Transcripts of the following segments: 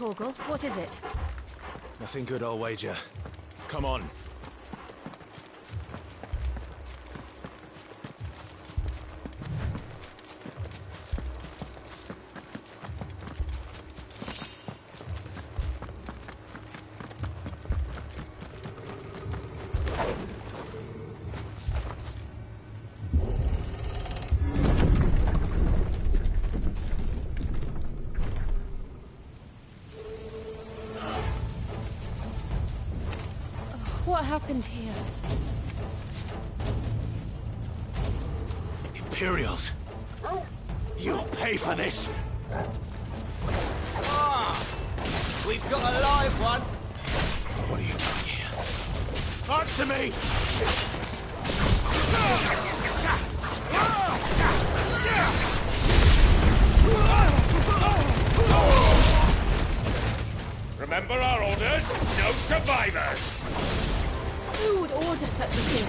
Torgal, what is it? Nothing good, I'll wager. Come on. What happened here? Imperials! You'll pay for this! Ah! We've got a live one! What are you doing here? Answer me! Remember our orders? No survivors! Who would order such a thing?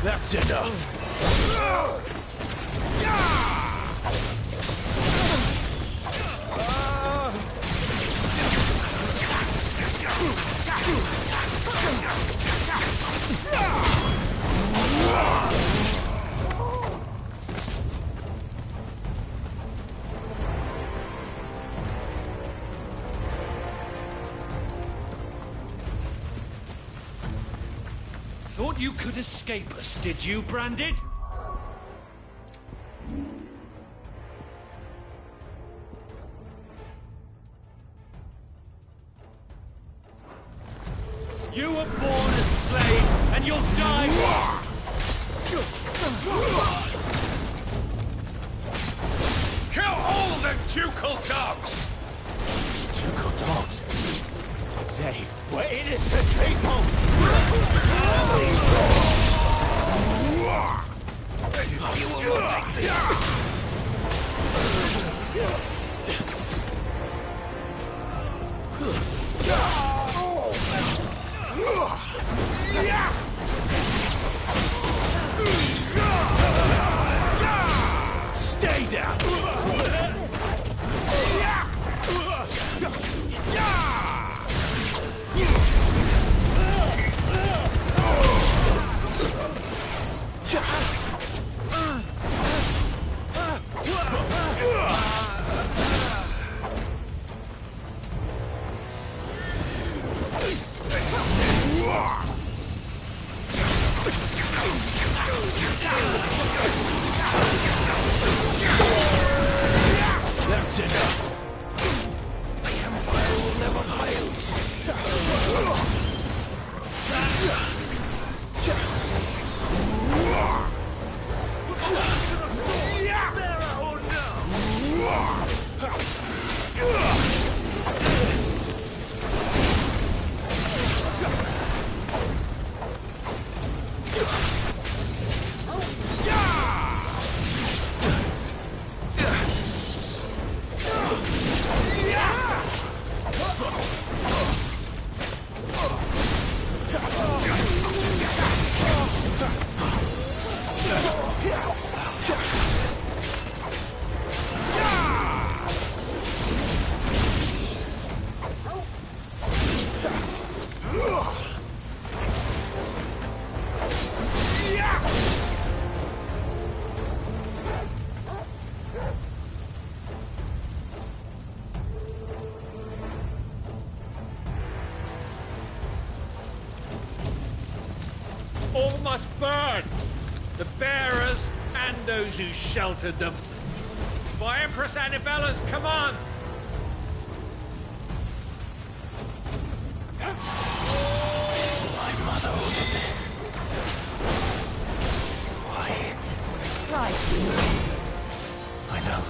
That's enough! Thought you could escape us, did you, Branded? You were born a slave, and you'll die. Kill all the ducal dogs! Ducal dogs? They were innocent people! You will not take this! Stay down! That's enough! The Empire will never fail! All must burn! The bearers and those who sheltered them. By Empress Annibella's command! My mother ordered this. Why? Right. I know.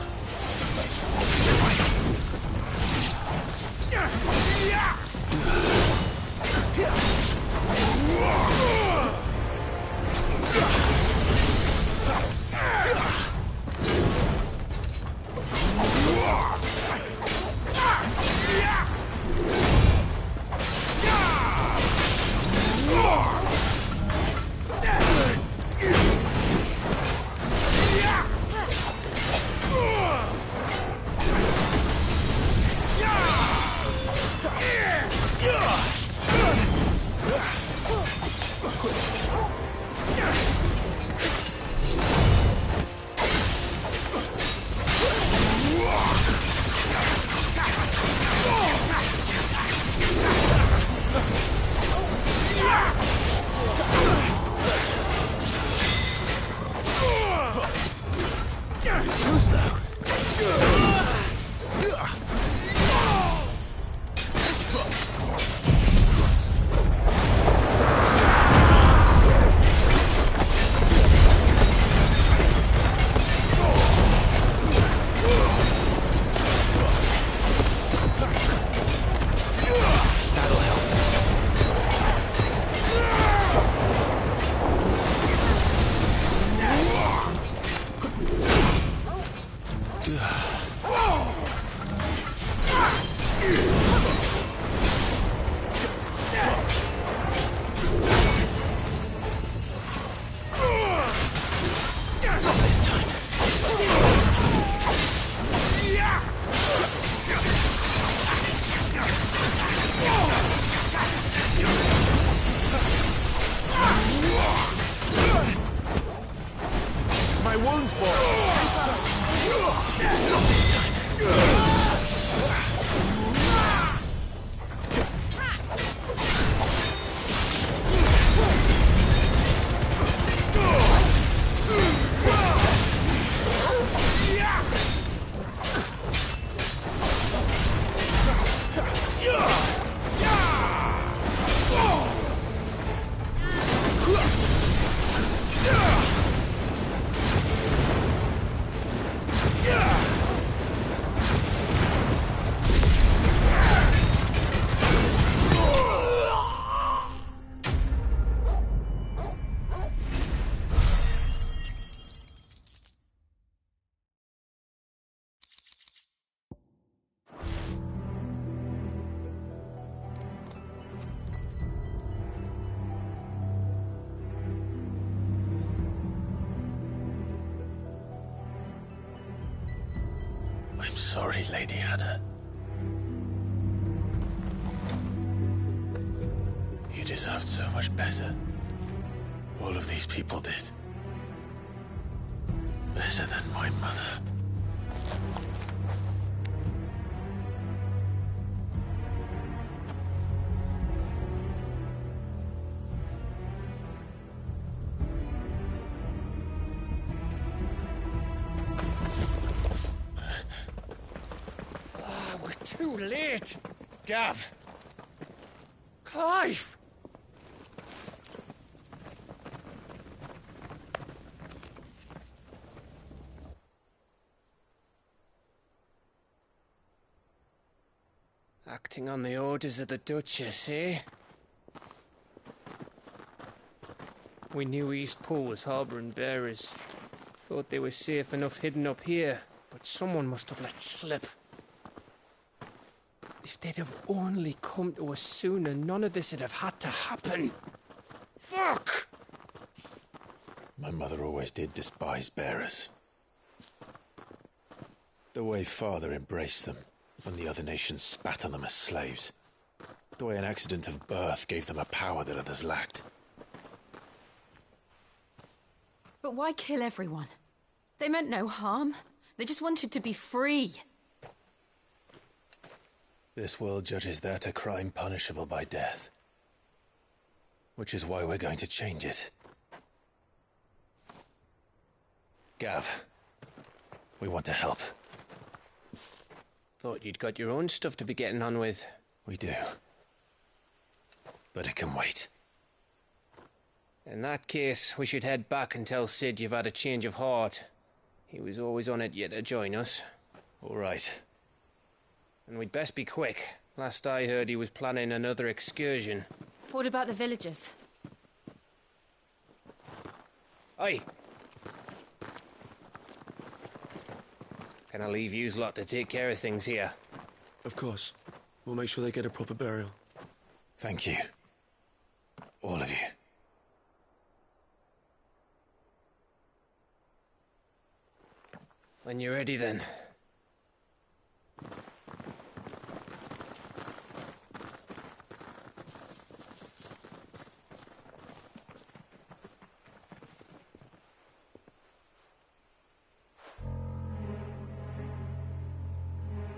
sorry, Lady Hannah. You deserved so much better. All of these people did. Better than my mother. We're too late. Gav! Clive! Acting on the orders of the Duchess, eh? We knew Eastpool was harbouring bearers. Thought they were safe enough hidden up here, but someone must have let slip. If they'd have only come to us sooner, none of this would have had to happen. Fuck! My mother always did despise bearers. The way Father embraced them when the other nations spat on them as slaves. The way an accident of birth gave them a power that others lacked. But why kill everyone? They meant no harm. They just wanted to be free. This world judges that a crime punishable by death. Which is why we're going to change it. Gav, we want to help. Thought you'd got your own stuff to be getting on with. We do. But it can wait. In that case, we should head back and tell Sid you've had a change of heart. He was always on it yet to join us. All right. And we'd best be quick. Last I heard, he was planning another excursion. What about the villagers? Aye. Can I leave yous lot to take care of things here? Of course. We'll make sure they get a proper burial. Thank you. All of you. When you're ready, then.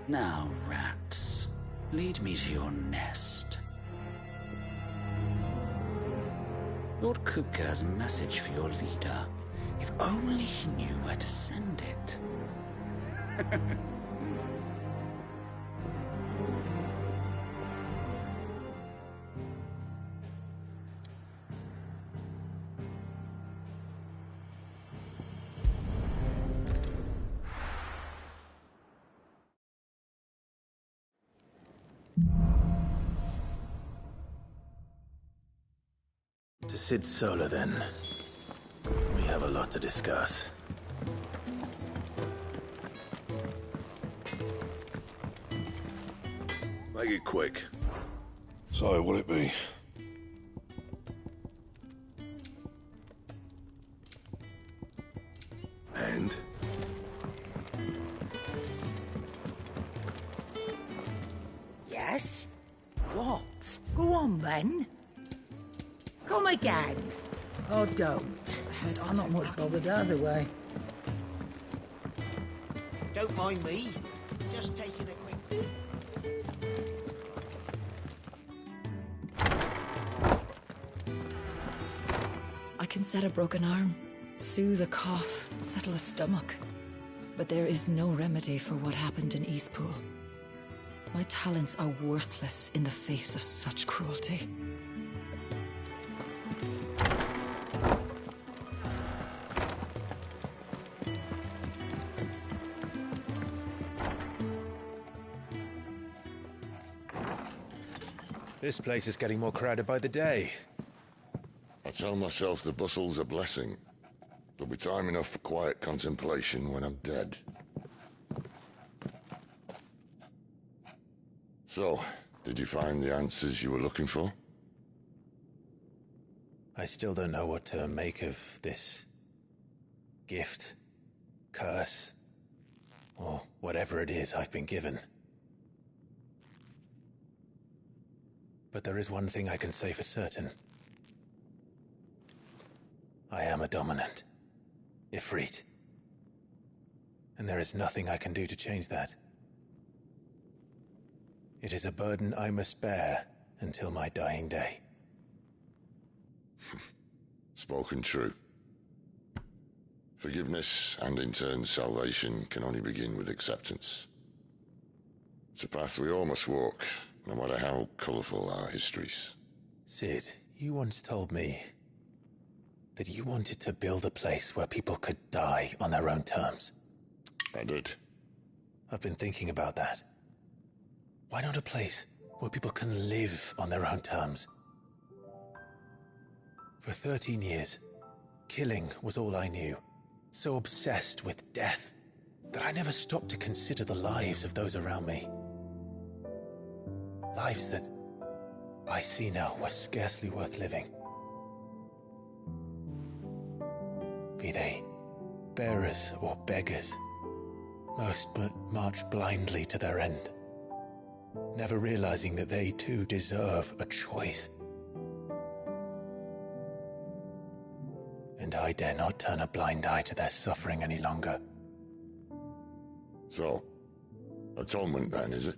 Now, rats, lead me to your nest. Lord Kupka has a message for your leader. If only he knew where to send it. To Sid Solar, then. We have a lot to discuss. Make it quick. So, what'll it be? And? Yes? What? Go on, then. Come again. Or don't. I'm not much bothered either way. Don't mind me. Just taking a quick... I can set a broken arm, soothe a cough, settle a stomach. But there is no remedy for what happened in Eastpool. My talents are worthless in the face of such cruelty. This place is getting more crowded by the day. I tell myself the bustle's a blessing. There'll be time enough for quiet contemplation when I'm dead. So, did you find the answers you were looking for? I still don't know what to make of this gift, curse. Or whatever it is I've been given. But there is one thing I can say for certain. I am a dominant. Ifrit. And there is nothing I can do to change that. It is a burden I must bear until my dying day. Spoken true. Forgiveness, and in turn salvation, can only begin with acceptance. It's a path we all must walk, no matter how colourful our histories. Sid, you once told me that you wanted to build a place where people could die on their own terms. I did. I've been thinking about that. Why not a place where people can live on their own terms? For 13 years, killing was all I knew. So obsessed with death that I never stopped to consider the lives of those around me. Lives that I see now were scarcely worth living. Be they bearers or beggars, most march blindly to their end, never realizing that they too deserve a choice. And I dare not turn a blind eye to their suffering any longer. So, atonement then, is it?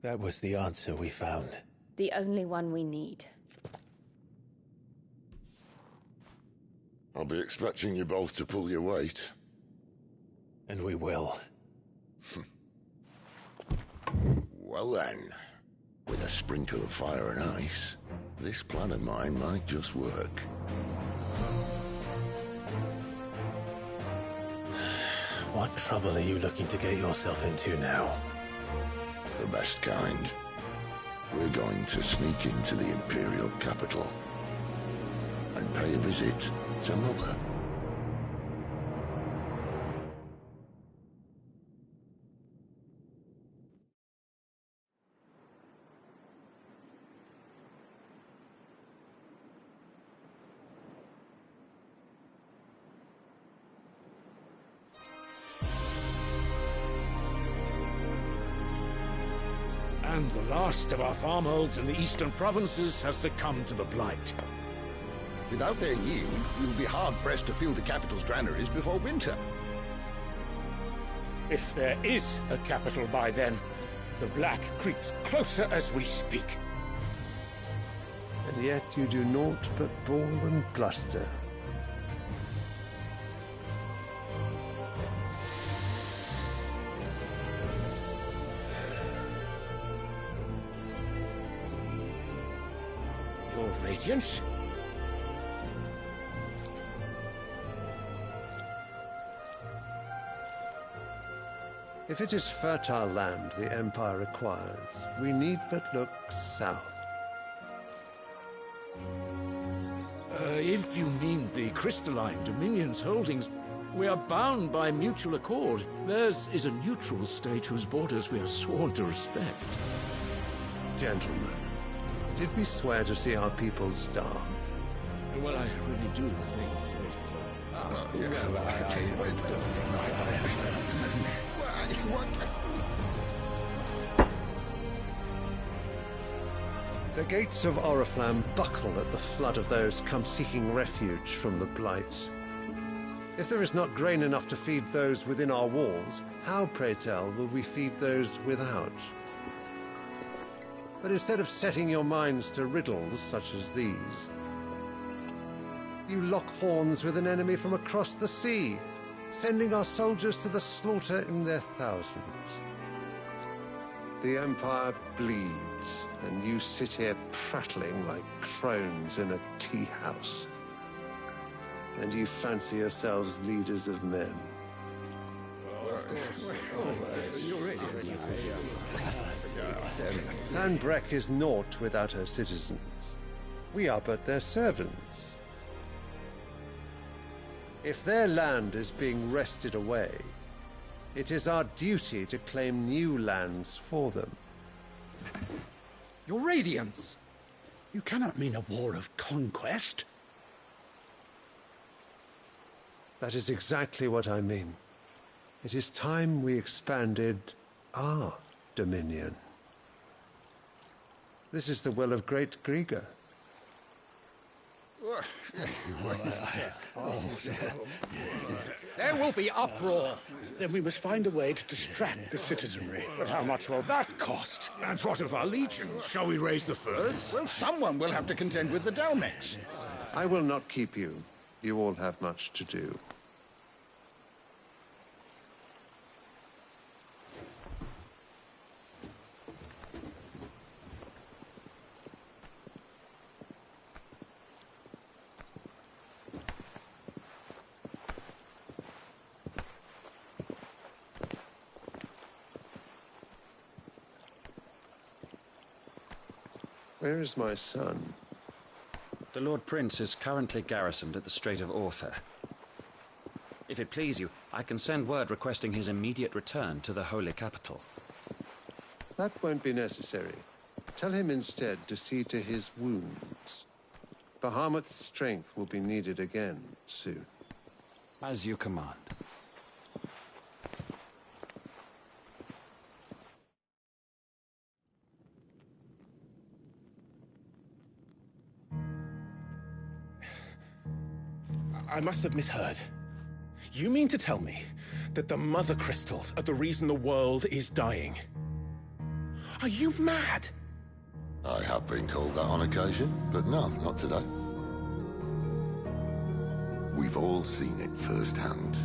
That was the answer we found. The only one we need. I'll be expecting you both to pull your weight. And we will. Well then, with a sprinkle of fire and ice, this plan of mine might just work. What trouble are you looking to get yourself into now? The best kind. We're going to sneak into the Imperial capital and pay a visit to Mother. And the last of our farmholds in the eastern provinces has succumbed to the blight. Without their yield, we'll be hard-pressed to fill the capital's granaries before winter. If there is a capital by then, the black creeps closer as we speak. And yet you do naught but bawl and bluster. Your Radiance? If it is fertile land the Empire requires, we need but look south. If you mean the crystalline Dominion's holdings, we are bound by mutual accord. Theirs is a neutral state whose borders we are sworn to respect. Gentlemen, did we swear to see our people starve? Well, I really do think The gates of Oriflamme buckle at the flood of those come seeking refuge from the Blight. If there is not grain enough to feed those within our walls, how, pray tell, will we feed those without? But instead of setting your minds to riddles such as these, you lock horns with an enemy from across the sea, sending our soldiers to the slaughter in their thousands. The Empire bleeds, and you sit here prattling like crones in a tea house. And you fancy yourselves leaders of men. Sandbreck is naught without her citizens. We are but their servants. If their land is being wrested away, it is our duty to claim new lands for them. Your Radiance! You cannot mean a war of conquest. That is exactly what I mean. It is time we expanded our dominion. This is the will of great Grieger. There will be uproar. Then we must find a way to distract the citizenry. But how much will that cost? And what of our legions? Shall we raise the furs? Well, someone will have to contend with the Dalmeks. I will not keep you. You all have much to do. Where is my son? The Lord Prince is currently garrisoned at the Strait of Author. If it please you, I can send word requesting his immediate return to the Holy Capital. That won't be necessary. Tell him instead to see to his wounds. Bahamut's strength will be needed again soon. As you command. I must have misheard. You mean to tell me that the Mother Crystals are the reason the world is dying? Are you mad? I have been called that on occasion, but no, not today. We've all seen it firsthand.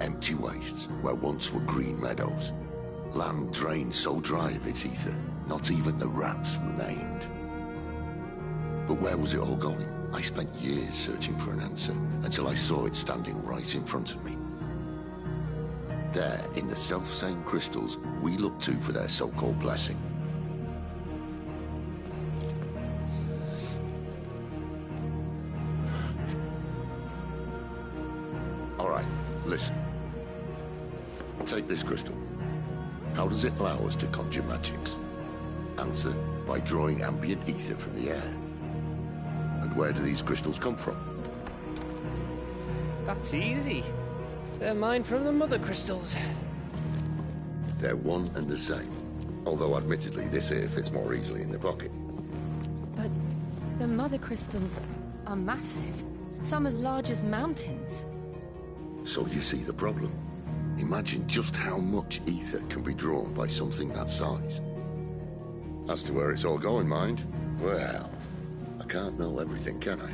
Empty wastes where once were green meadows. Land drained so dry of its ether, not even the rats remained. But where was it all going? I spent years searching for an answer, until I saw it standing right in front of me. There, in the self-same crystals we look to for their so-called blessing. All right, listen. Take this crystal. How does it allow us to conjure magics? Answer, by drawing ambient ether from the air. And where do these crystals come from? That's easy. They're mine from the Mother Crystals. They're one and the same. Although admittedly this here fits more easily in the pocket. But the Mother Crystals are massive. Some as large as mountains. So you see the problem. Imagine just how much ether can be drawn by something that size. As to where it's all going, mind, well, I can't know everything, can I?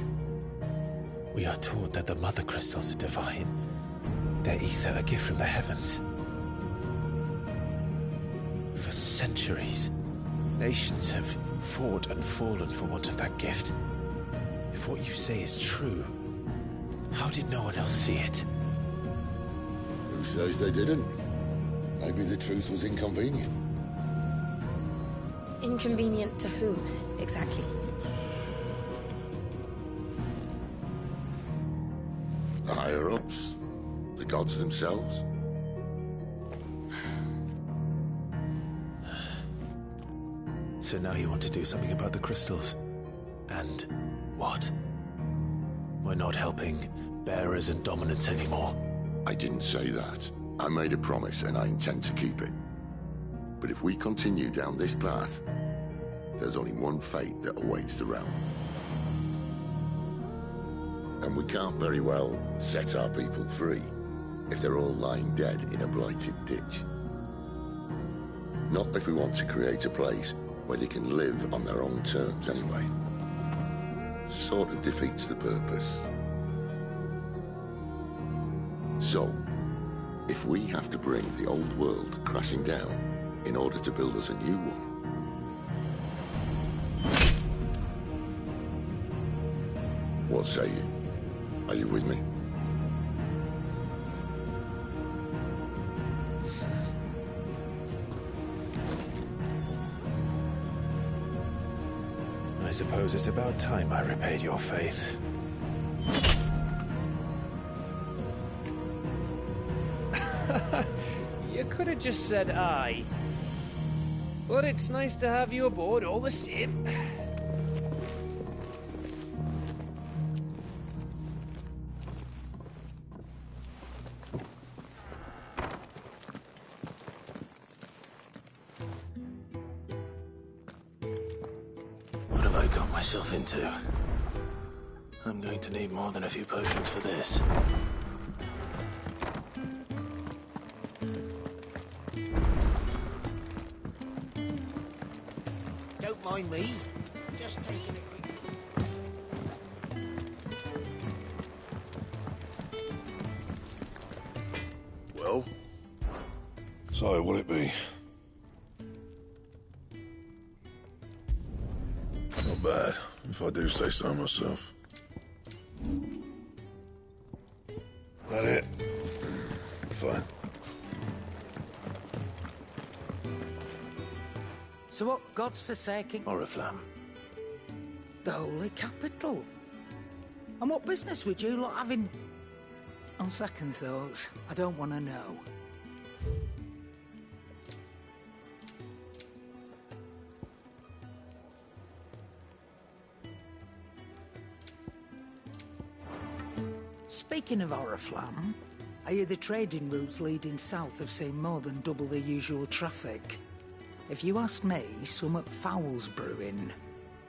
We are taught that the Mother Crystals are divine. Their ether a gift from the heavens. For centuries, nations have fought and fallen for want of that gift. If what you say is true, how did no one else see it? Who says they didn't? Maybe the truth was inconvenient. Inconvenient to whom, exactly? The higher-ups? The gods themselves? So now you want to do something about the crystals? And what? We're not helping bearers and dominants anymore. I didn't say that. I made a promise and I intend to keep it. But if we continue down this path, there's only one fate that awaits the realm. And we can't very well set our people free if they're all lying dead in a blighted ditch. Not if we want to create a place where they can live on their own terms anyway. Sort of defeats the purpose. So, if we have to bring the old world crashing down in order to build us a new one, what say you? Are you with me? I suppose it's about time I repaid your faith. You could have just said aye. But it's nice to have you aboard all the same. I got myself into? I'm going to need more than a few potions for this. Don't mind me. Just taking a quick... Well? So, what'll it be? Not bad, if I do say so myself. That it? Fine. So what God's forsaking? Oriflamme. The Holy Capital. And what business would you lot having? On second thoughts, I don't want to know. Speaking of Oriflamme, I hear the trading routes leading south have seen more than double the usual traffic. If you ask me, summat foul's brewing,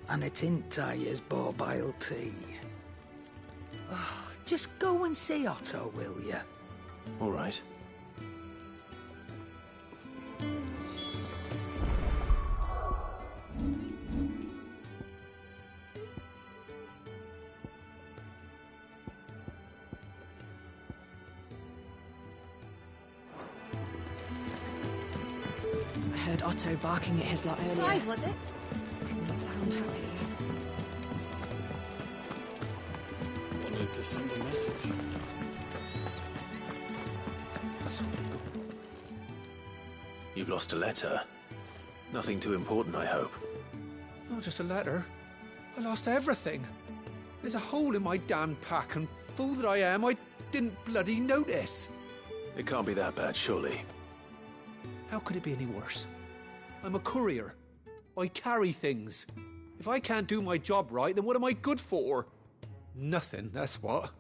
and it ain't Tyre's borbile tea. Oh, just go and see Otto, will you? All right. I heard Otto barking at his lot earlier. Clive, was it? Did not sound happy. Wanted to send a message. You've lost a letter. Nothing too important, I hope. Not just a letter. I lost everything. There's a hole in my damn pack, and fool that I am, I didn't bloody notice. It can't be that bad, surely. How could it be any worse? I'm a courier. I carry things. If I can't do my job right, then what am I good for? Nothing, that's what.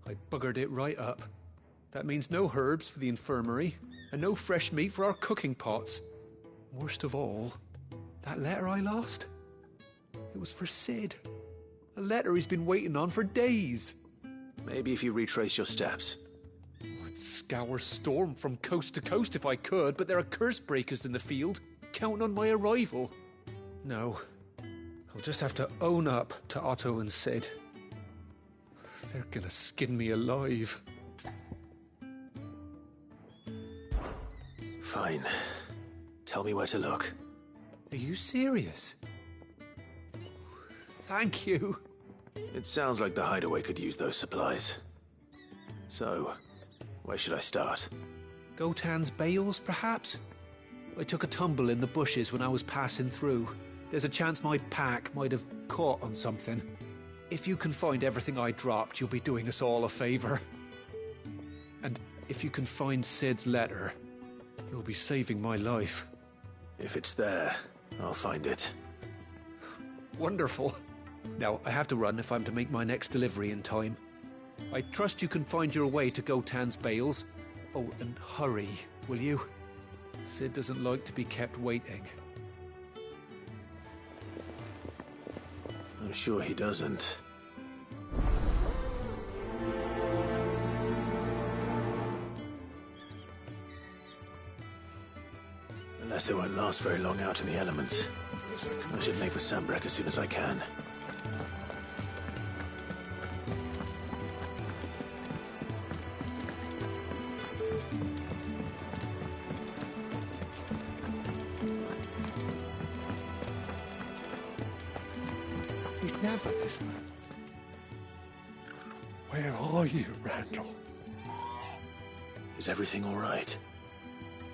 I buggered it right up. That means no herbs for the infirmary, and no fresh meat for our cooking pots. Worst of all, that letter I lost, it was for Sid. A letter he's been waiting on for days. Maybe if you retrace your steps. I'd scour Storm from coast to coast if I could, but there are curse breakers in the field, counting on my arrival. No, I'll just have to own up to Otto and Sid. They're gonna skin me alive. Fine. Tell me where to look. Are you serious? Thank you. It sounds like the hideaway could use those supplies. So, where should I start? Gotan's bales, perhaps? I took a tumble in the bushes when I was passing through. There's a chance my pack might have caught on something. If you can find everything I dropped, you'll be doing us all a favor. And if you can find Sid's letter, you'll be saving my life. If it's there, I'll find it. Wonderful. Now, I have to run if I'm to make my next delivery in time. I trust you can find your way to Gotan's bales. Oh, and hurry, will you? Sid doesn't like to be kept waiting. I'm sure he doesn't. The letter won't last very long out in the elements. I should make for Sambrek as soon as I can. He's never listening. Where are you, Randall? Is everything all right?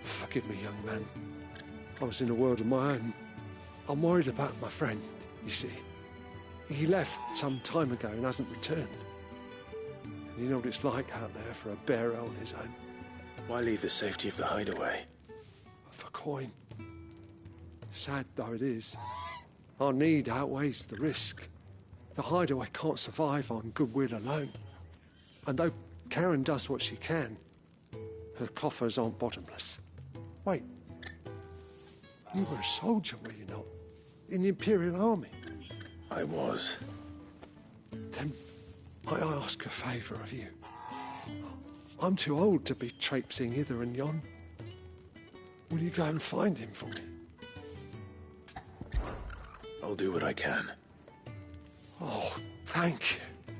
Forgive me, young man. I was in a world of my own. I'm worried about my friend, you see. He left some time ago and hasn't returned. And you know what it's like out there for a bearer on his own. Why leave the safety of the hideaway? For coin. Sad though it is, our need outweighs the risk. The hideaway can't survive on goodwill alone. And though Karen does what she can, her coffers aren't bottomless. Wait, you were a soldier, were you not? In the Imperial Army? I was. Then I ask a favour of you. I'm too old to be traipsing hither and yon. Will you go and find him for me? I'll do what I can. Oh, thank you.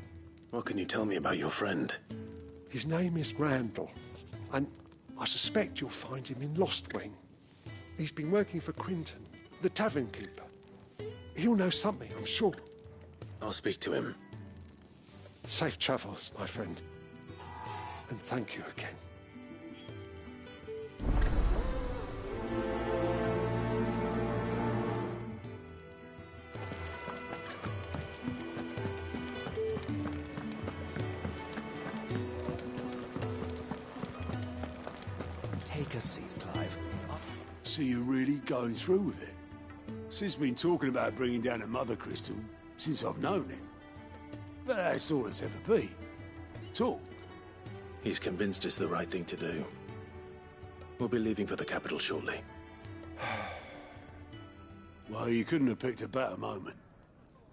What can you tell me about your friend? His name is Randall, and I suspect you'll find him in Lost Wing. He's been working for Quinton, the tavern keeper. He'll know something, I'm sure. I'll speak to him. Safe travels, my friend. And thank you again. Take a seat, Clive. So you're really going through with it? Sid's been talking about bringing down a mother crystal since I've known him. But that's all it's ever been. Talk. He's convinced it's the right thing to do. We'll be leaving for the capital shortly. Well, you couldn't have picked a better moment.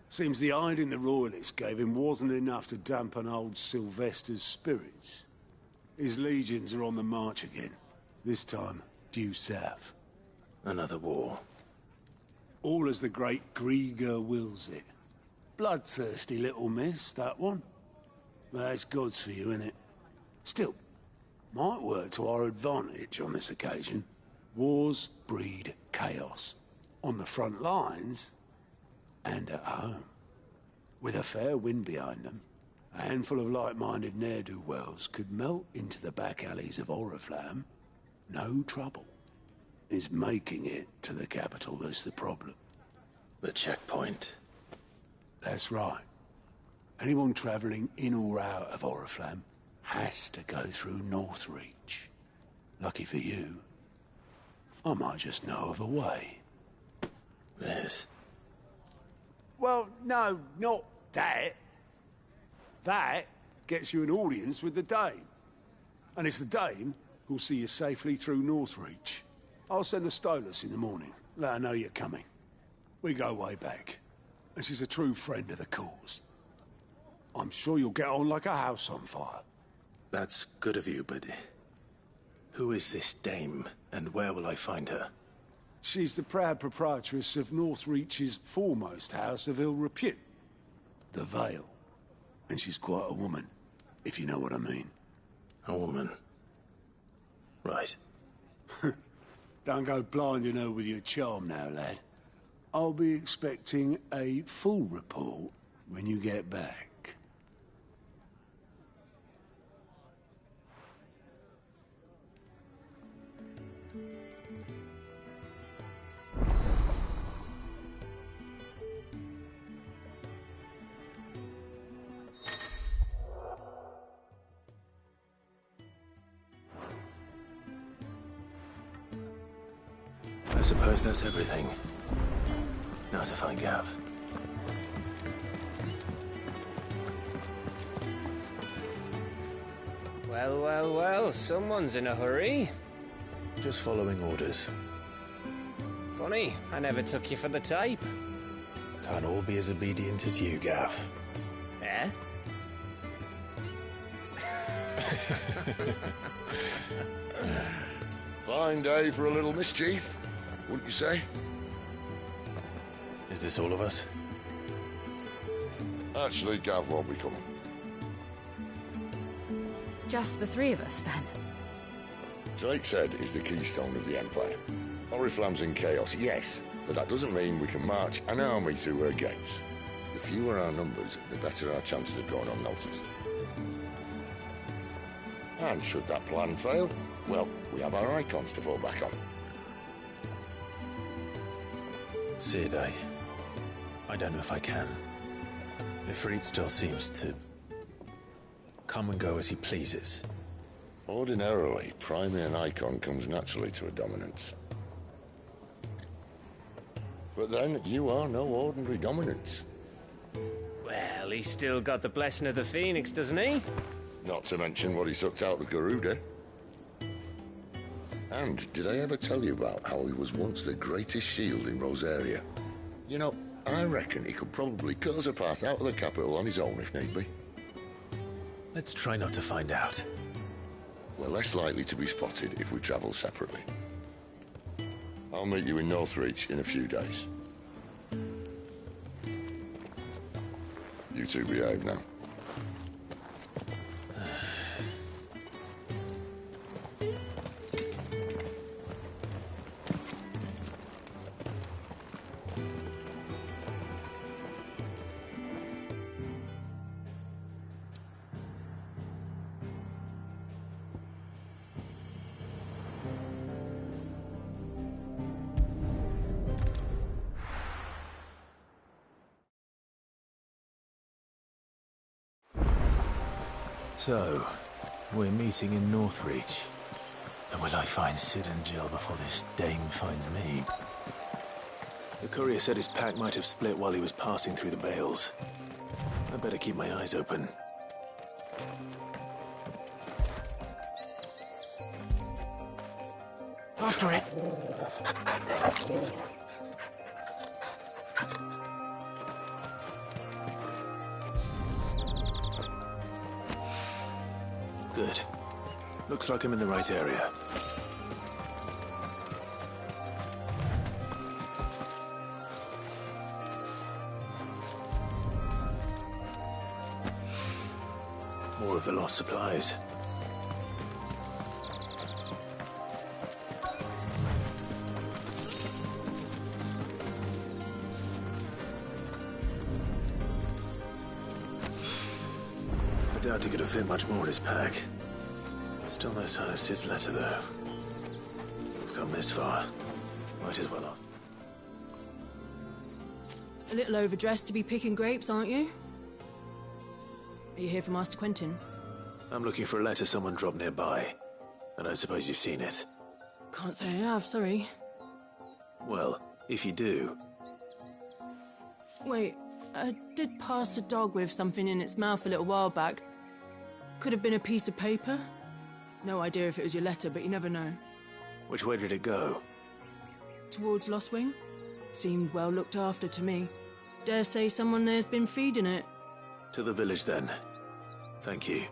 Seems the hiding the royalists gave him wasn't enough to dampen old Sylvester's spirits. His legions are on the march again. This time, due south. Another war. All as the great Grieger wills it. Bloodthirsty little miss, that one. That's God's for you, innit? Still, might work to our advantage on this occasion. Wars breed chaos. On the front lines, and at home. With a fair wind behind them, a handful of like-minded ne'er-do-wells could melt into the back alleys of Oriflamme. No trouble. It's making it to the capital that's the problem. The checkpoint. That's right. Anyone travelling in or out of Oriflamme has to go through Northreach. Lucky for you, I might just know of a way. This? Well, no, not that. That gets you an audience with the Dame. And it's the Dame who'll see you safely through Northreach. I'll send a Stolas in the morning. Let her know you're coming. We go way back. And she's a true friend of the cause. I'm sure you'll get on like a house on fire. That's good of you, but who is this Dame, and where will I find her? She's the proud proprietress of Northreach's foremost house of ill repute, the Vale. And she's quite a woman, if you know what I mean. A woman? Right. Don't go blinding her with your charm now, lad. I'll be expecting a full report when you get back. I suppose that's everything. Now to find Gav. Well, well, well, someone's in a hurry. Just following orders. Funny, I never took you for the type. Can't all be as obedient as you, Gav. Eh? Fine day for a little mischief, wouldn't you say? Is this all of us? Actually, Gav won't be coming. Just the three of us, then? Drake said is the keystone of the Empire. Oriflamme's in chaos, yes, but that doesn't mean we can march an army through her gates. The fewer our numbers, the better our chances of going unnoticed. And should that plan fail, well, we have our icons to fall back on. Sid, I don't know if I can. Ifrit still seems to come and go as he pleases. Ordinarily, priming an icon comes naturally to a dominance. But then, you are no ordinary dominance. Well, he's still got the blessing of the Phoenix, doesn't he? Not to mention what he sucked out of Garuda. And did I ever tell you about how he was once the greatest shield in Rosaria? You know, I reckon he could probably cut us a path out of the capital on his own if need be. Let's try not to find out. We're less likely to be spotted if we travel separately. I'll meet you in Northreach in a few days. You two behave now. So, we're meeting in Northreach. And will I find Sid and Jill before this dame finds me? The courier said his pack might have split while he was passing through the bales. I better keep my eyes open. After it! Good. Looks like I'm in the right area. More of the lost supplies. I doubt he could have fit much more in his pack. Still no sign of Sid's letter, though. We've come this far. Might as well have. A little overdressed to be picking grapes, aren't you? Are you here for Master Quentin? I'm looking for a letter someone dropped nearby. I don't suppose you've seen it. Can't say I have, sorry. Well, if you do... Wait, I did pass a dog with something in its mouth a little while back. Could have been a piece of paper. No idea if it was your letter, but you never know. Which way did it go? Towards Lost Wing? Seemed well looked after to me. Dare say someone there's been feeding it. To the village, then. Thank you.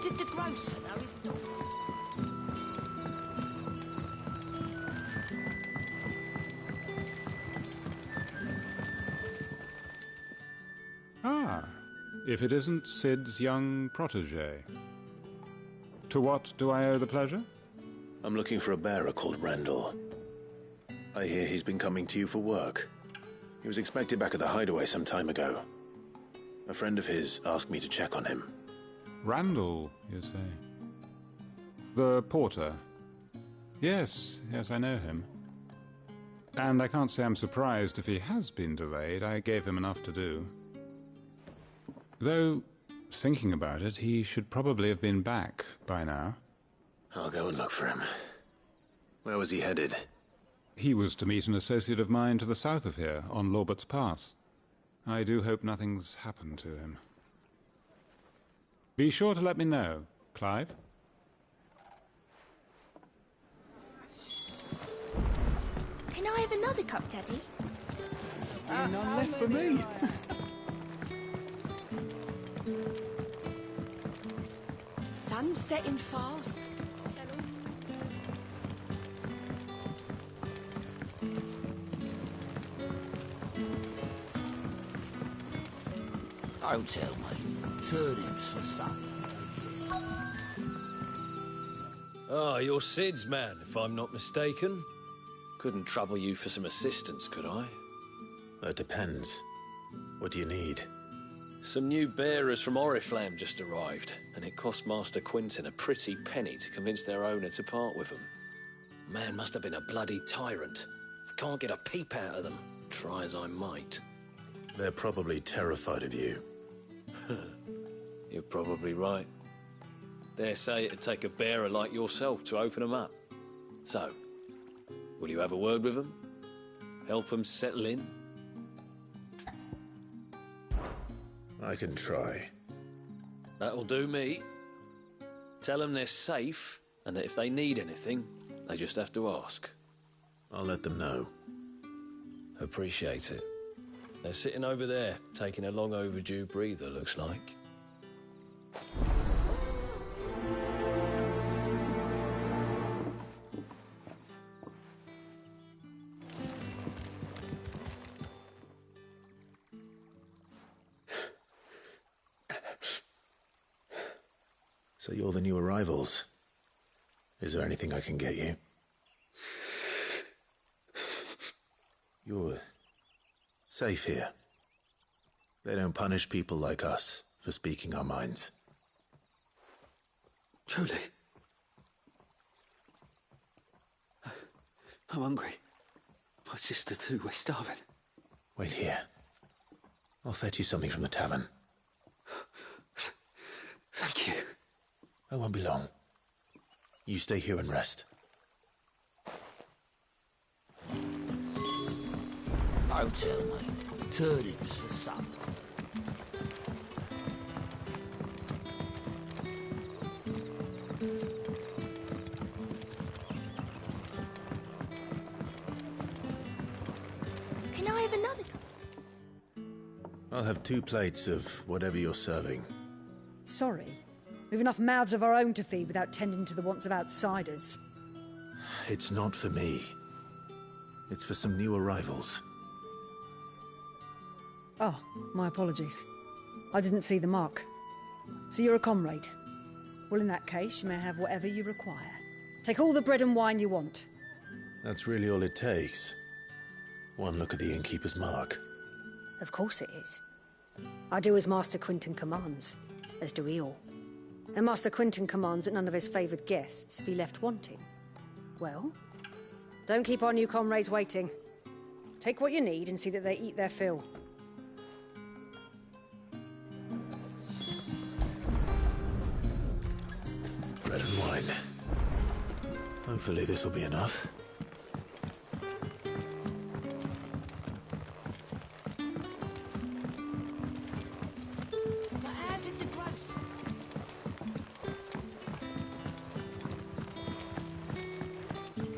Did the grocer know his dog? Ah, if it isn't Sid's young protege. To what do I owe the pleasure? I'm looking for a bearer called Randall. I hear he's been coming to you for work. He was expected back at the hideaway some time ago. A friend of his asked me to check on him. Randall, you say? The porter? Yes, I know him. And I can't say I'm surprised if he has been delayed. I gave him enough to do. Though, thinking about it, he should probably have been back by now. I'll go and look for him. Where was he headed? He was to meet an associate of mine to the south of here, on Lorbert's Pass. I do hope nothing's happened to him. Be sure to let me know, Clive. Can I have another cup, Daddy? None left for me. Sun's setting fast. Don't tell me. Turnips for supper. Ah, you're Sid's man, if I'm not mistaken. Couldn't trouble you for some assistance, could I? That depends. What do you need? Some new bearers from Oriflamme just arrived, and it cost Master Quinton a pretty penny to convince their owner to part with them. Man must have been a bloody tyrant. I can't get a peep out of them, try as I might. They're probably terrified of you. You're probably right. Dare say it'd take a bearer like yourself to open them up. So, will you have a word with them? Help them settle in? I can try. That'll do me. Tell them they're safe, and that if they need anything, they just have to ask. I'll let them know. Appreciate it. They're sitting over there, taking a long overdue breather, looks like. So you're the new arrivals. Is there anything I can get you? You're safe here. They don't punish people like us for speaking our minds. Truly. I'm hungry. My sister too, we're starving. Wait here. I'll fetch you something from the tavern. Thank you. I won't be long. You stay here and rest. Don't tell me. Turnips for supper. Can I have another cup? I'll have 2 plates of whatever you're serving. Sorry. We've enough mouths of our own to feed without tending to the wants of outsiders. It's not for me. It's for some new arrivals. Oh, my apologies. I didn't see the mark. So you're a comrade. Well, in that case, you may have whatever you require. Take all the bread and wine you want. That's really all it takes. One look at the innkeeper's mark. Of course it is. I do as Master Quinton commands, as do we all. And Master Quinton commands that none of his favoured guests be left wanting. Well, don't keep our new comrades waiting. Take what you need and see that they eat their fill. Bread and wine. Hopefully this will be enough.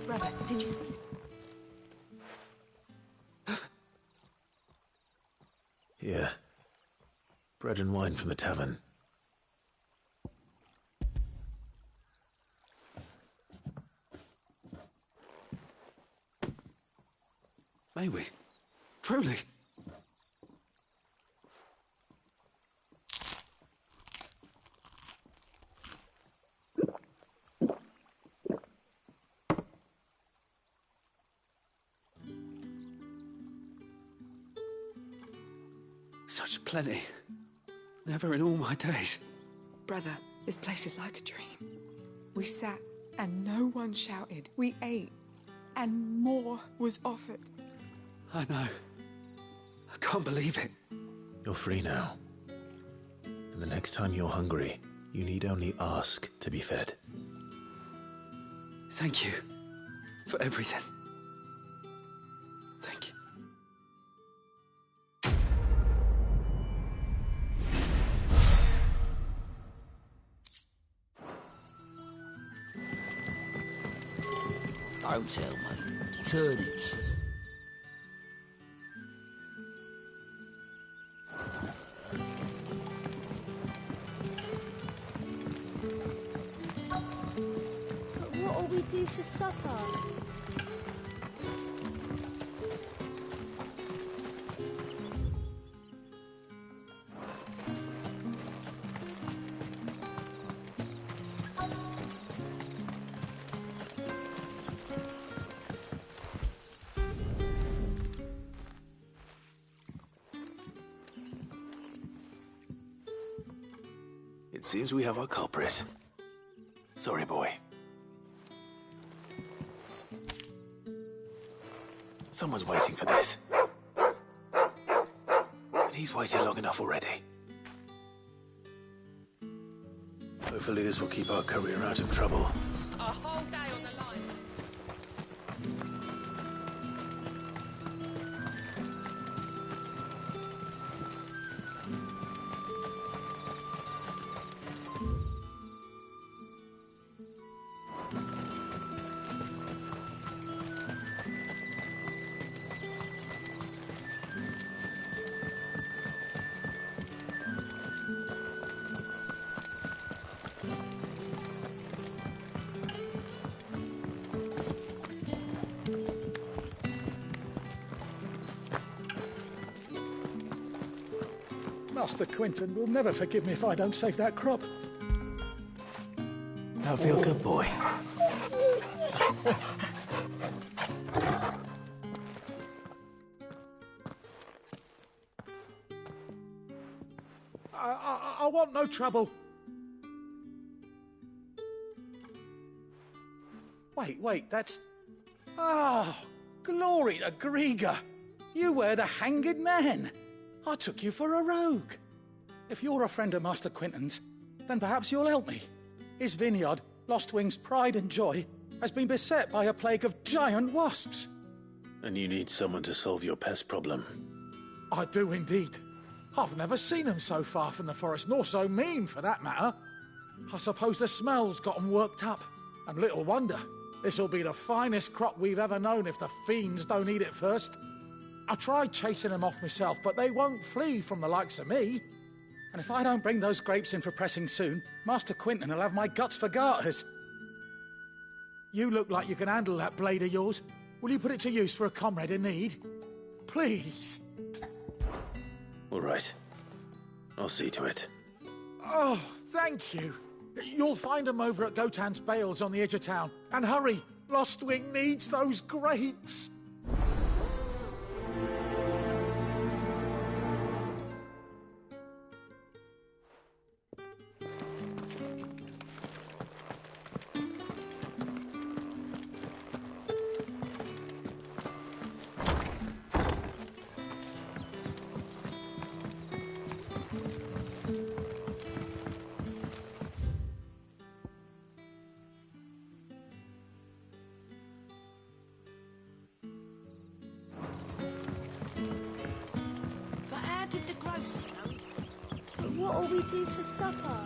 Brother, did you see? Yeah. Bread and wine from the tavern. May we? Truly? Such plenty. Never in all my days. Brother, this place is like a dream. We sat and no one shouted. We ate and more was offered. I know. I can't believe it. You're free now. And the next time you're hungry, you need only ask to be fed. Thank you for everything. Thank you. Don't tell me. Turnips. But what'll we do for supper? It seems we have our culprit. Sorry, boy. Someone's waiting for this. And he's waited long enough already. Hopefully this will keep our courier out of trouble. A whole day on the line. Master Quinton will never forgive me if I don't save that crop. Now feel good, boy. I want no trouble. Wait, that's... Oh, glory to Griga. You were the hanged man. I took you for a rogue. If you're a friend of Master Quinton's, then perhaps you'll help me. His vineyard, Lostwing's pride and joy, has been beset by a plague of giant wasps. And you need someone to solve your pest problem. I do indeed. I've never seen them so far from the forest, nor so mean, for that matter. I suppose the smell's got 'em worked up. And little wonder. This'll be the finest crop we've ever known if the fiends don't eat it first. I tried chasing them off myself, but they won't flee from the likes of me. And if I don't bring those grapes in for pressing soon, Master Quinton will have my guts for garters. You look like you can handle that blade of yours. Will you put it to use for a comrade in need? Please. All right. I'll see to it. Oh, thank you. You'll find them over at Gotan's Bales on the edge of town. And hurry, Lostwing needs those grapes. What'll we do for supper?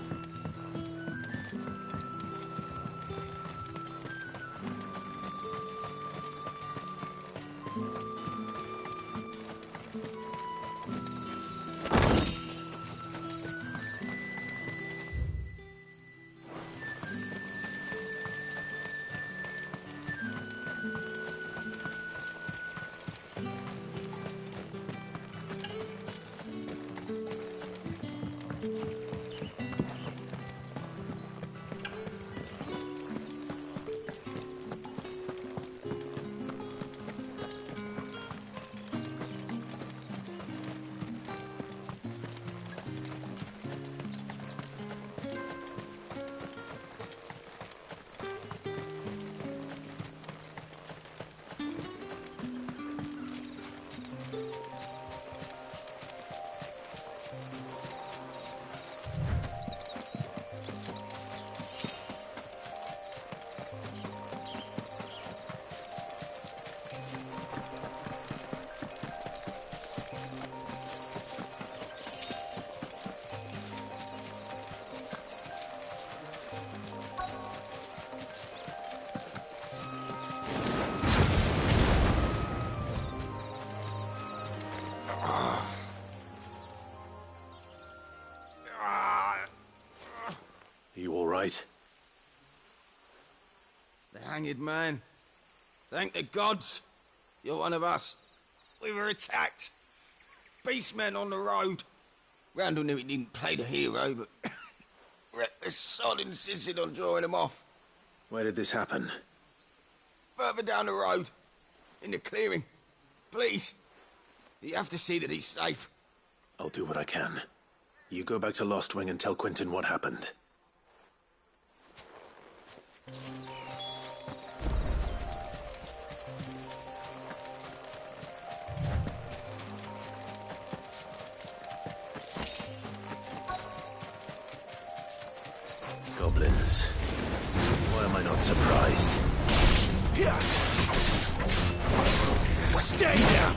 The hanged man. Thank the gods. You're one of us. We were attacked. Beastmen on the road. Randall knew he didn't play the hero, but the sod insisted on drawing him off. Where did this happen? Further down the road. In the clearing. Please. You have to see that he's safe. I'll do what I can. You go back to Lost Wing and tell Quentin what happened. Goblins. Why am I not surprised? Stay down!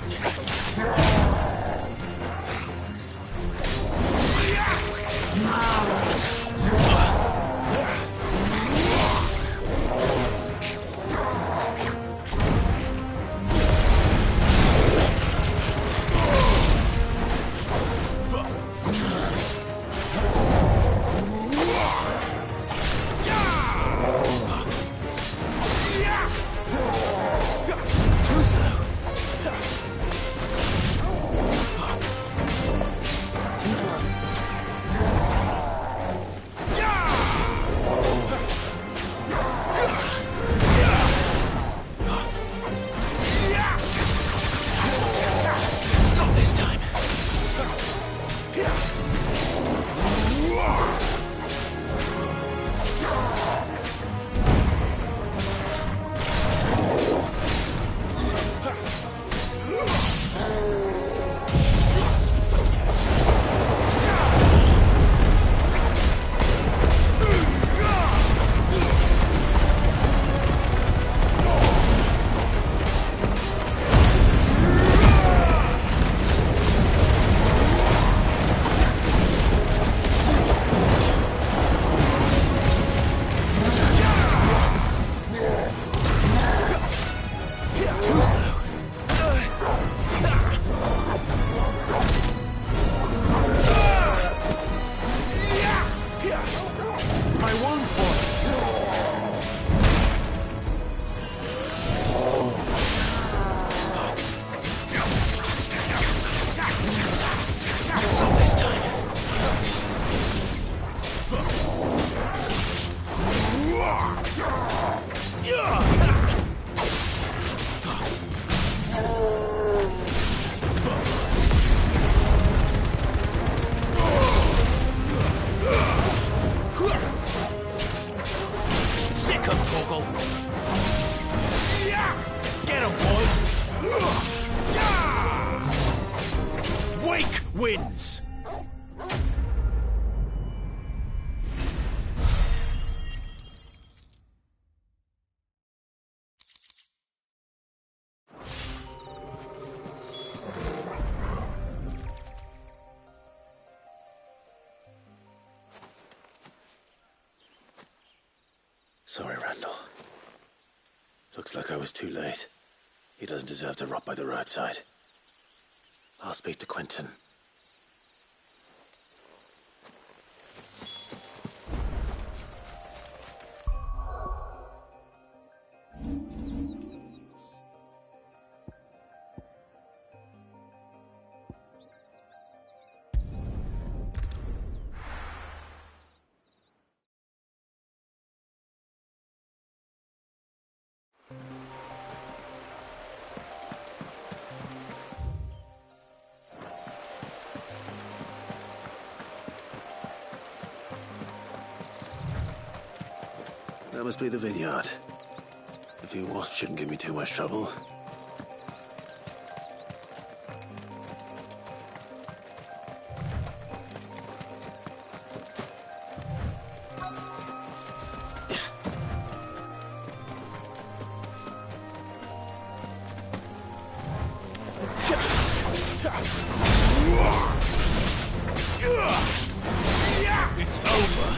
Too slow. Not this time. Too slow. My wound's Not this time. Sick of Torgal. Get him, boy. Wake wins. Sorry, Randall. Looks like I was too late. He doesn't deserve to rot by the roadside. I'll speak to Quentin. That must be the vineyard. A few wasps shouldn't give me too much trouble. It's over.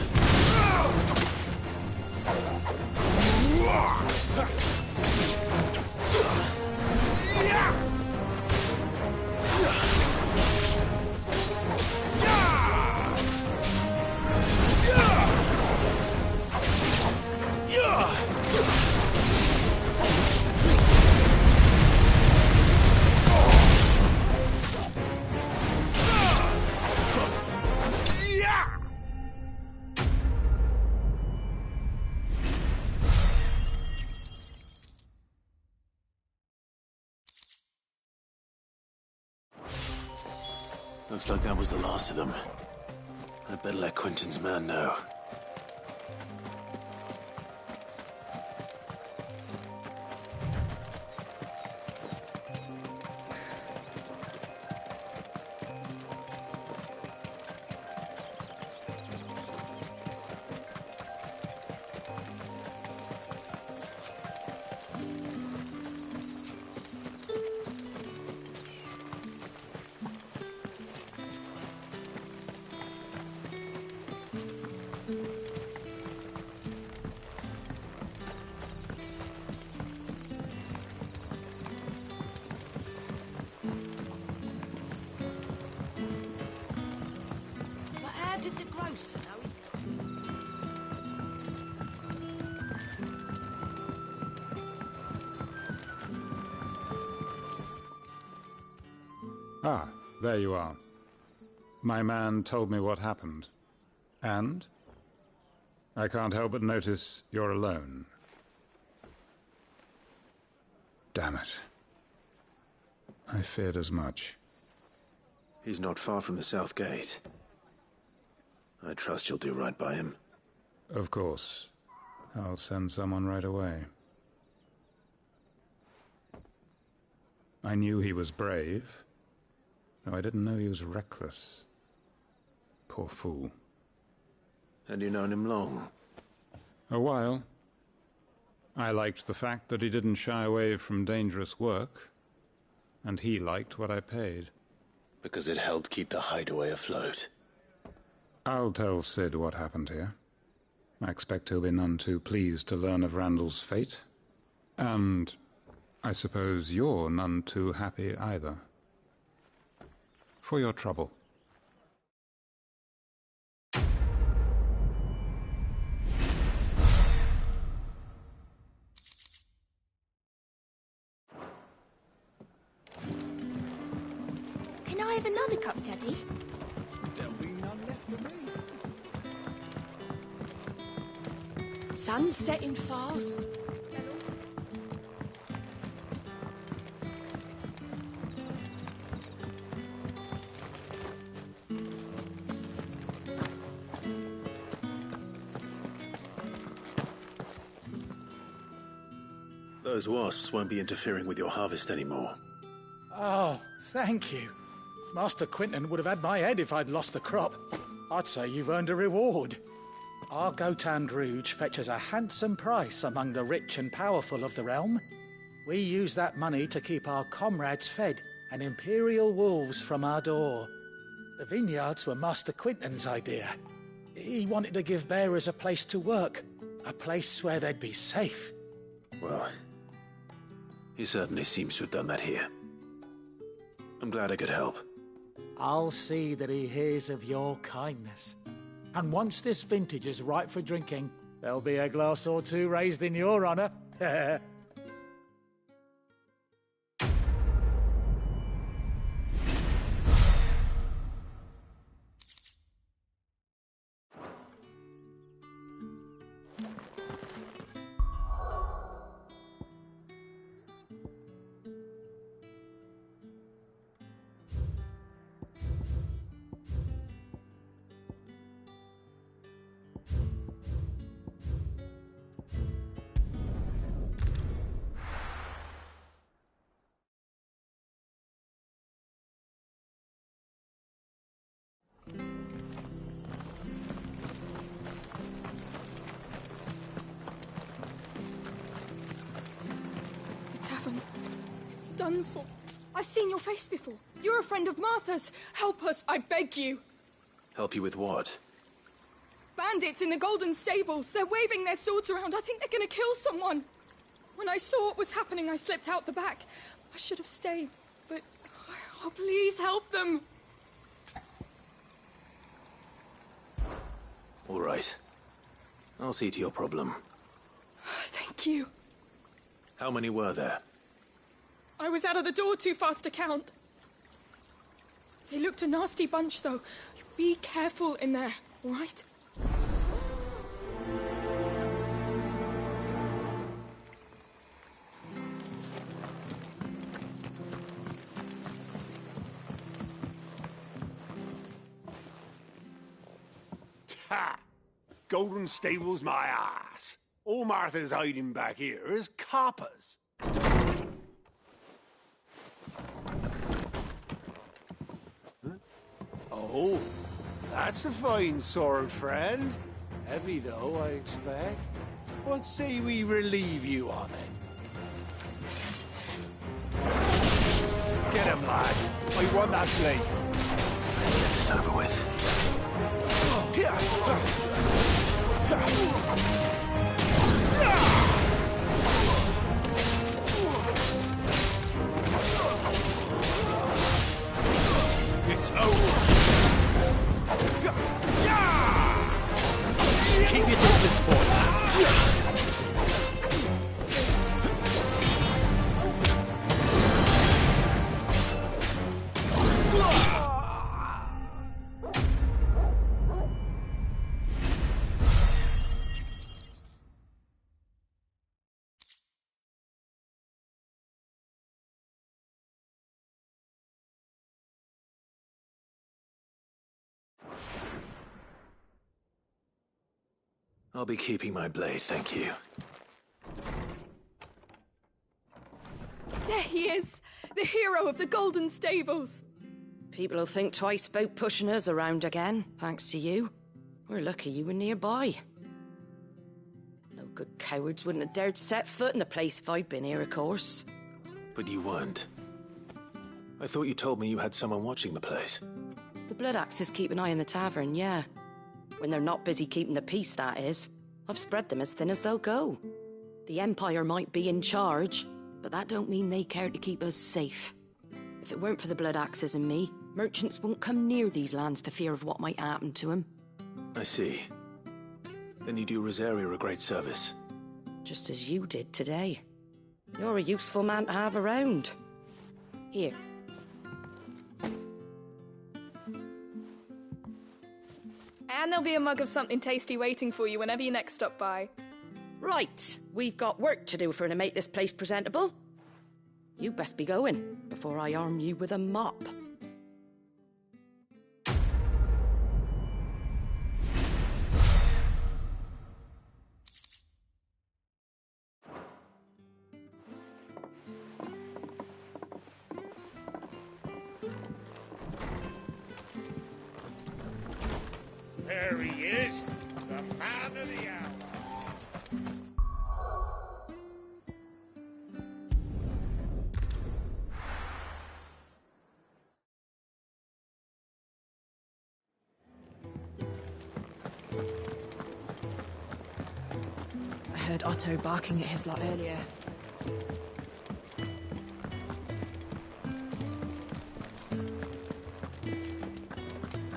Looks like that was the last of them. I'd better let Quentin's man know. Did the grocer know his... Ah, there you are. My man told me what happened. And? I can't help but notice you're alone. Damn it. I feared as much. He's not far from the south gate. I trust you'll do right by him. Of course. I'll send someone right away. I knew he was brave, though I didn't know he was reckless. Poor fool. And you known him long? A while. I liked the fact that he didn't shy away from dangerous work, and he liked what I paid. Because it helped keep the hideaway afloat. I'll tell Sid what happened here. I expect he'll be none too pleased to learn of Randall's fate. And I suppose you're none too happy either. For your trouble. Can I have another cup, Daddy? There'll be none left for me. Sun's setting fast. Those wasps won't be interfering with your harvest anymore. Oh, thank you. Master Quentin would have had my head if I'd lost the crop. I'd say you've earned a reward. Our Gotand Rouge fetches a handsome price among the rich and powerful of the realm. We use that money to keep our comrades fed and imperial wolves from our door. The vineyards were Master Quentin's idea. He wanted to give bearers a place to work, a place where they'd be safe. Well, he certainly seems to have done that here. I'm glad I could help. I'll see that he hears of your kindness. And once this vintage is ripe for drinking, there'll be a glass or two raised in your honour. It's done for. I've seen your face before. You're a friend of Martha's. Help us, I beg you. Help you with what? Bandits in the Golden Stables. They're waving their swords around. I think they're going to kill someone. When I saw what was happening, I slipped out the back. I should have stayed, but... Oh, please help them. All right. I'll see to your problem. Thank you. How many were there? I was out of the door too fast to count. They looked a nasty bunch, though. Be careful in there, all right? Ha! Golden Stable's my ass. All Martha's hiding back here is coppers. Huh? Oh, that's a fine sword, friend. Heavy, though, I expect. What say we relieve you of it? Get him, lads. I want that blade. Let's get this over with. It's over. Keep your distance, boy. I'll be keeping my blade, thank you. There he is! The hero of the Golden Stables! People will think twice about pushing us around again, thanks to you. We're lucky you were nearby. No good cowards wouldn't have dared set foot in the place if I'd been here, of course. But you weren't. I thought you told me you had someone watching the place. The Blood Axes keep an eye on the tavern, yeah. When they're not busy keeping the peace, that is. I've spread them as thin as they'll go. The Empire might be in charge, but that don't mean they care to keep us safe. If it weren't for the Blood Axes and me, merchants won't come near these lands for fear of what might happen to them. I see. Then you do Rosaria a great service. Just as you did today. You're a useful man to have around. Here. And there'll be a mug of something tasty waiting for you whenever you next stop by. Right, we've got work to do if we're to make this place presentable. You best be going, before I arm you with a mop. There he is, the man of the hour. I heard Otto barking at his lot earlier.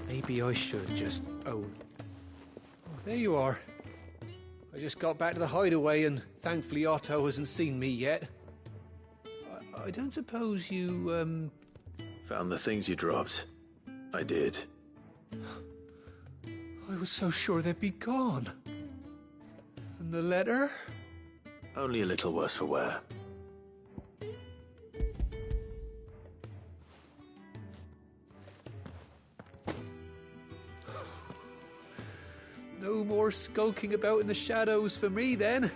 Maybe I should just... Oh, there you are. I just got back to the hideaway and thankfully Otto hasn't seen me yet. I don't suppose you, Found the things you dropped. I did. I was so sure they'd be gone. And the letter? Only a little worse for wear. No more skulking about in the shadows for me, then.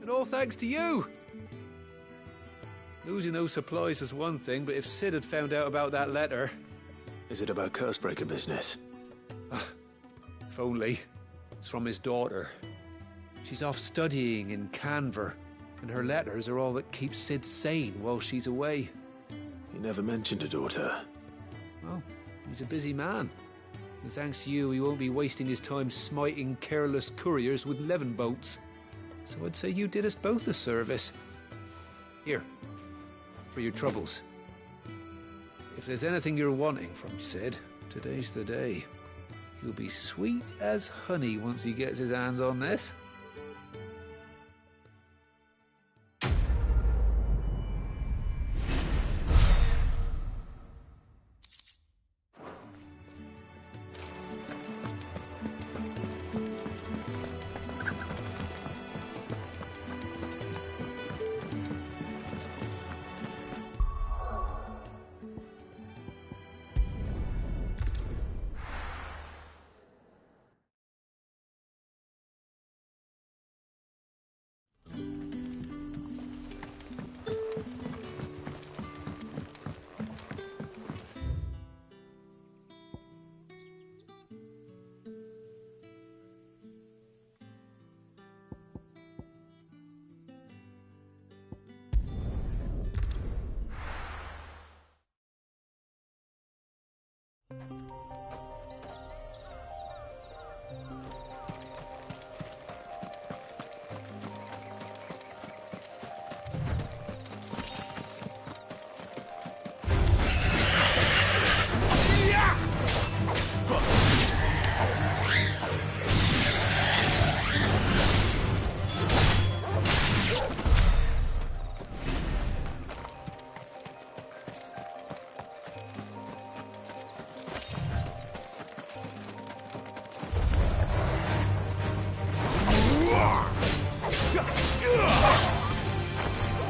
And all thanks to you. Losing those supplies is one thing, but if Sid had found out about that letter... Is it about Cursebreaker business? If only. It's from his daughter. She's off studying in Canver, and her letters are all that keeps Sid sane while she's away. He never mentioned a daughter. Well, he's a busy man. And thanks to you, he won't be wasting his time smiting careless couriers with levin boats. So I'd say you did us both a service. Here, for your troubles. If there's anything you're wanting from Sid, today's the day. He'll be sweet as honey once he gets his hands on this.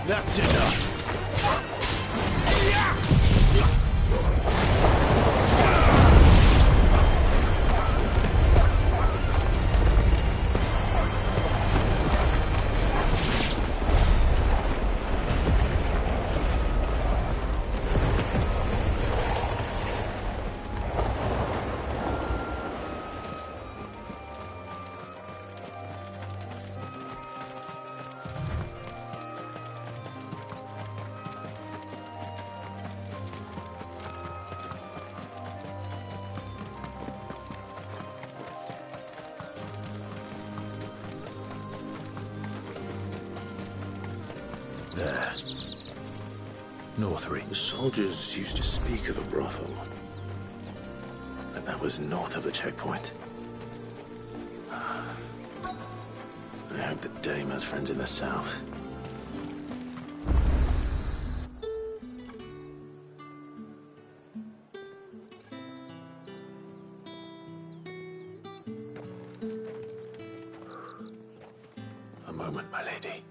That's enough. There. Northery. The soldiers used to speak of a brothel. And that was north of the checkpoint. I hope the dame has friends in the south. A moment, my lady.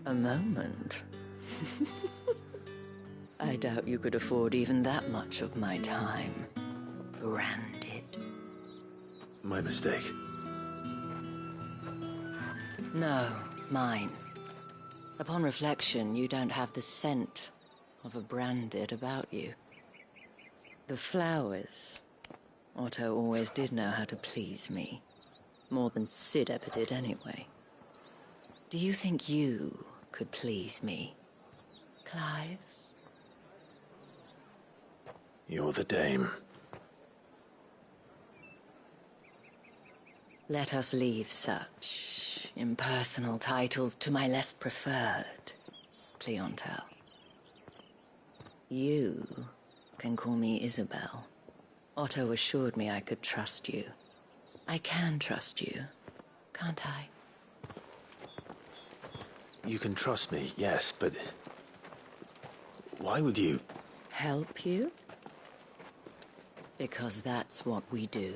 A moment? I doubt you could afford even that much of my time. Branded. My mistake. No, mine. Upon reflection, you don't have the scent of a branded about you. The flowers. Otto always did know how to please me. More than Sid ever did anyway. Do you think you could please me, Clive? You're the dame. Let us leave such impersonal titles to my less preferred clientele. You can call me Isabel. Otto assured me I could trust you. I can trust you, can't I? You can trust me, yes, but... why would you... Help you? Because that's what we do.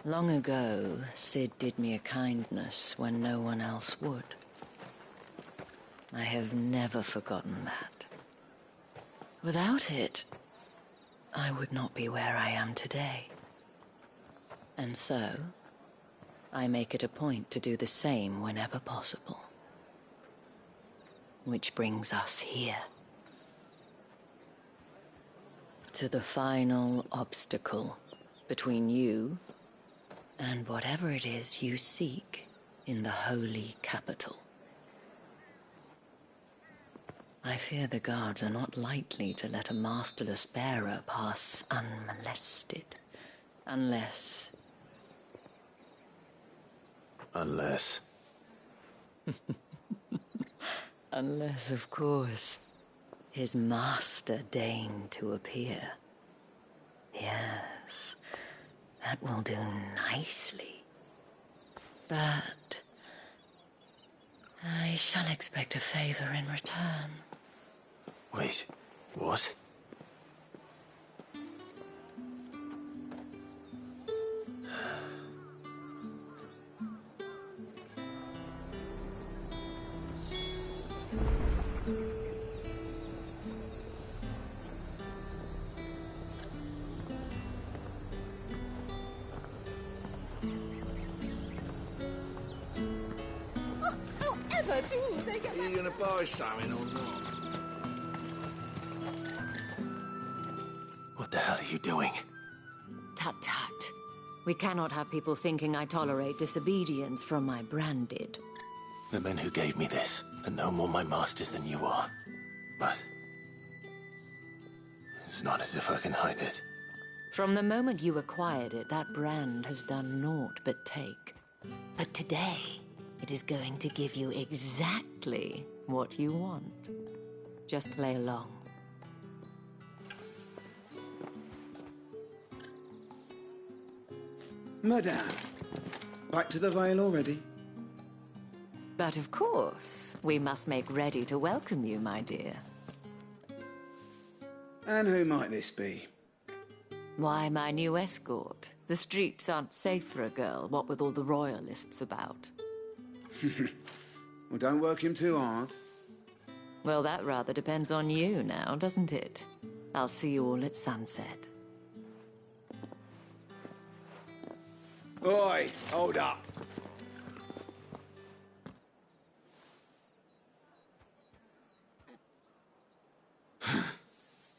Long ago, Sid did me a kindness when no one else would. I have never forgotten that. Without it, I would not be where I am today. And so, I make it a point to do the same whenever possible. Which brings us here. To the final obstacle between you and whatever it is you seek in the holy capital. I fear the guards are not likely to let a masterless bearer pass unmolested. Unless... Unless... Unless, of course, his master deigned to appear. Yes, that will do nicely. But I shall expect a favor in return. Wait, what? Are you gonna buy something or not? What the hell are you doing? Tut tut. We cannot have people thinking I tolerate disobedience from my branded. The men who gave me this are no more my masters than you are. But... It's not as if I can hide it. From the moment you acquired it, that brand has done naught but take. But today, it is going to give you exactly what you want. Just play along. Madame, back to the Vale already? But of course, we must make ready to welcome you, my dear. And who might this be? Why, my new escort. The streets aren't safe for a girl, what with all the royalists about. Well, don't work him too hard. Well, that rather depends on you now, doesn't it? I'll see you all at sunset. Oi, hold up.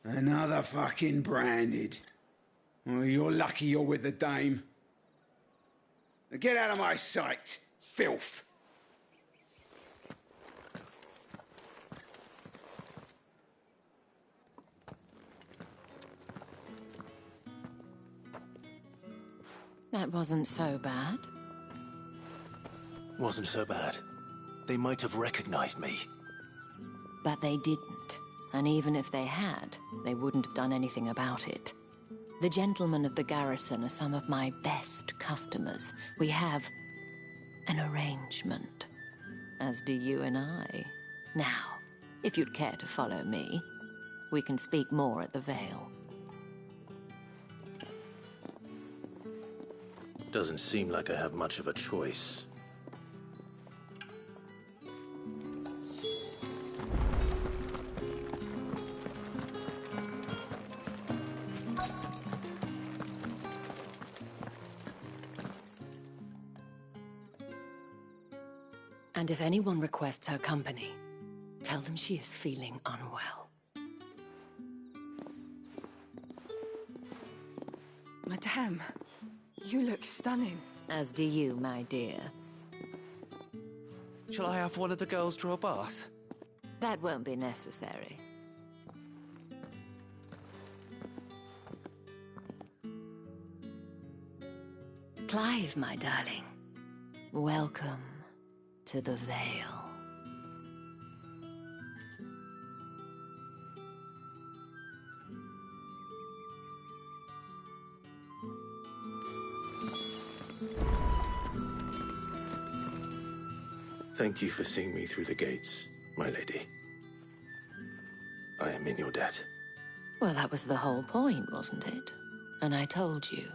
Another fucking branded. Oh, you're lucky you're with the dame. Now get out of my sight, filth. That wasn't so bad. Wasn't so bad. They might have recognized me. But they didn't. And even if they had, they wouldn't have done anything about it. The gentlemen of the garrison are some of my best customers. We have an arrangement, as do you and I. Now, if you'd care to follow me, we can speak more at the Vale. Doesn't seem like I have much of a choice. And if anyone requests her company, tell them she is feeling unwell. Madame, you look stunning. As do you, my dear. Shall I have one of the girls draw a bath? That won't be necessary. Clive, my darling. Welcome to the Vale. Thank you for seeing me through the gates, my lady. I am in your debt. Well, that was the whole point, wasn't it? And I told you,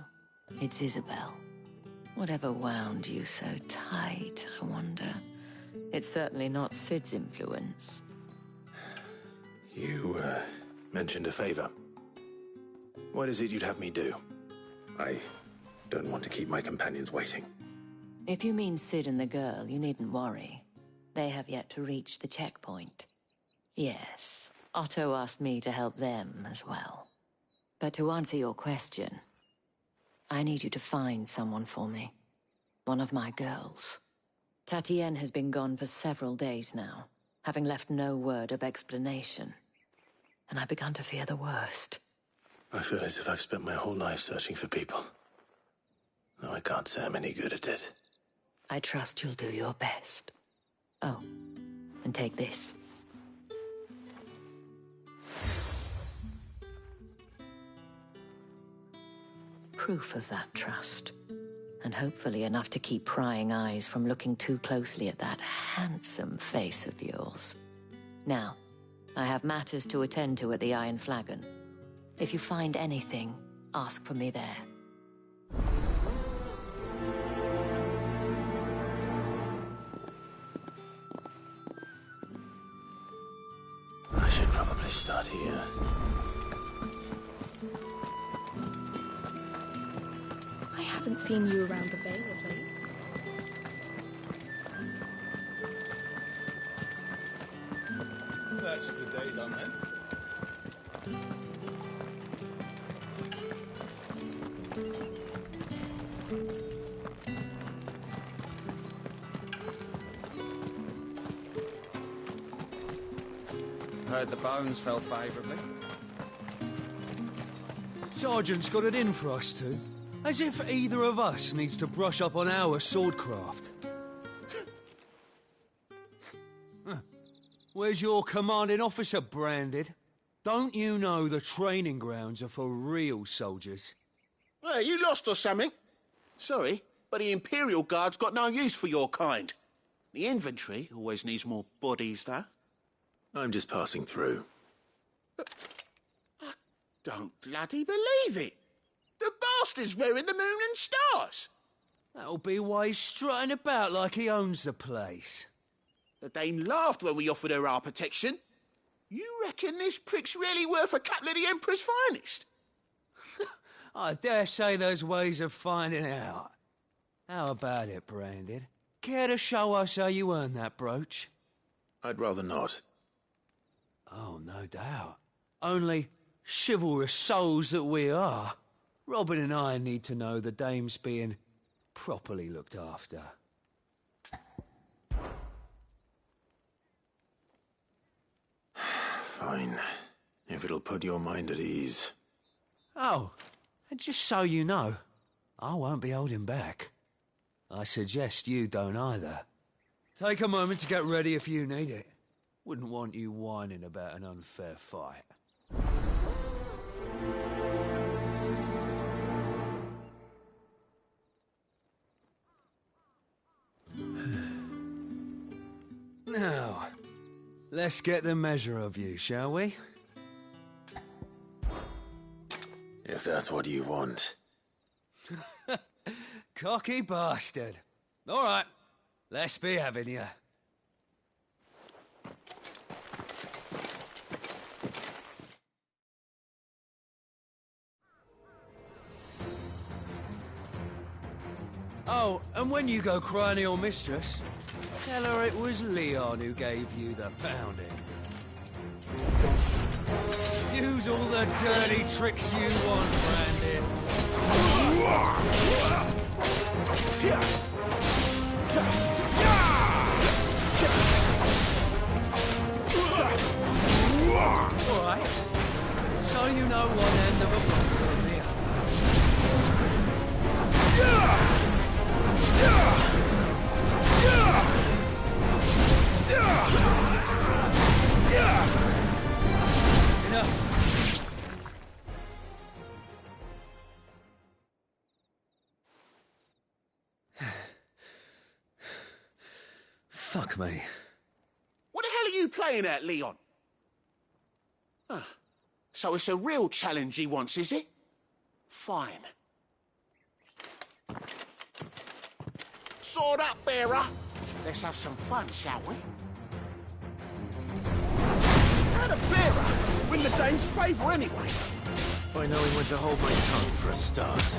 it's Isabel. Whatever wound you so tight, I wonder. It's certainly not Sid's influence. You, mentioned a favor. What is it you'd have me do? I don't want to keep my companions waiting. If you mean Sid and the girl, you needn't worry. They have yet to reach the checkpoint. Yes, Otto asked me to help them as well. But to answer your question, I need you to find someone for me. One of my girls. Tatienne has been gone for several days now, having left no word of explanation. And I've begun to fear the worst. I feel as if I've spent my whole life searching for people. Though I can't say I'm any good at it. I trust you'll do your best. Oh, and take this. Proof of that trust. And hopefully enough to keep prying eyes from looking too closely at that handsome face of yours. Now, I have matters to attend to at the Iron Flagon. If you find anything, ask for me there. I should probably start here. I haven't seen you around the Vale of late. That's the day done then. Heard the bones fell favourably. Sergeant's got it in for us two. As if either of us needs to brush up on our swordcraft. Where's your commanding officer branded? Don't you know the training grounds are for real soldiers? Hey, you lost or something? Sorry, but the Imperial Guard's got no use for your kind. The infantry always needs more bodies, though. I'm just passing through. I don't bloody believe it. The bastard's wearing the moon and stars. That'll be why he's strutting about like he owns the place. The dame laughed when we offered her our protection. You reckon this prick's really worth a couple of the Emperor's finest? I dare say there's ways of finding out. How about it, Branded? Care to show us how you earned that brooch? I'd rather not. Oh, no doubt. Only chivalrous souls that we are, Robin and I need to know the dame's being properly looked after. Fine. If it'll put your mind at ease. Oh, and just so you know, I won't be holding back. I suggest you don't either. Take a moment to get ready if you need it. Wouldn't want you whining about an unfair fight. Now, let's get the measure of you, shall we? If that's what you want. Cocky bastard. All right, let's be having you. Oh, and when you go crying to your mistress, tell her it was Leon who gave you the pounding. Use all the dirty tricks you want, Brandon. All right, so you know one end of a block from the Enough. Fuck me. What the hell are you playing at, Leon? Ah, so it's a real challenge he wants, is it? Fine. Sword up, bearer. Let's have some fun, shall we? How the bearer win the dame's favour anyway? By knowing when to hold my tongue for a start.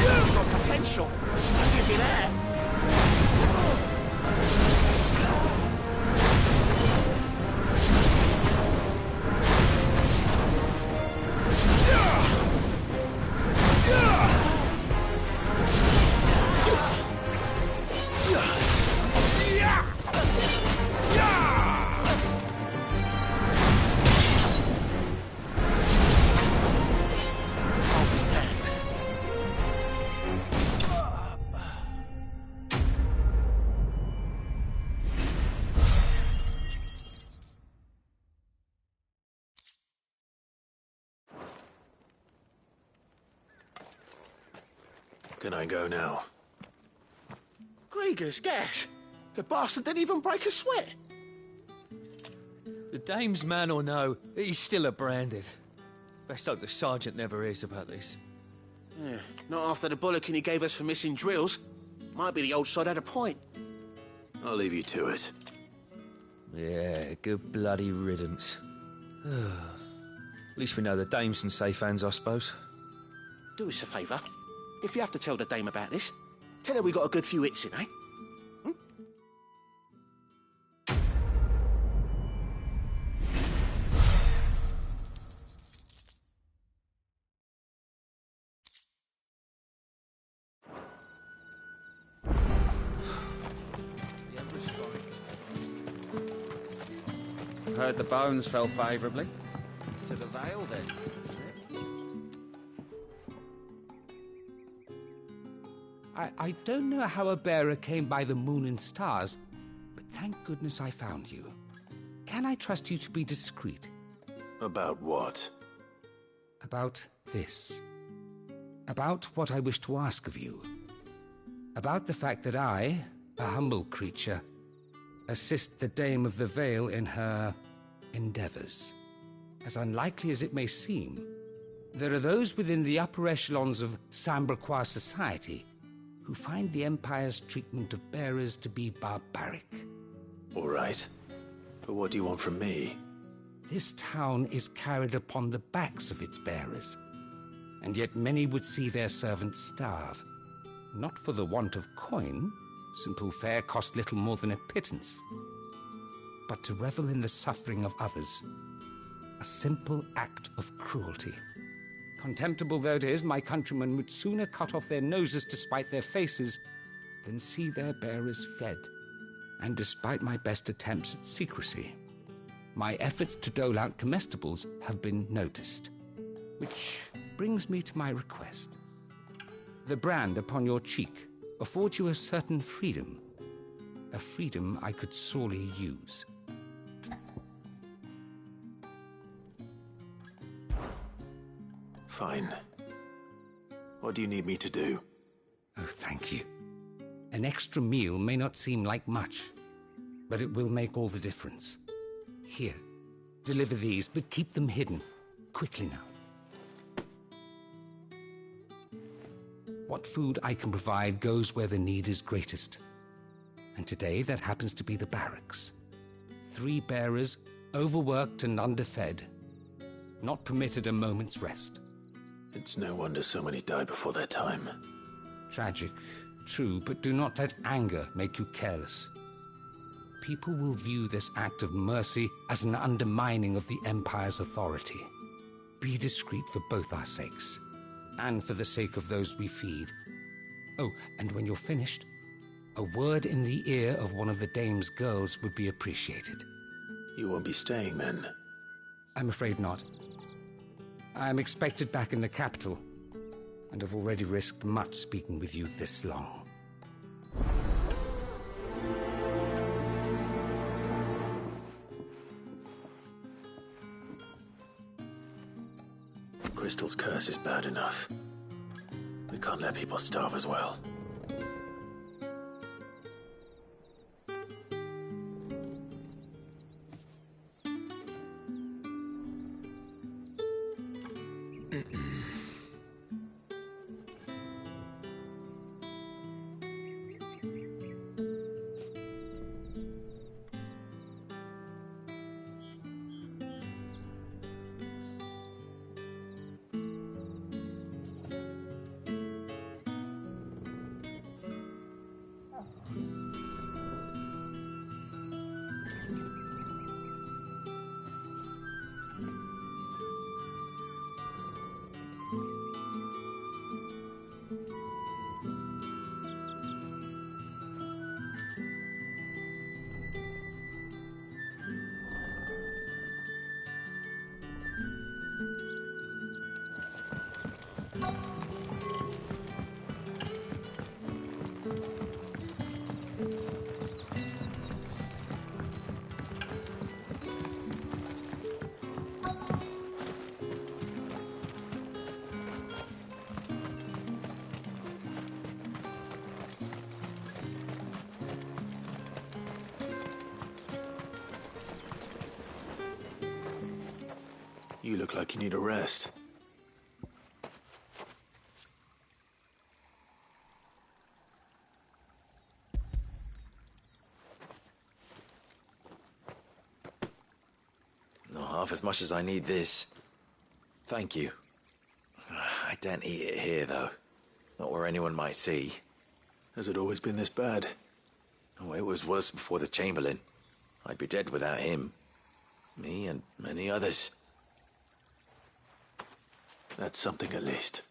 You've got potential. I'll give you that. Can I go now? Grieger's gas. The bastard didn't even break a sweat. The dame's man or no, he's still a Branded. Best hope the sergeant never hears about this. Yeah, not after the bollocking he gave us for missing drills. Might be the old sod had a point. I'll leave you to it. Yeah, good bloody riddance. At least we know the dame's in safe hands, I suppose. Do us a favour. If you have to tell the dame about this, tell her we got a good few hits in, eh? heard the bones fell favourably. To the Vale, then. I don't know how a bearer came by the moon and stars, but thank goodness I found you. Can I trust you to be discreet? About what? About this. About what I wish to ask of you. About the fact that I, a humble creature, assist the Dame of the Vale in her endeavours. As unlikely as it may seem, there are those within the upper echelons of Samberquois society who find the Empire's treatment of bearers to be barbaric. All right. But what do you want from me? This town is carried upon the backs of its bearers, and yet many would see their servants starve. Not for the want of coin, simple fare cost little more than a pittance, but to revel in the suffering of others, a simple act of cruelty. Contemptible though it is, my countrymen would sooner cut off their noses to spite their faces than see their bearers fed. And despite my best attempts at secrecy, my efforts to dole out comestibles have been noticed. Which brings me to my request. The brand upon your cheek affords you a certain freedom, a freedom I could sorely use. Fine. What do you need me to do? Oh, thank you. An extra meal may not seem like much, but it will make all the difference. Here, deliver these, but keep them hidden. Quickly now. What food I can provide goes where the need is greatest. And today, that happens to be the barracks. 3 bearers, overworked and underfed, not permitted a moment's rest. It's no wonder so many die before their time. Tragic, true, but do not let anger make you careless. People will view this act of mercy as an undermining of the Empire's authority. Be discreet for both our sakes, and for the sake of those we feed. Oh, and when you're finished, a word in the ear of one of the Dame's girls would be appreciated. You won't be staying, then? I'm afraid not. I am expected back in the capital, and have already risked much speaking with you this long. Crystal's curse is bad enough. We can't let people starve as well. You look like you need a rest. Not half as much as I need this. Thank you. I daren't eat it here, though. Not where anyone might see. Has it always been this bad? Oh, it was worse before the Chamberlain. I'd be dead without him. Me and many others. That's something at least.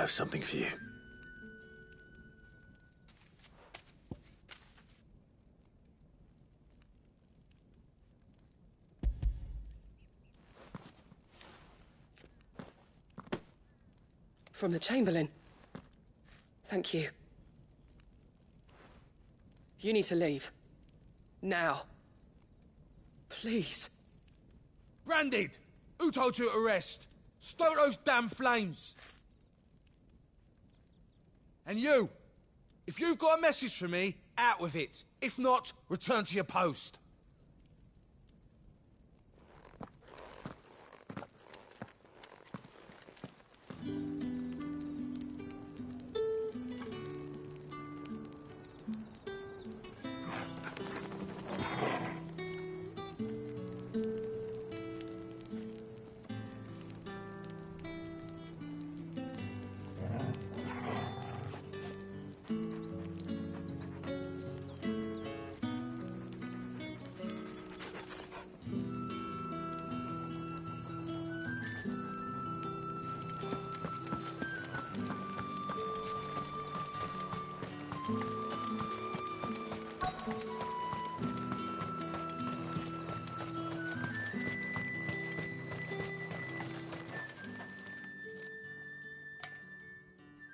have something for you. From the Chamberlain. Thank you. You need to leave. Now. Please. Branded! Who told you to rest? Stoke those damn flames! And you! If you've got a message for me, out with it. If not, return to your post.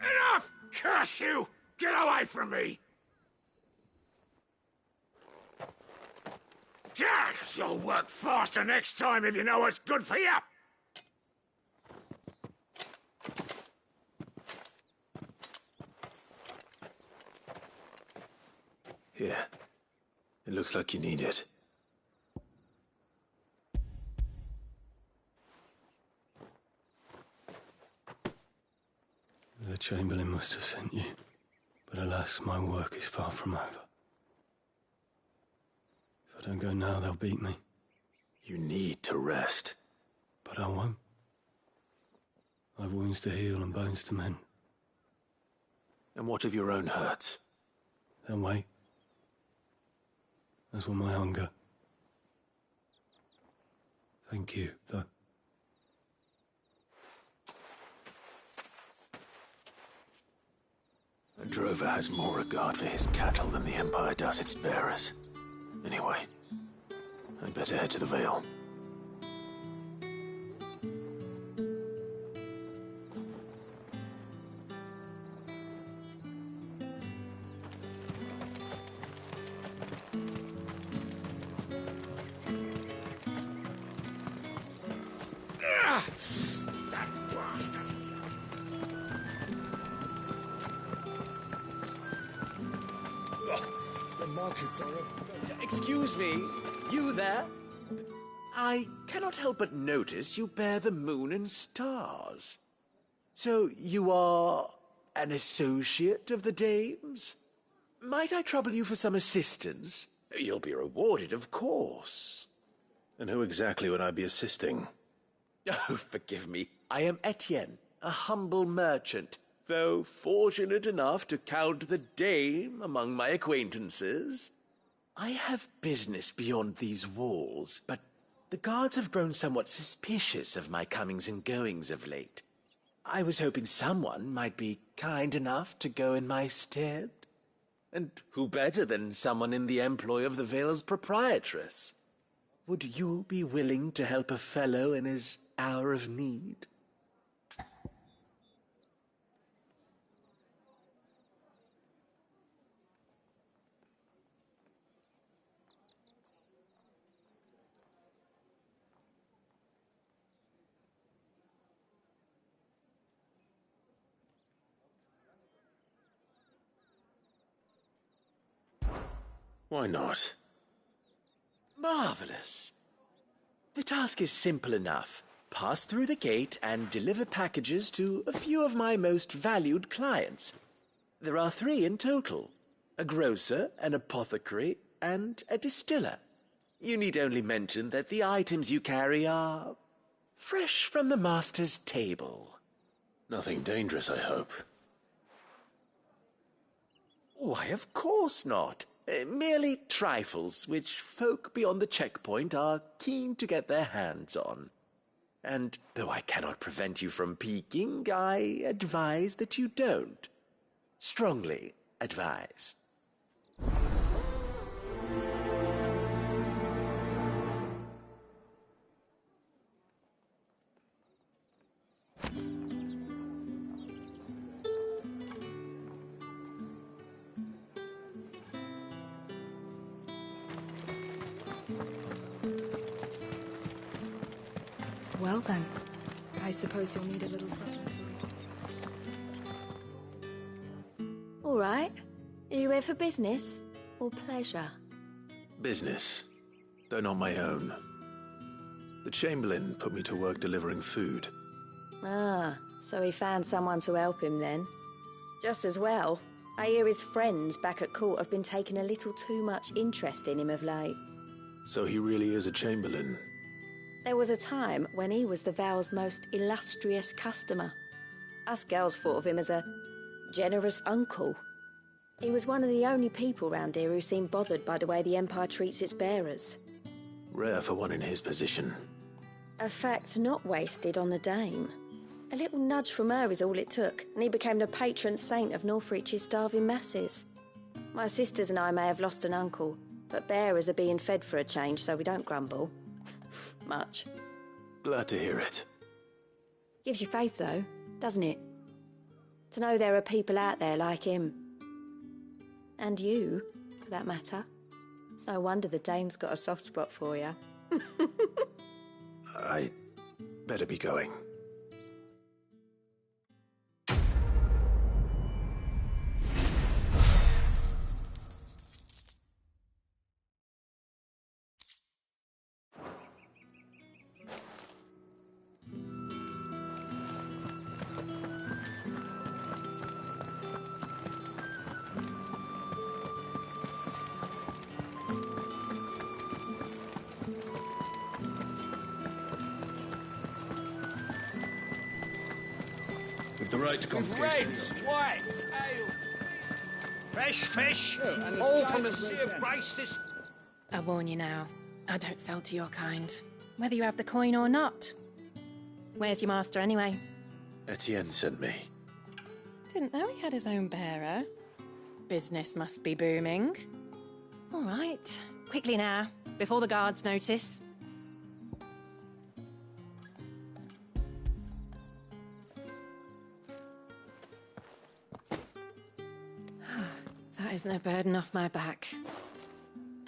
Enough! Curse you! Get away from me! Jack, you'll work faster next time if you know what's good for you! Here. It looks like you need it. The Chamberlain must have sent you, but alas, my work is far from over. If I don't go now, they'll beat me. You need to rest. But I won't. I've wounds to heal and bones to mend. And what of your own hurts? They'll wait. As will my hunger. Thank you, though. A drover has more regard for his cattle than the Empire does its bearers. Anyway, I'd better head to the Vale. That bastard! The markets are Excuse me, you there? I cannot help but notice you bear the moon and stars. So you are an associate of the dames? Might I trouble you for some assistance? You'll be rewarded, of course. And who exactly would I be assisting? Oh, forgive me. I am Etienne, a humble merchant, though fortunate enough to count the dame among my acquaintances. I have business beyond these walls, but the guards have grown somewhat suspicious of my comings and goings of late. I was hoping someone might be kind enough to go in my stead. And who better than someone in the employ of the Vale's proprietress? Would you be willing to help a fellow in his hour of need? Why not? Marvelous. The task is simple enough. Pass through the gate and deliver packages to a few of my most valued clients. There are 3 in total: a grocer, an apothecary, and a distiller. You need only mention that the items you carry are fresh from the master's table. Nothing dangerous, I hope. Why, of course not. Merely trifles which folk beyond the checkpoint are keen to get their hands on. And though I cannot prevent you from peeking, I advise that you don't. Strongly advise. Well then, I suppose you'll need a little something to... All right. Are you here for business or pleasure? Business, though not my own. The Chamberlain put me to work delivering food. Ah, so he found someone to help him then. Just as well. I hear his friends back at court have been taking a little too much interest in him of late. So he really is a Chamberlain. There was a time when he was the Vale's most illustrious customer. Us girls thought of him as a generous uncle. He was one of the only people round here who seemed bothered by the way the Empire treats its bearers. Rare for one in his position. A fact not wasted on the dame. A little nudge from her is all it took, and he became the patron saint of Northreach's starving masses. My sisters and I may have lost an uncle, but bearers are being fed for a change, so we don't grumble. Much. Glad to hear it. Gives you faith, though, doesn't it? To know there are people out there like him. And you, for that matter. It's no wonder the dame's got a soft spot for you. I better be going. With the right to confiscate. Reds, whites, ale. Fresh fish, all from the Sea of Grace this... I warn you now, I don't sell to your kind, whether you have the coin or not. Where's your master anyway? Etienne sent me. Didn't know he had his own bearer. Business must be booming. All right, quickly now, before the guards notice. That is no burden off my back.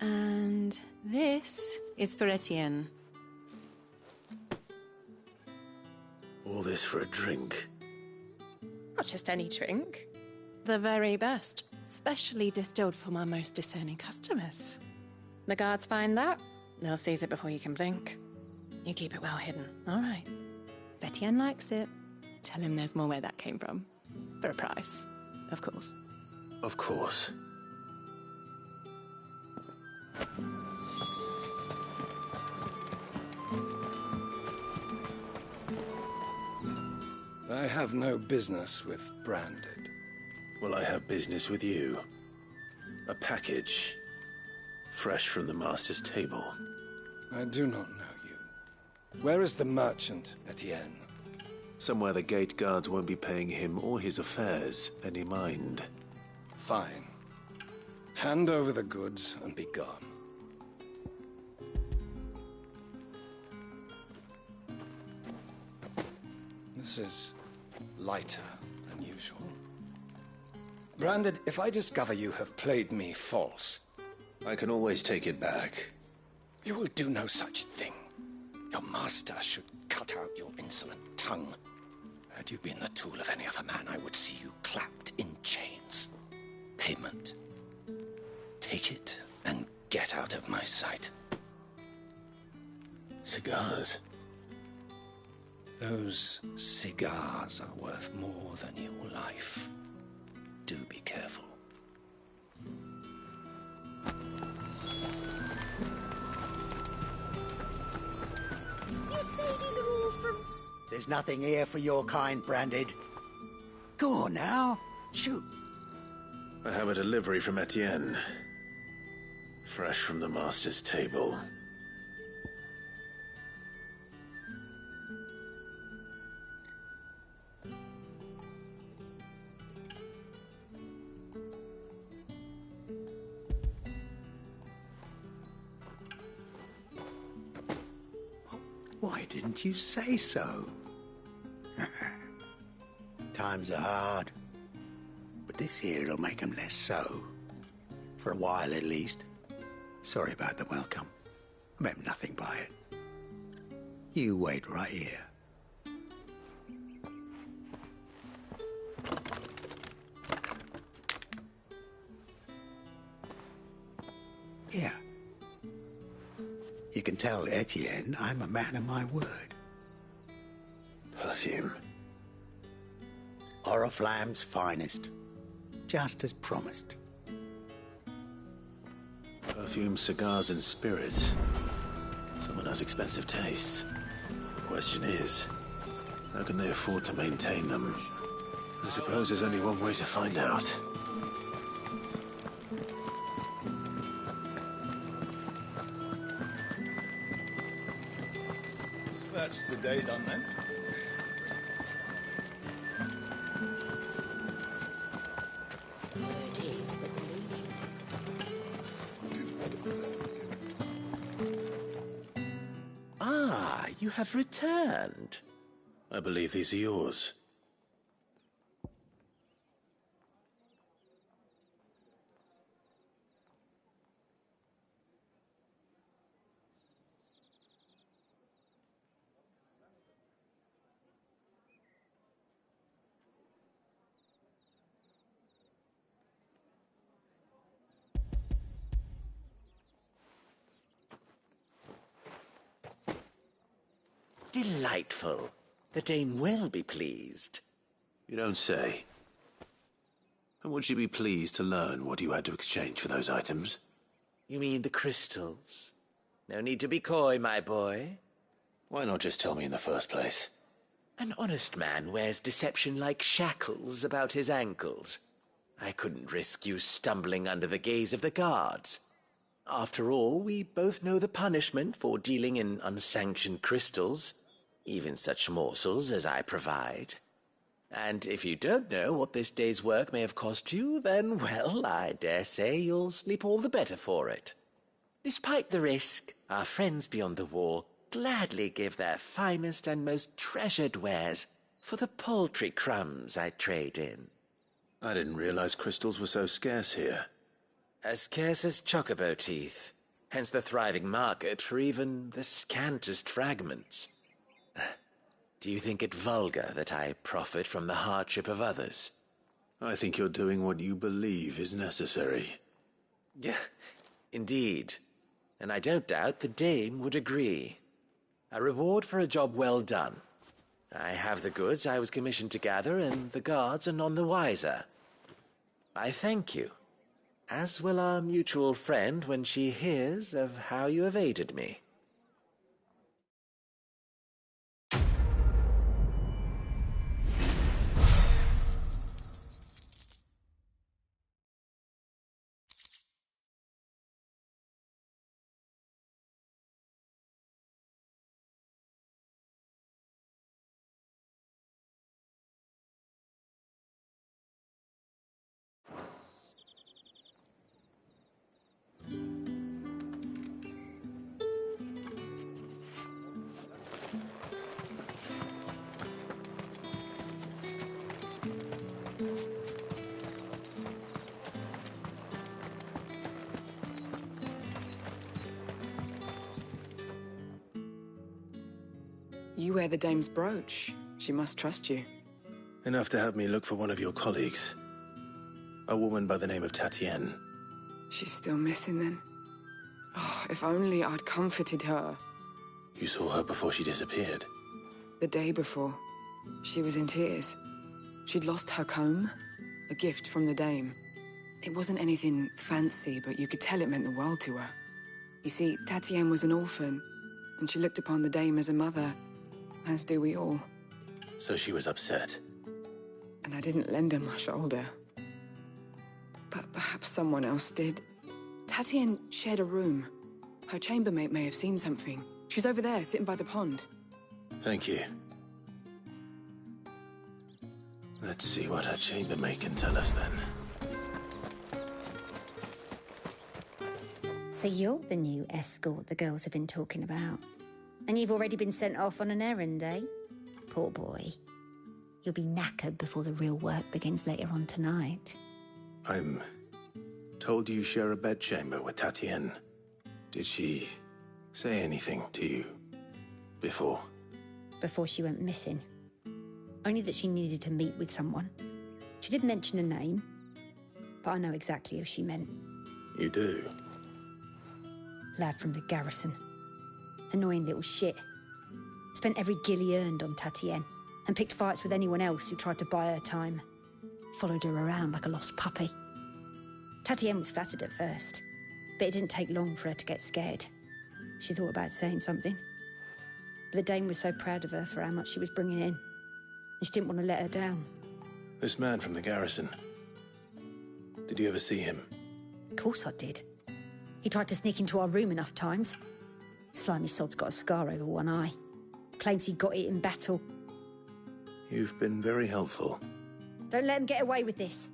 And this is for Etienne. All this for a drink. Not just any drink. The very best, specially distilled for my most discerning customers. The guards find that, they'll seize it before you can blink. You keep it well hidden, all right? If Etienne likes it, tell him there's more where that came from. For a price, of course. Of course. I have no business with Branded. Well, I have business with you. A package. Fresh from the master's table. I do not know you. Where is the merchant, Etienne? Somewhere the gate guards won't be paying him or his affairs any mind. Fine. Hand over the goods and be gone. This is lighter than usual. Branded, if I discover you have played me false... I can always take it back. You will do no such thing. Your master should cut out your insolent tongue. Had you been the tool of any other man, I would see you clapped in chains. Payment. Take it and get out of my sight. Cigars. Those cigars are worth more than your life. Do be careful. You say these are all from... There's nothing here for your kind, Branded. Go on now. Shoot. I have a delivery from Etienne. Fresh from the master's table. Why didn't you say so? Times are hard. But this here'll make 'em less so. For a while, at least. Sorry about the welcome. I meant nothing by it. You wait right here. Here. You can tell Etienne I'm a man of my word. Perfume. Oriflamme's finest. Just as promised. Perfume, cigars, and spirits. Someone has expensive tastes. The question is, how can they afford to maintain them? I suppose there's only one way to find out. That's the day done then. Word is that Ah, you have returned. I believe these are yours. Delightful. The dame will be pleased. You don't say. And would she be pleased to learn what you had to exchange for those items? You mean the crystals? No need to be coy, my boy. Why not just tell me in the first place? An honest man wears deception like shackles about his ankles. I couldn't risk you stumbling under the gaze of the guards. After all, we both know the punishment for dealing in unsanctioned crystals, even such morsels as I provide. And if you don't know what this day's work may have cost you, then, well, I dare say you'll sleep all the better for it. Despite the risk, our friends beyond the wall gladly give their finest and most treasured wares for the paltry crumbs I trade in. I didn't realize crystals were so scarce here. As scarce as chocobo teeth, hence the thriving market for even the scantest fragments. Do you think it vulgar that I profit from the hardship of others? I think you're doing what you believe is necessary. Yeah, indeed. And I don't doubt the dame would agree. A reward for a job well done. I have the goods I was commissioned to gather, and the guards are none the wiser. I thank you, as will our mutual friend when she hears of how you have aided me. You wear the dame's brooch. She must trust you. Enough to have me look for one of your colleagues. A woman by the name of Typhon. She's still missing then? Oh, if only I'd comforted her. You saw her before she disappeared? The day before. She was in tears. She'd lost her comb, a gift from the dame. It wasn't anything fancy, but you could tell it meant the world to her. You see, Tatienne was an orphan, and she looked upon the dame as a mother, as do we all. So she was upset. And I didn't lend her my shoulder. But perhaps someone else did. Tatienne shared a room. Her chambermaid may have seen something. She's over there, sitting by the pond. Thank you. Let's see what her chambermaid can tell us then. So you're the new escort the girls have been talking about. And you've already been sent off on an errand, eh? Poor boy. You'll be knackered before the real work begins later on tonight. I'm told you share a bedchamber with Typhon. Did she say anything to you before? Before she went missing. Only that she needed to meet with someone. She did mention a name, but I know exactly who she meant. You do? Lad from the garrison. Annoying little shit. Spent every guil he earned on Typhon, and picked fights with anyone else who tried to buy her time. Followed her around like a lost puppy. Typhon was flattered at first, but it didn't take long for her to get scared. She thought about saying something. But the Dame was so proud of her for how much she was bringing in, and she didn't want to let her down. This man from the garrison. Did you ever see him? Of course I did. He tried to sneak into our room enough times. Slimy sod's got a scar over one eye. Claims he got it in battle. You've been very helpful. Don't let him get away with this.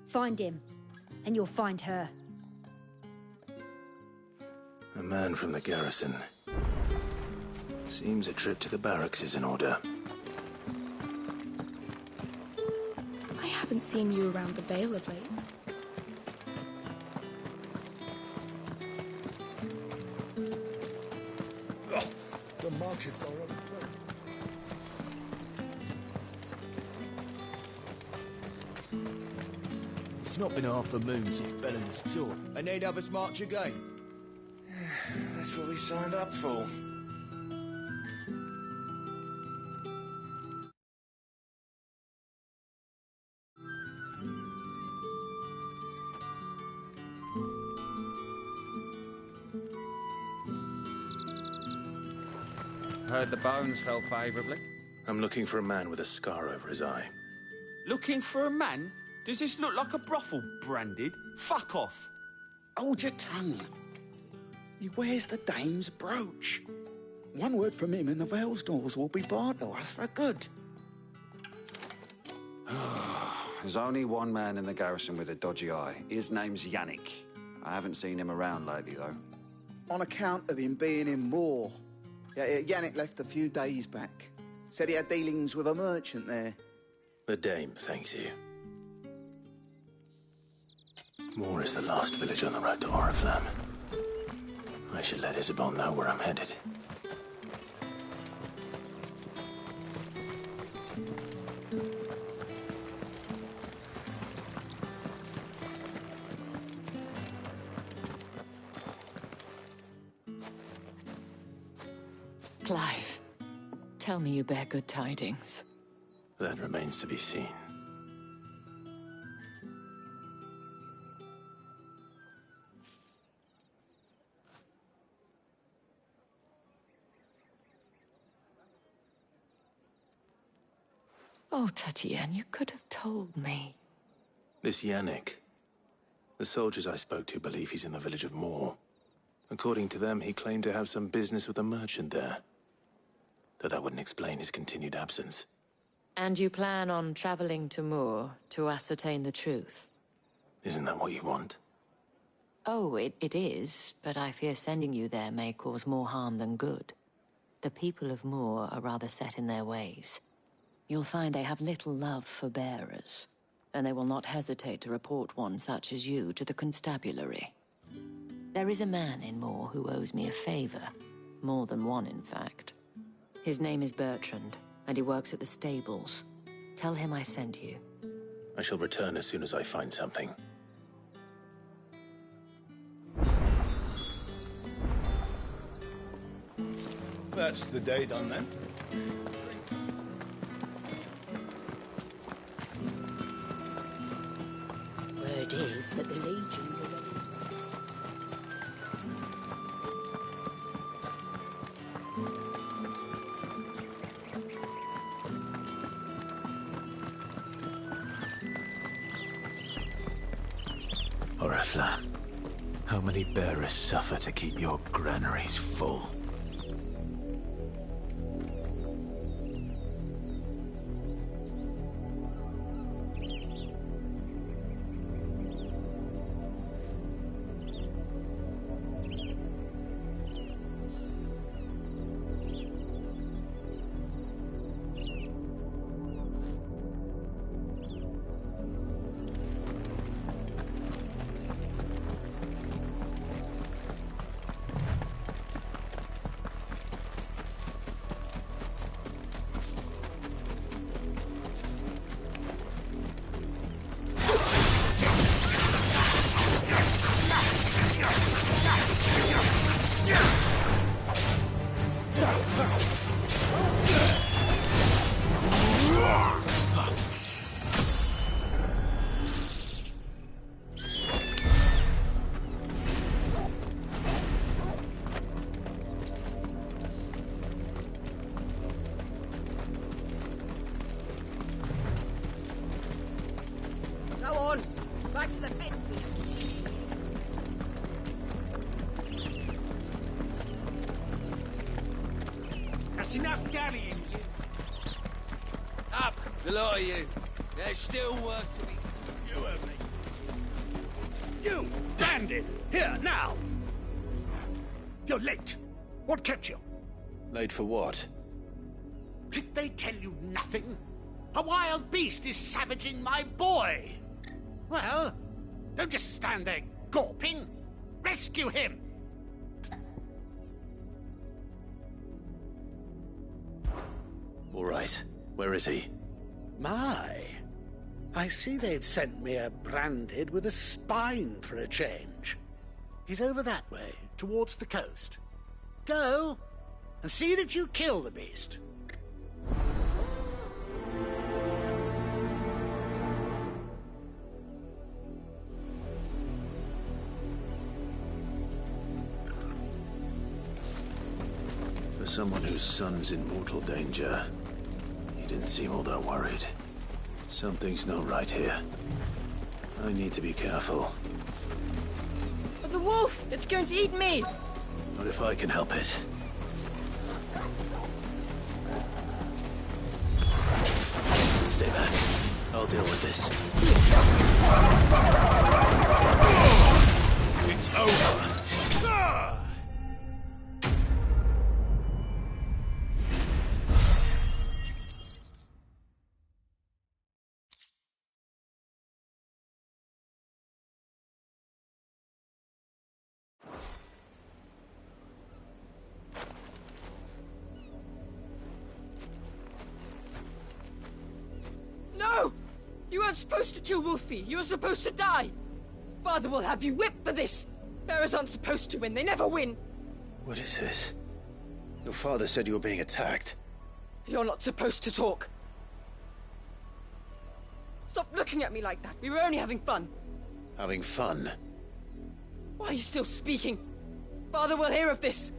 Find him, and you'll find her. A man from the garrison. Seems a trip to the barracks is in order. I haven't seen you around the Vale of late. Oh, the markets are on foot. It's not been half a moon since Bellen's tour, and they'd have us march again. That's what we signed up for. Heard the bones fell favourably. I'm looking for a man with a scar over his eye. Looking for a man? Does this look like a brothel, Branded? Fuck off. Hold your tongue. He wears the Dame's brooch. One word from him and the Vale's doors will be barred to us for good. There's only one man in the garrison with a dodgy eye. His name's Yannick. I haven't seen him around lately, though. On account of him being in war. Yannick left a few days back. Said he had dealings with a merchant there. The Dame thanks you. Moor is the last village on the road to Oriflamme. I should let Isabel know where I'm headed. Clive, tell me you bear good tidings. That remains to be seen. Oh, Typhon, you could have told me. This Yannick. The soldiers I spoke to believe he's in the village of Moor. According to them, he claimed to have some business with a merchant there. Though that wouldn't explain his continued absence. And you plan on traveling to Moor to ascertain the truth? Isn't that what you want? Oh, it is, but I fear sending you there may cause more harm than good. The people of Moor are rather set in their ways. You'll find they have little love for bearers, and they will not hesitate to report one such as you to the constabulary. There is a man in Moor who owes me a favor. More than one, in fact. His name is Bertrand, and he works at the stables. Tell him I sent you. I shall return as soon as I find something. That's the day done then. Word is that the legions are ready. Oriflamme, how many bearers suffer to keep your granaries full? That's enough dallying. Up, the lot of you. There's still work to be... You heard me. You, bandit! Here, now! You're late. What kept you? Late for what? Did they tell you nothing? A wild beast is savaging my boy! Well, don't just stand there gawping. Rescue him! All right. Where is he? My. I see they've sent me a branded with a spine for a change. He's over that way, towards the coast. Go, and see that you kill the beast. For someone whose son's in mortal danger, he didn't seem all that worried. Something's not right here. I need to be careful. The wolf! It's going to eat me! Not if I can help it. Stay back. I'll deal with this. It's over. No! You weren't supposed to kill Wolfie. You were supposed to die. Father will have you whipped for this. Bearers aren't supposed to win. They never win. What is this? Your father said you were being attacked. You're not supposed to talk. Stop looking at me like that. We were only having fun. Having fun? Why are you still speaking? Father will hear of this.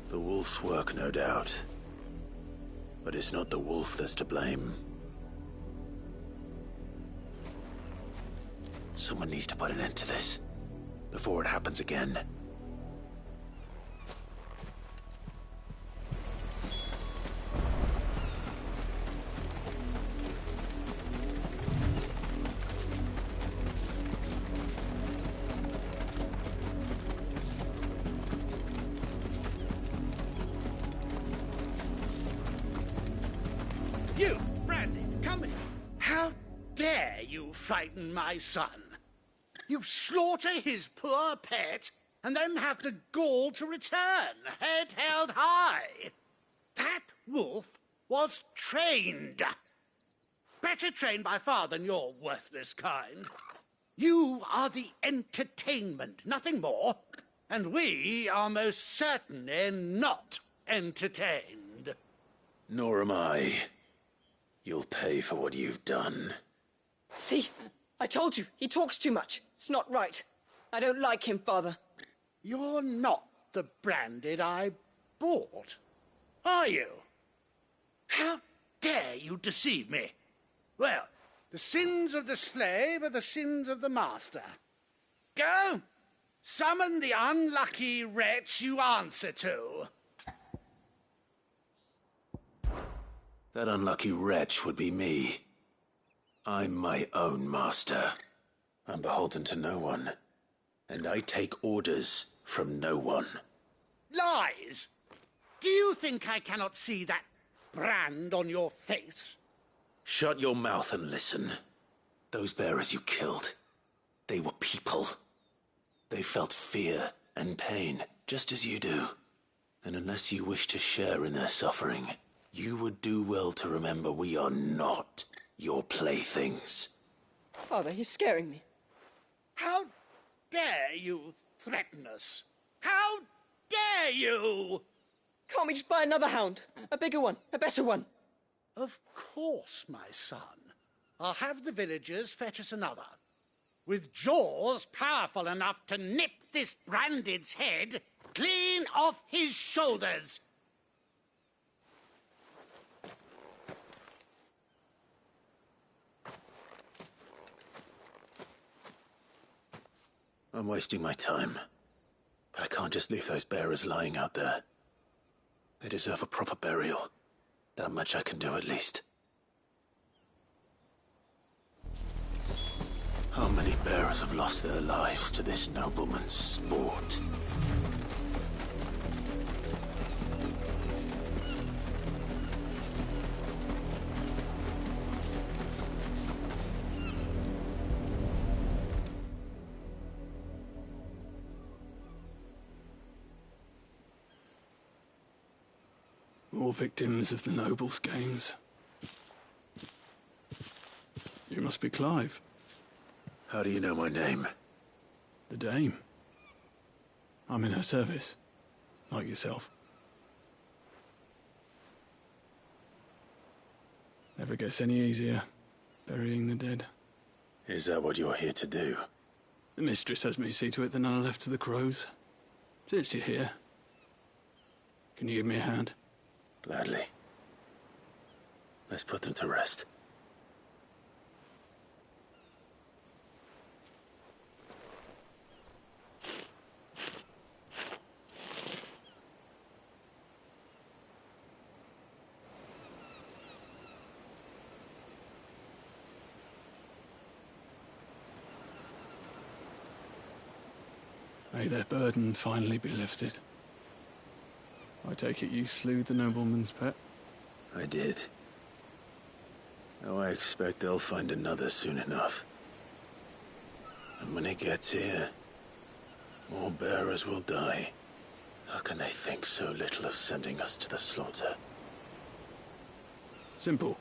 The wolf's work, no doubt. But it's not the wolf that's to blame. Someone needs to put an end to this, before it happens again. You, Brandy, come here. How dare you frighten my son? You slaughter his poor pet, and then have the gall to return, head held high. That wolf was trained. Better trained by far than your worthless kind. You are the entertainment, nothing more. And we are most certainly not entertained. Nor am I. You'll pay for what you've done. See? I told you, he talks too much. It's not right. I don't like him, Father. You're not the branded I bought, are you? How dare you deceive me? Well, the sins of the slave are the sins of the master. Go, summon the unlucky wretch you answer to. That unlucky wretch would be me. I'm my own master. I'm beholden to no one. And I take orders from no one. Lies! Do you think I cannot see that brand on your face? Shut your mouth and listen. Those bearers you killed, they were people. They felt fear and pain, just as you do. And unless you wish to share in their suffering, you would do well to remember we are not your playthings. Father, he's scaring me. How dare you threaten us? How dare you? Can't we just buy another hound? A bigger one, a better one. Of course, my son. I'll have the villagers fetch us another. With jaws powerful enough to nip this branded's head clean off his shoulders. I'm wasting my time. But I can't just leave those bearers lying out there. They deserve a proper burial. That much I can do at least. How many bearers have lost their lives to this nobleman's sport? More victims of the nobles' games. You must be Clive. How do you know my name? The Dame. I'm in her service, like yourself. Never gets any easier, burying the dead. Is that what you're here to do? The mistress has me see to it that none are left to the crows. Since you're here, can you give me a hand? Gladly. Let's put them to rest. May their burden finally be lifted. I take it you slew the nobleman's pet? I did. Now I expect they'll find another soon enough. And when it gets here, more bearers will die. How can they think so little of sending us to the slaughter? Simple.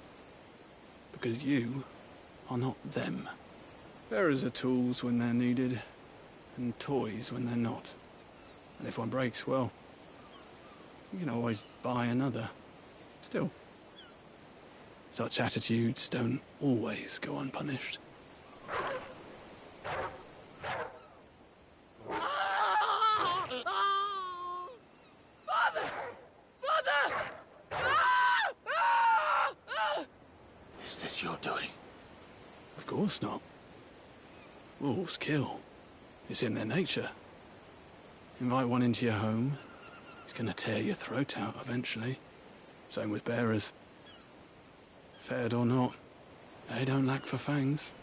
Because you are not them. Bearers are tools when they're needed, and toys when they're not. And if one breaks, well, you can always buy another. Still, such attitudes don't always go unpunished. Father! Father! Is this your doing? Of course not. Wolves kill. It's in their nature. Invite one into your home, he's gonna tear your throat out eventually. Same with bearers. Fed or not, they don't lack for fangs.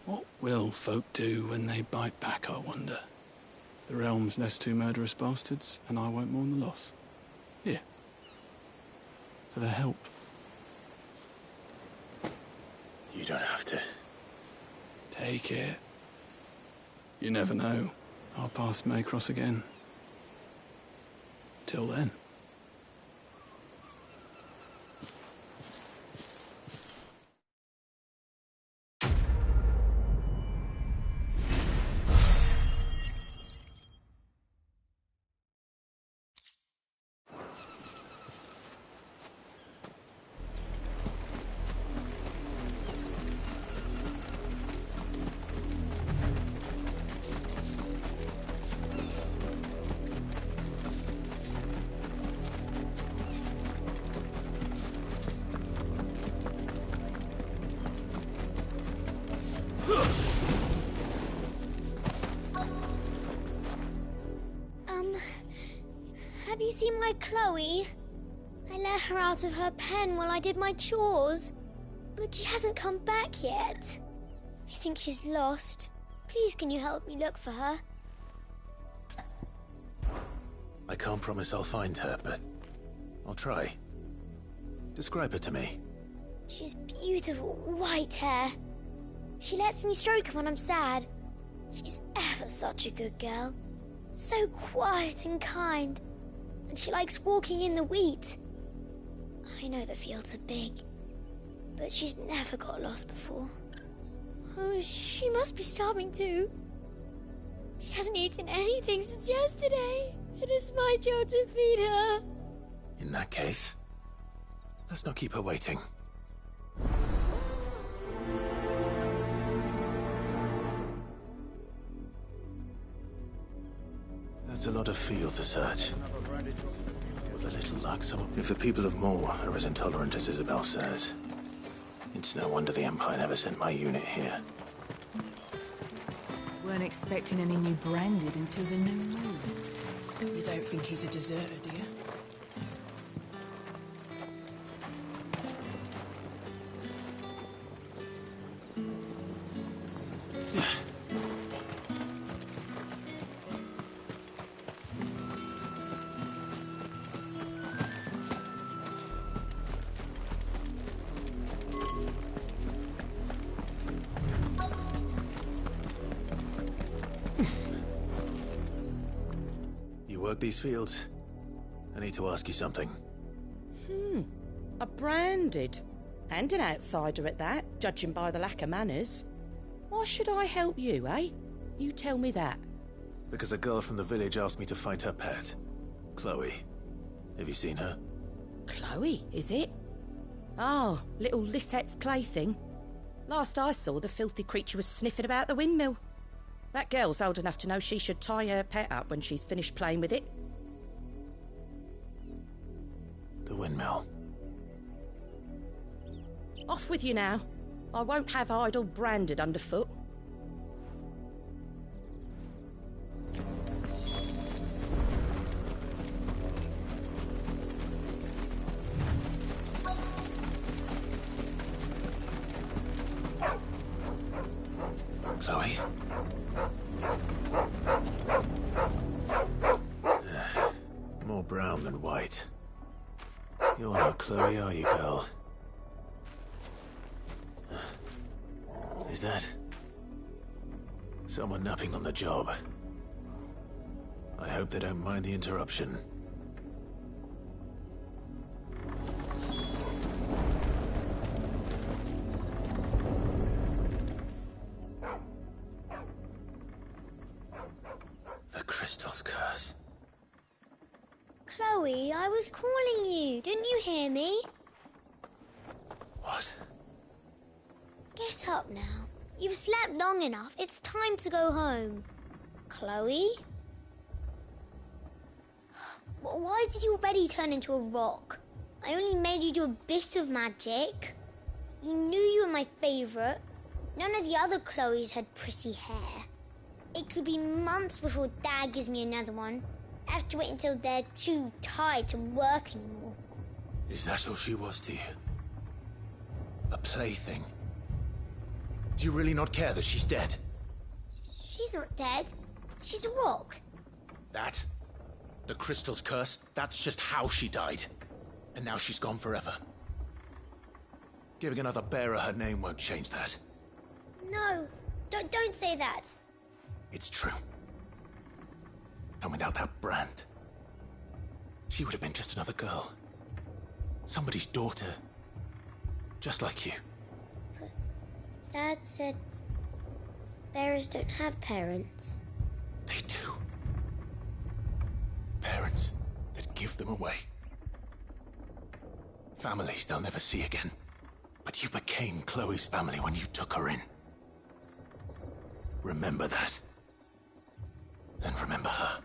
What will folk do when they bite back, I wonder? The realm's less two murderous bastards, and I won't mourn the loss. Here. For their help. You don't have to. Take it. You never know. Our paths may cross again. Till then. Have you seen my Chloe? I let her out of her pen while I did my chores, but she hasn't come back yet. I think she's lost. Please, can you help me look for her? I can't promise I'll find her, but I'll try. Describe her to me. She's beautiful white hair. She lets me stroke her when I'm sad. She's ever such a good girl. So quiet and kind. And she likes walking in the wheat. I know the fields are big, but she's never got lost before. Oh, she must be starving too. She hasn't eaten anything since yesterday. It is my job to feed her. In that case, let's not keep her waiting. That's a lot of field to search. With a little luck, if the people of Moor are as intolerant as Isabel says, it's no wonder the Empire never sent my unit here. Weren't expecting any new branded until the new moon. You don't think he's a deserter, do you? Work these fields? I need to ask you something. A branded. And an outsider at that, judging by the lack of manners. Why should I help you, eh? You tell me that. Because a girl from the village asked me to find her pet. Chloe. Have you seen her? Chloe, is it? Oh, little Lisette's plaything. Last I saw, the filthy creature was sniffing about the windmill. That girl's old enough to know she should tie her pet up when she's finished playing with it. The windmill. Off with you now. I won't have idle branded underfoot. Chloe? More brown than white. You're not Chloe, are you, girl? Is that someone napping on the job? I hope they don't mind the interruption. The crystal's curse. Chloe, I was calling you. Didn't you hear me? What? Get up now. You've slept long enough. It's time to go home. Chloe? Why did you already turn into a rock? I only made you do a bit of magic. You knew you were my favourite. None of the other Chloes had pretty hair. It could be months before Dad gives me another one. I have to wait until they're too tired to work anymore. Is that all she was to you? A plaything? Do you really not care that she's dead? She's not dead. She's a rock. That? The crystal's curse? That's just how she died. And now she's gone forever. Giving another bearer her name won't change that. No, don't say that. It's true. And without that brand, she would have been just another girl. Somebody's daughter. Just like you. But Dad said bearers don't have parents. They do. Parents that give them away. Families they'll never see again. But you became Chloe's family when you took her in. Remember that. And remember her.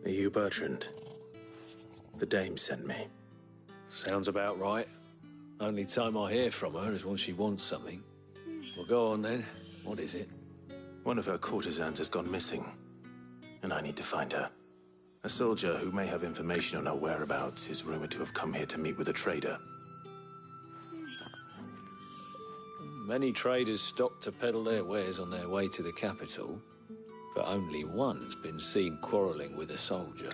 Are you Bertrand? The dame sent me. Sounds about right. Only time I hear from her is when she wants something. Well, go on then. What is it? One of her courtesans has gone missing, and I need to find her. A soldier who may have information on her whereabouts is rumored to have come here to meet with a trader. Many traders stop to peddle their wares on their way to the capital, but only one's been seen quarrelling with a soldier.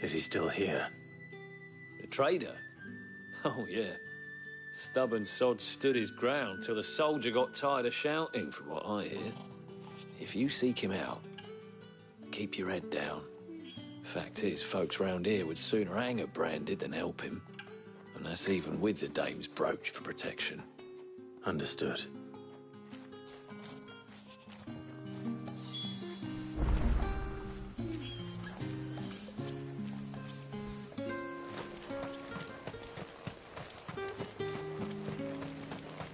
Is he still here? The trader? Oh, yeah. Stubborn sod stood his ground till the soldier got tired of shouting, from what I hear. If you seek him out, keep your head down. Fact is, folks round here would sooner hang a branded than help him. And that's even with the dame's brooch for protection. Understood.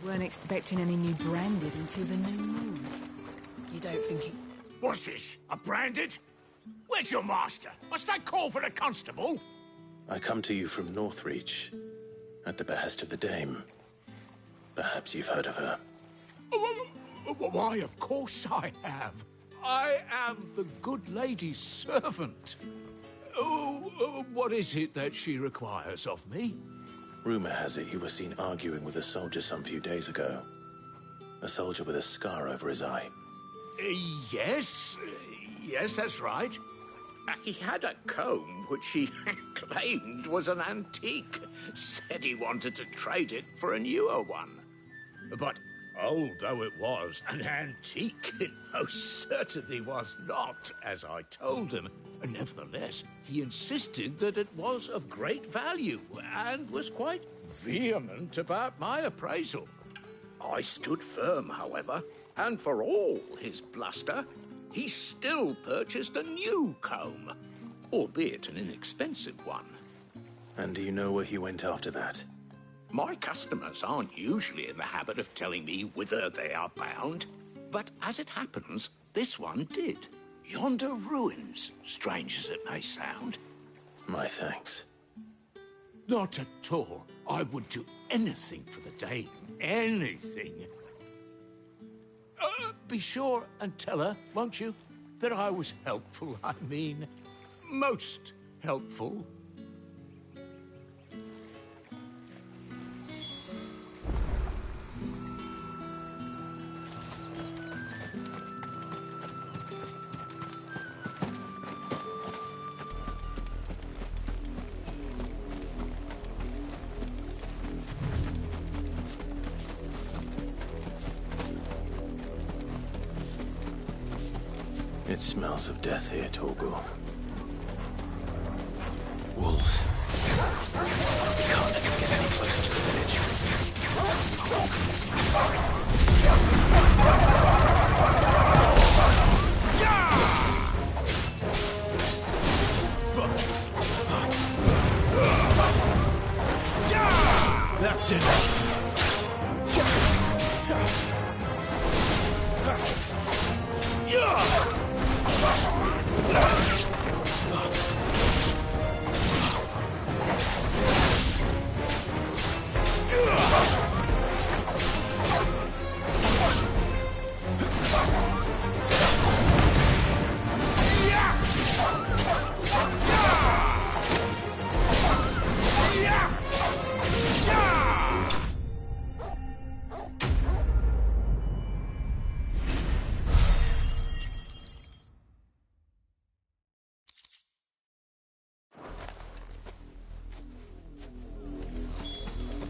Weren't expecting any new branded until the new moon. You don't think it... What's this? A branded? Where's your master? Must I call for the constable? I come to you from Northreach, at the behest of the dame. Perhaps you've heard of her. Why, of course I have. I am the good lady's servant. What is it that she requires of me? Rumor has it you were seen arguing with a soldier some few days ago. A soldier with a scar over his eye. Yes, that's right. He had a comb which he claimed was an antique. Said he wanted to trade it for a newer one. But old though it was, an antique it most certainly was not, as I told him. Nevertheless, he insisted that it was of great value, and was quite vehement about my appraisal. I stood firm, however, and for all his bluster, he still purchased a new comb, albeit an inexpensive one. And do you know where he went after that? My customers aren't usually in the habit of telling me whither they are bound, but as it happens, this one did. Yonder ruins, strange as it may sound. My thanks. Not at all. I would do anything for the dame. Anything. Be sure and tell her, won't you, that I was helpful. I mean, most helpful. It smells of death here, Torgor. Wolves. We can't let them get any closer to the village. That's it.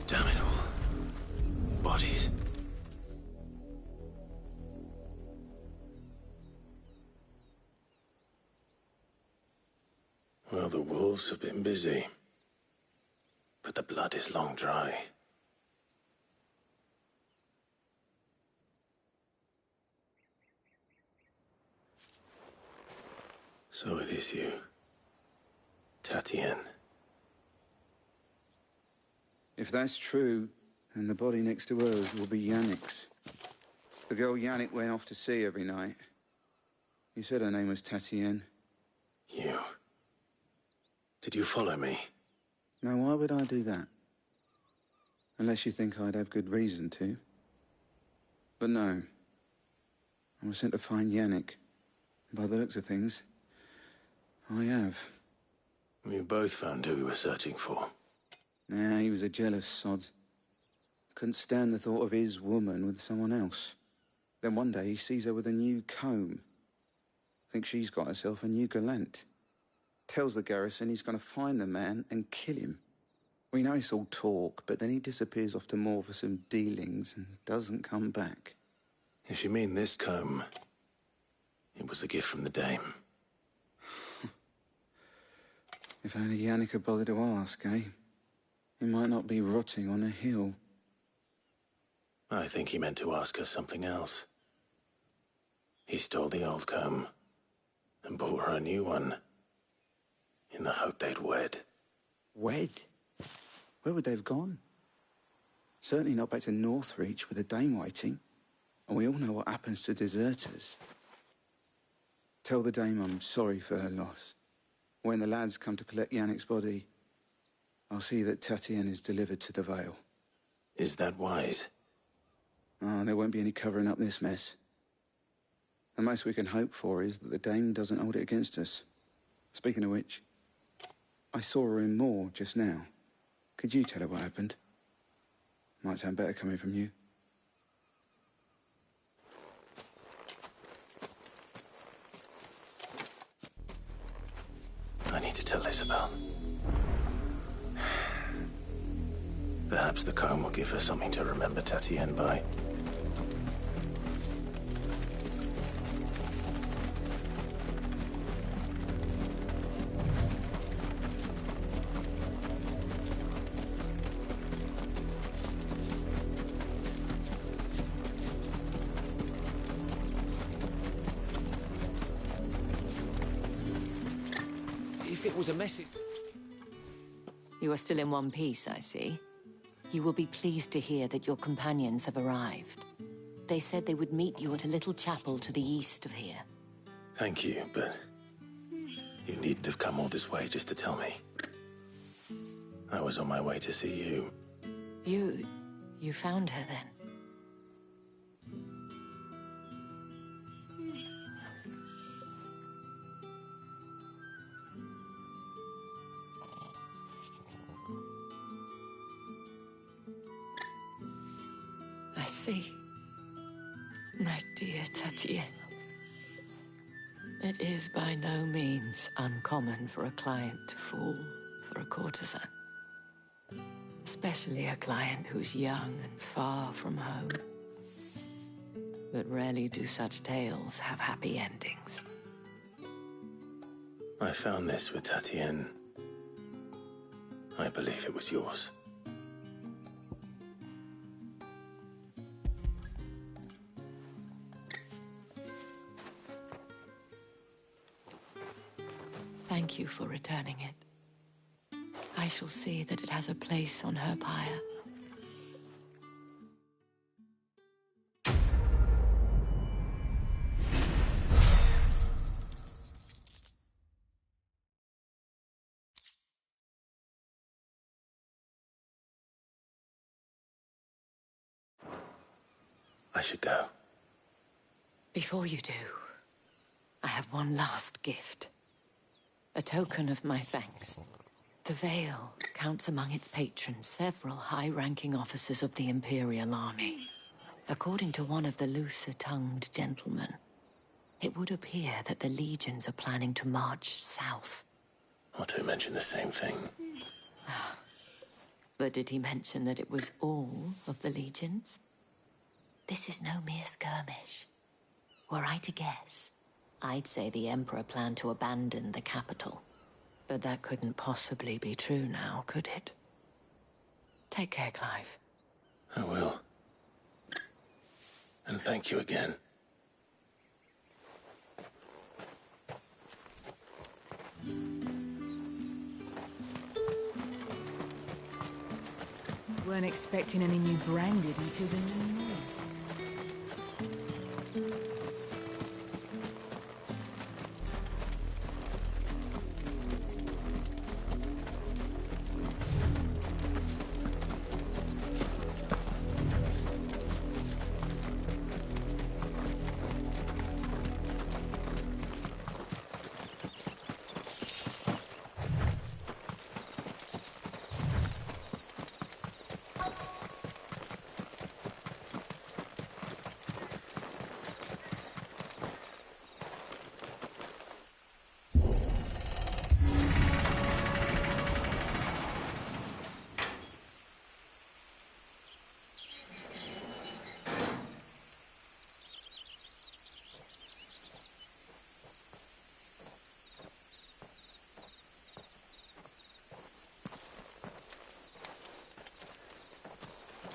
Damn it all. Bodies. Well, the wolves have been busy. But the blood is long dry. So it is you, Typhon. If that's true, then the body next to hers will be Yannick's. The girl Yannick went off to sea every night. You said her name was Typhon. You? Did you follow me? Now, why would I do that? Unless you think I'd have good reason to. But no. I was sent to find Yannick. By the looks of things, I have. We both found who we were searching for. Nah, he was a jealous sod. Couldn't stand the thought of his woman with someone else. Then one day he sees her with a new comb. Thinks she's got herself a new gallant. Tells the garrison he's going to find the man and kill him. We know it's all talk, but then he disappears off to Moor for some dealings and doesn't come back. If you mean this comb, it was a gift from the dame. If only Yannick had bothered to ask, eh? He might not be rotting on a hill. I think he meant to ask her something else. He stole the old comb and bought her a new one in the hope they'd wed. Wed? Where would they have gone? Certainly not back to Northreach with a dame waiting. And we all know what happens to deserters. Tell the dame I'm sorry for her loss. When the lads come to collect Yannick's body, I'll see that Tatien is delivered to the Vale. Is that wise? Oh, there won't be any covering up this mess. The most we can hope for is that the dame doesn't hold it against us. Speaking of which, I saw her in Moor just now. Could you tell her what happened? Might sound better coming from you. I need to tell Isabel. Perhaps the comb will give her something to remember Tatien by. If it was a message... You are still in one piece, I see. You will be pleased to hear that your companions have arrived. They said they would meet you at a little chapel to the east of here. Thank you, but you needn't have come all this way just to tell me. I was on my way to see you. You found her then? I see. My dear Tatien. It is by no means uncommon for a client to fall for a courtesan. Especially a client who's young and far from home. But rarely do such tales have happy endings. I found this with Tatien. I believe it was yours. Thank you for returning it. I shall see that it has a place on her pyre. I should go. Before you do, I have one last gift. A token of my thanks. The Vale counts among its patrons several high-ranking officers of the Imperial Army. According to one of the looser-tongued gentlemen, it would appear that the legions are planning to march south. Otto mentioned the same thing. But did he mention that it was all of the legions? This is no mere skirmish. Were I to guess, I'd say the Emperor planned to abandon the capital. But that couldn't possibly be true now, could it? Take care, Clive. I will. And thank you again. Weren't expecting any new branded until the new moon.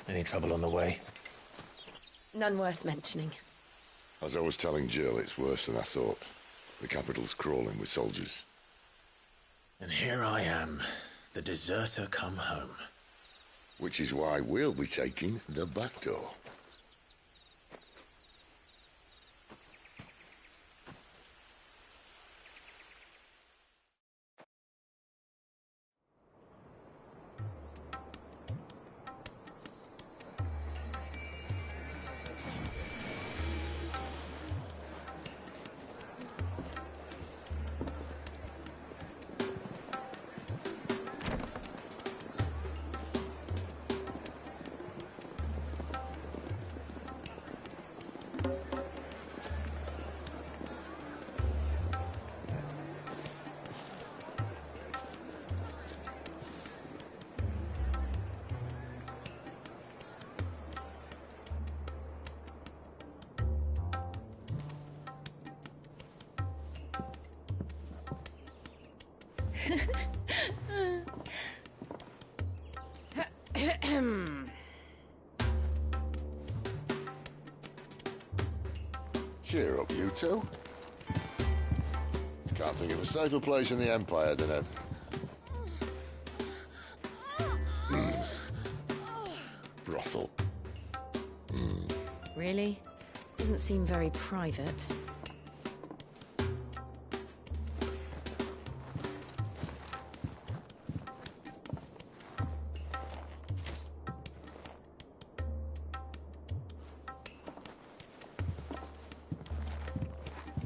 Any trouble on the way? None worth mentioning. As I was telling Jill, it's worse than I thought. The capital's crawling with soldiers. And here I am, the deserter come home. Which is why we'll be taking the back door. Cheer up, you two. Can't think of a safer place in the Empire than a... brothel. Really? Doesn't seem very private.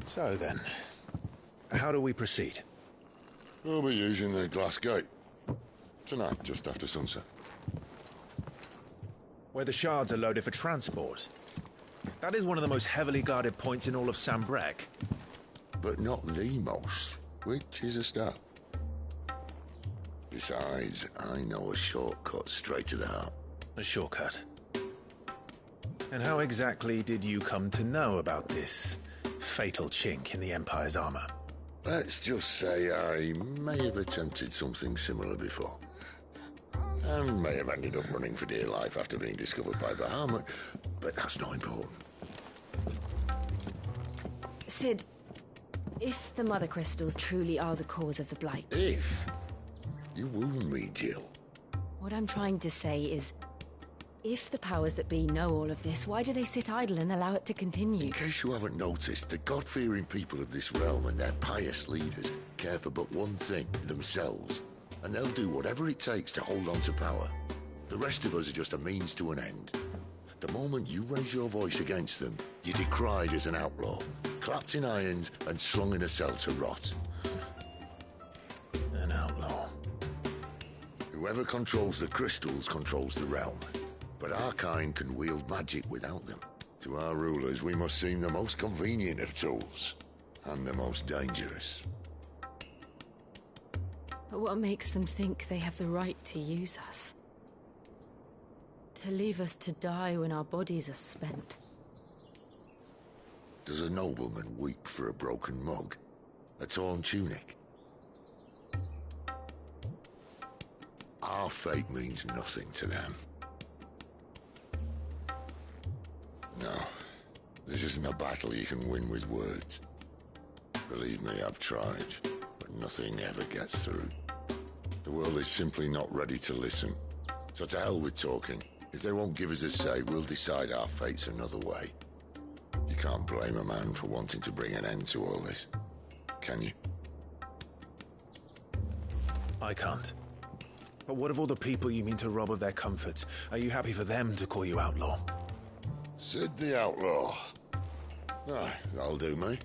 So then, how do we proceed? We'll be using the glass gate. Tonight, just after sunset. Where the shards are loaded for transport. That is one of the most heavily guarded points in all of Sambrec. But not the most, which is a start. Besides, I know a shortcut straight to the heart. A shortcut? And how exactly did you come to know about this fatal chink in the Empire's armor? Let's just say I may have attempted something similar before. And may have ended up running for dear life after being discovered by Bahamut, but that's not important. Sid, if the Mother Crystals truly are the cause of the Blight... If? You wound me, Jill. What I'm trying to say is, if the powers that be know all of this, why do they sit idle and allow it to continue? In case you haven't noticed, the God-fearing people of this realm and their pious leaders care for but one thing, themselves. And they'll do whatever it takes to hold on to power. The rest of us are just a means to an end. The moment you raise your voice against them, you're decried as an outlaw, clapped in irons and slung in a cell to rot. An outlaw. Whoever controls the crystals controls the realm. But our kind can wield magic without them. To our rulers, we must seem the most convenient of tools, and the most dangerous. But what makes them think they have the right to use us? To leave us to die when our bodies are spent? Does a nobleman weep for a broken mug? A torn tunic? Our fate means nothing to them. No, this isn't a battle you can win with words. Believe me, I've tried, but nothing ever gets through. The world is simply not ready to listen. So to hell with talking. If they won't give us a say, we'll decide our fates another way. You can't blame a man for wanting to bring an end to all this, can you? I can't. But what of all the people you mean to rob of their comforts? Are you happy for them to call you outlaw? Sid the Outlaw. Aye, that'll do me.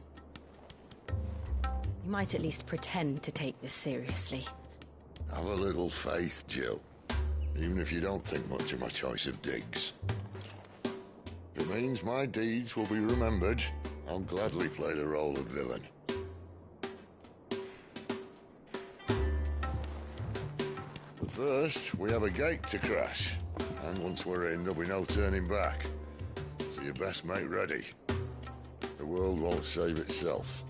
You might at least pretend to take this seriously. Have a little faith, Jill. Even if you don't think much of my choice of digs. If it means my deeds will be remembered, I'll gladly play the role of villain. But first, we have a gate to crash. And once we're in, there'll be no turning back. So you best make ready. The world won't save itself.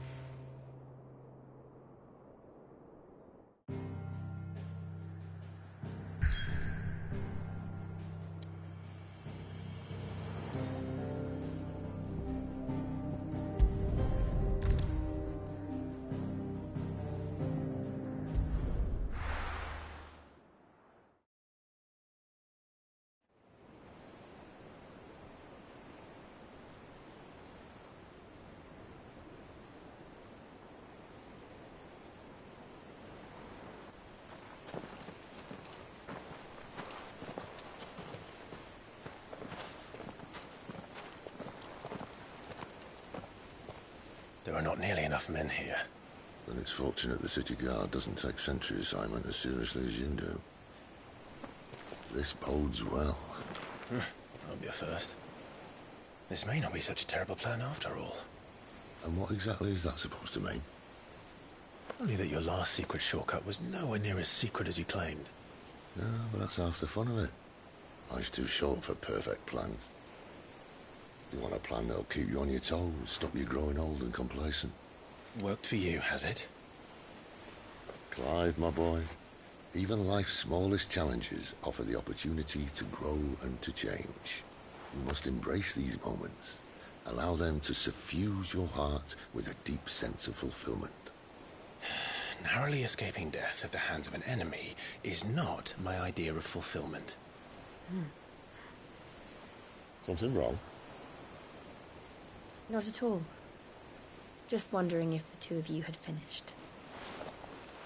There are not nearly enough men here. Then it's fortunate the city guard doesn't take sentry assignment as seriously as you do. This bodes well. That'll be a first. This may not be such a terrible plan after all. And what exactly is that supposed to mean? Only that your last secret shortcut was nowhere near as secret as you claimed. Yeah, but that's half the fun of it. Life's too short for perfect plans. You want a plan that'll keep you on your toes, stop you growing old and complacent. Worked for you, has it? Clive, my boy, even life's smallest challenges offer the opportunity to grow and to change. You must embrace these moments. Allow them to suffuse your heart with a deep sense of fulfillment. Narrowly escaping death at the hands of an enemy is not my idea of fulfillment. Something wrong? Not at all. Just wondering if the two of you had finished.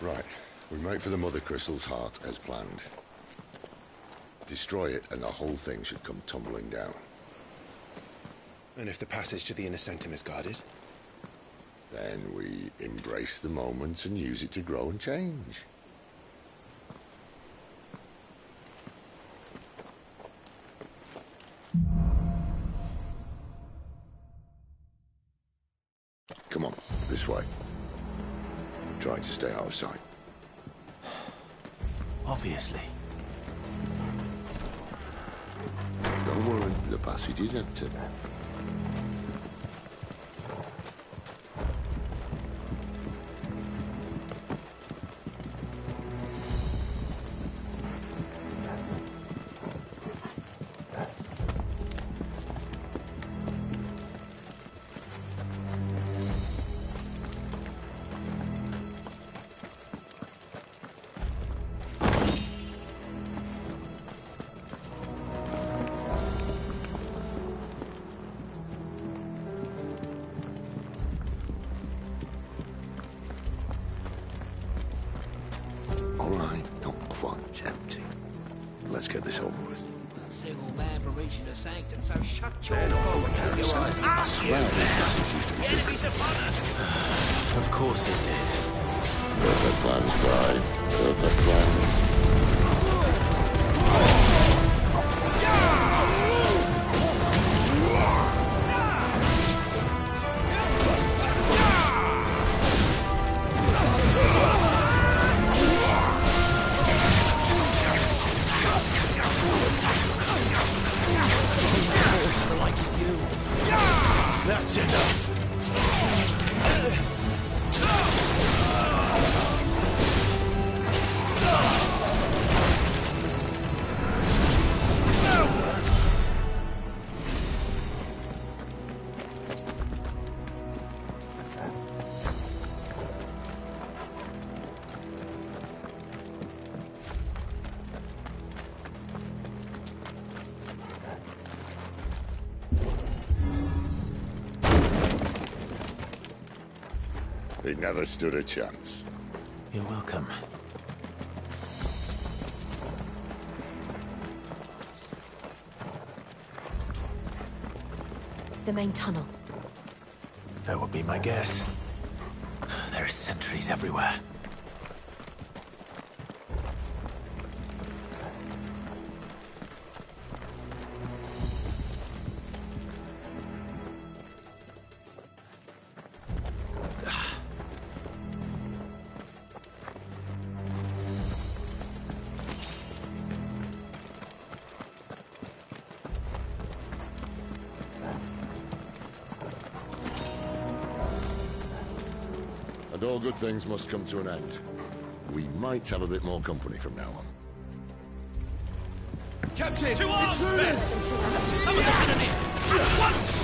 Right. We make for the Mother Crystal's heart as planned. Destroy it and the whole thing should come tumbling down. And if the passage to the inner sanctum is guarded? Then we embrace the moment and use it to grow and change. Come on, this way. Try to stay out of sight. Obviously. Don't worry, the passage is empty. Let's get this over with. A single man for reaching the sanctum, so shut your mouth. I swear the enemy's upon us. Of course it did. Perfect plans, Pride. Perfect plans. That's enough. He never stood a chance. You're welcome. The main tunnel. That would be my guess. There are sentries everywhere. And all good things must come to an end. We might have a bit more company from now on. Captain! To arms, men! Some of the enemy! At once!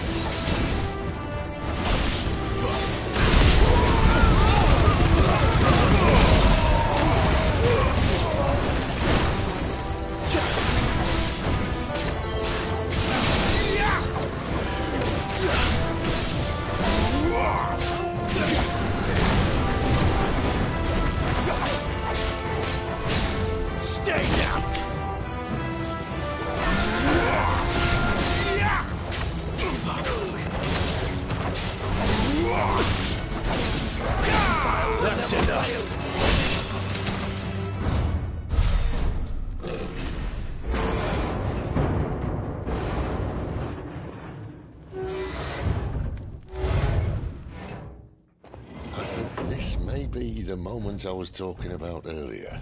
moments I was talking about earlier.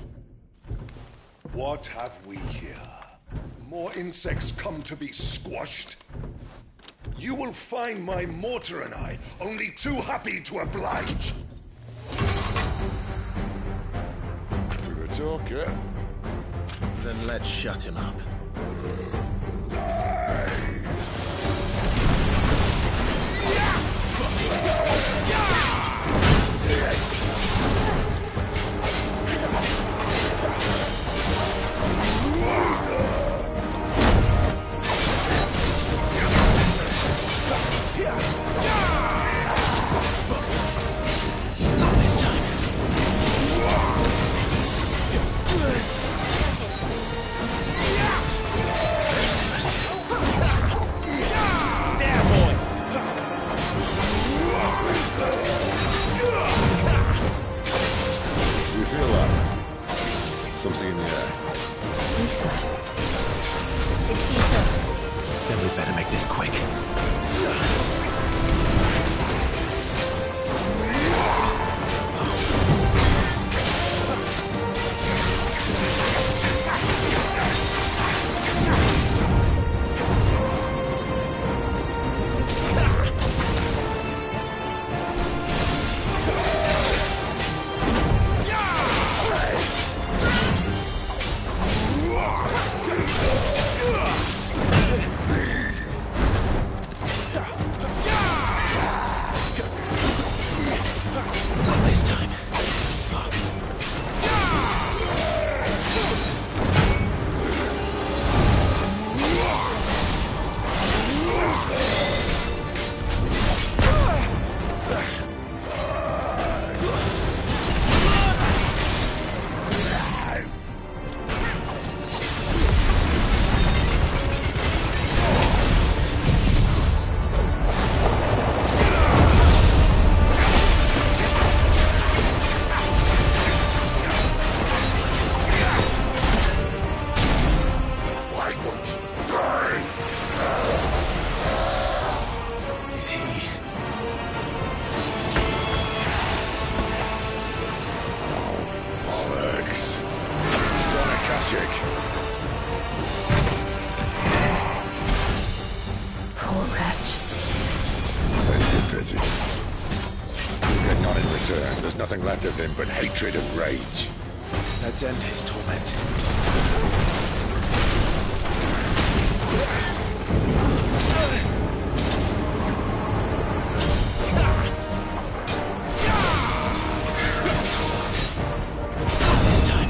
What have we here? More insects come to be squashed? You will find my mortar and I only too happy to oblige. To the talker. Then let's shut him up. Not this time. There, boy! Do you feel that? Something in the air. Lisa. It's Ethan. Then we better make this quick. Not this time. Why won't you die? Is he? Bollocks. He's gone Akashic. Poor wretch. Save your pity. He'll get none in return. There's nothing left of him but hatred and rage. Let's end his torment. Not this time.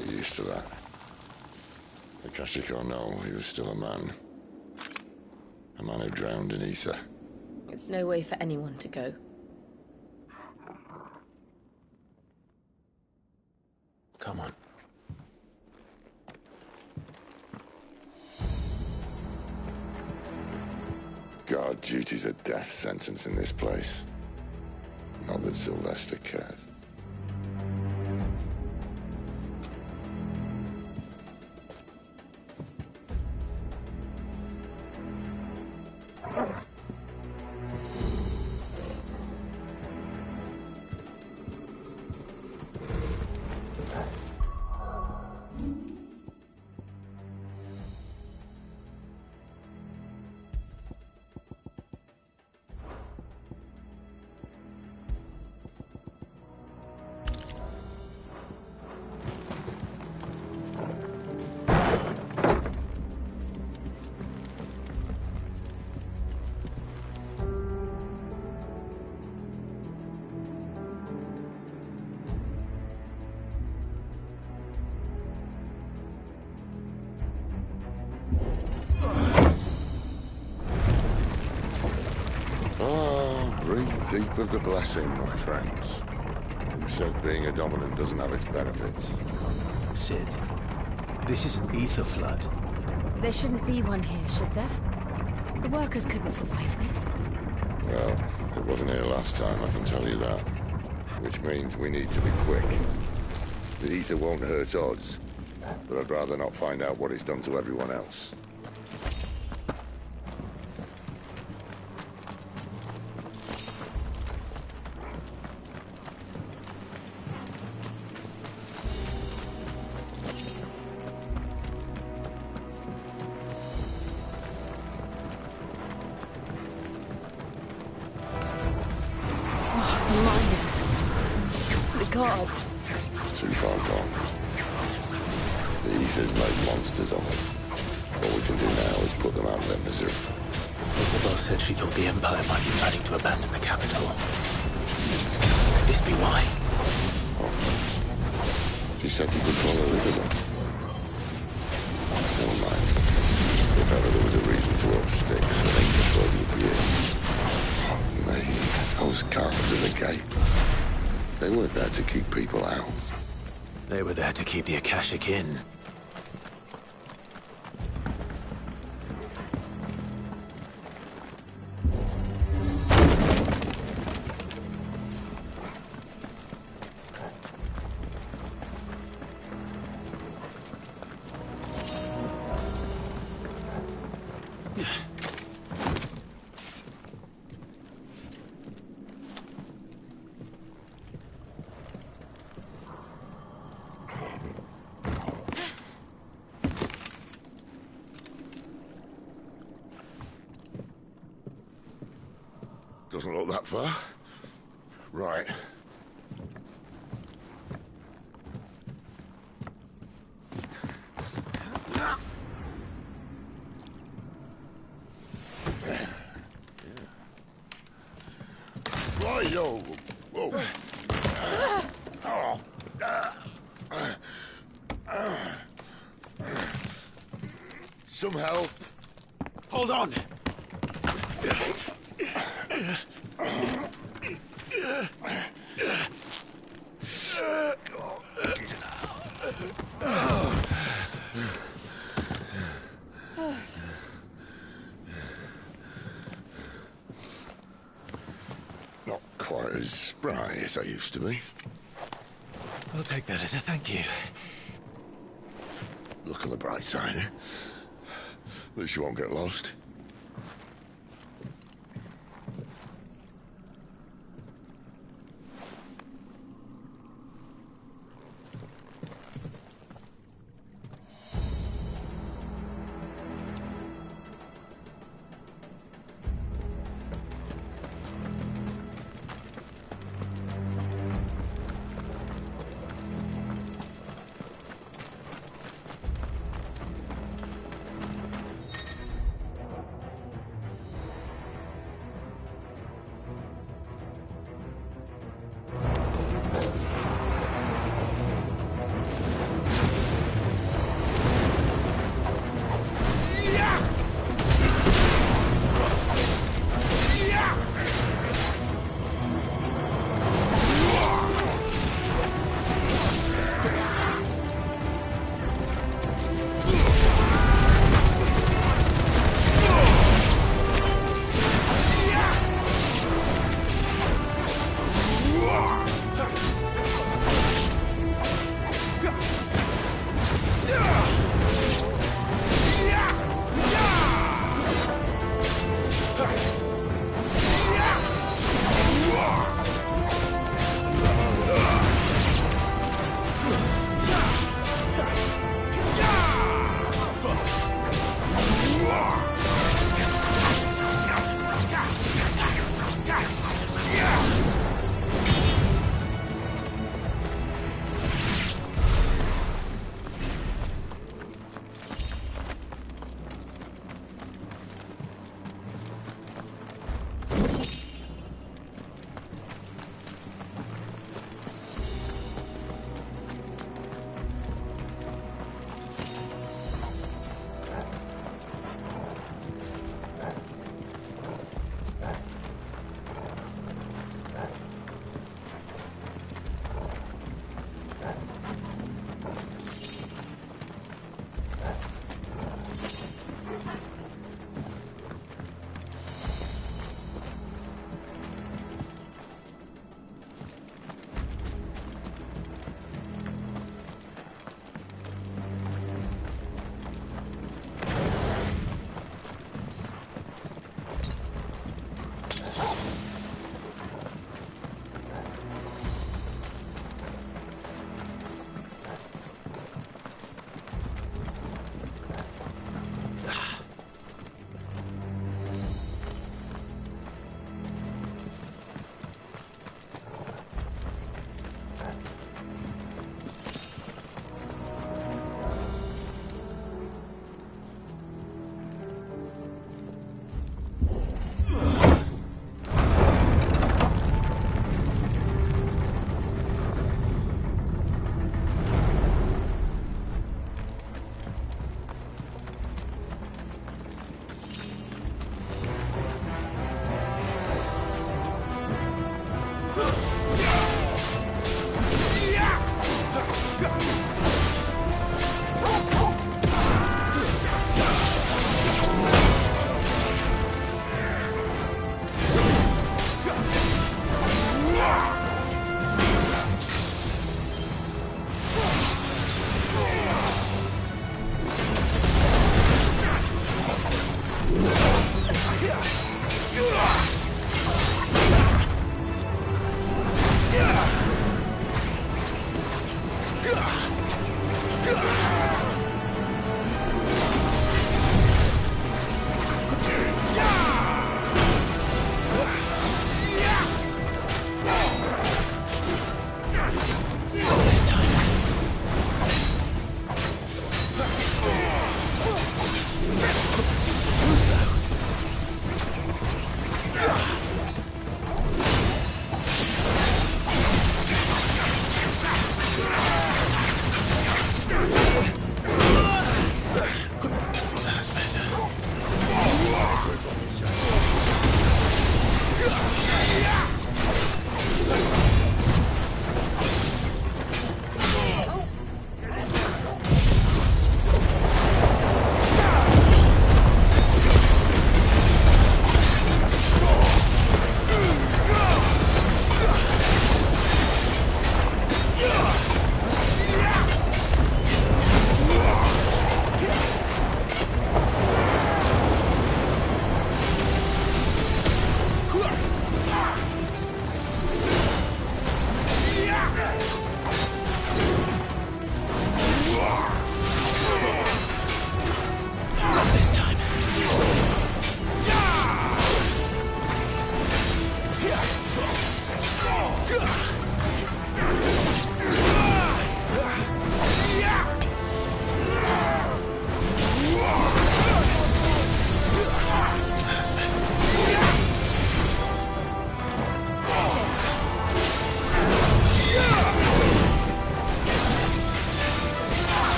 get used to that. Akashic or no, he was still a man. A man who drowned in ether. It's no way for anyone to go. Come on. Guard duty's a death sentence in this place. Not that Sylvester cares. Deep of the blessing, my friends. Who said being a dominant doesn't have its benefits? Sid, this is an ether flood. There shouldn't be one here, should there? The workers couldn't survive this. Well, it wasn't here last time, I can tell you that. Which means we need to be quick. The ether won't hurt odds, but I'd rather not find out what it's done to everyone else. Gods. Too far gone. The ether's made monsters of them. All we can do now is put them out of their misery. Isabel said she thought the Empire might be planning to abandon the capital. Could this be why? Oh. She said you could follow Isabel. Never mind. If ever there was a reason to up sticks, I think the flood would be it. Oh, me. Those guards at the gate. They weren't there to keep people out. They were there to keep the Akashic in. Doesn't look that far. Right. Right, yo. Whoa. Some help. Hold on. Not quite as spry as I used to be. I'll take that as a thank you. Look on the bright side, eh? At least you won't get lost.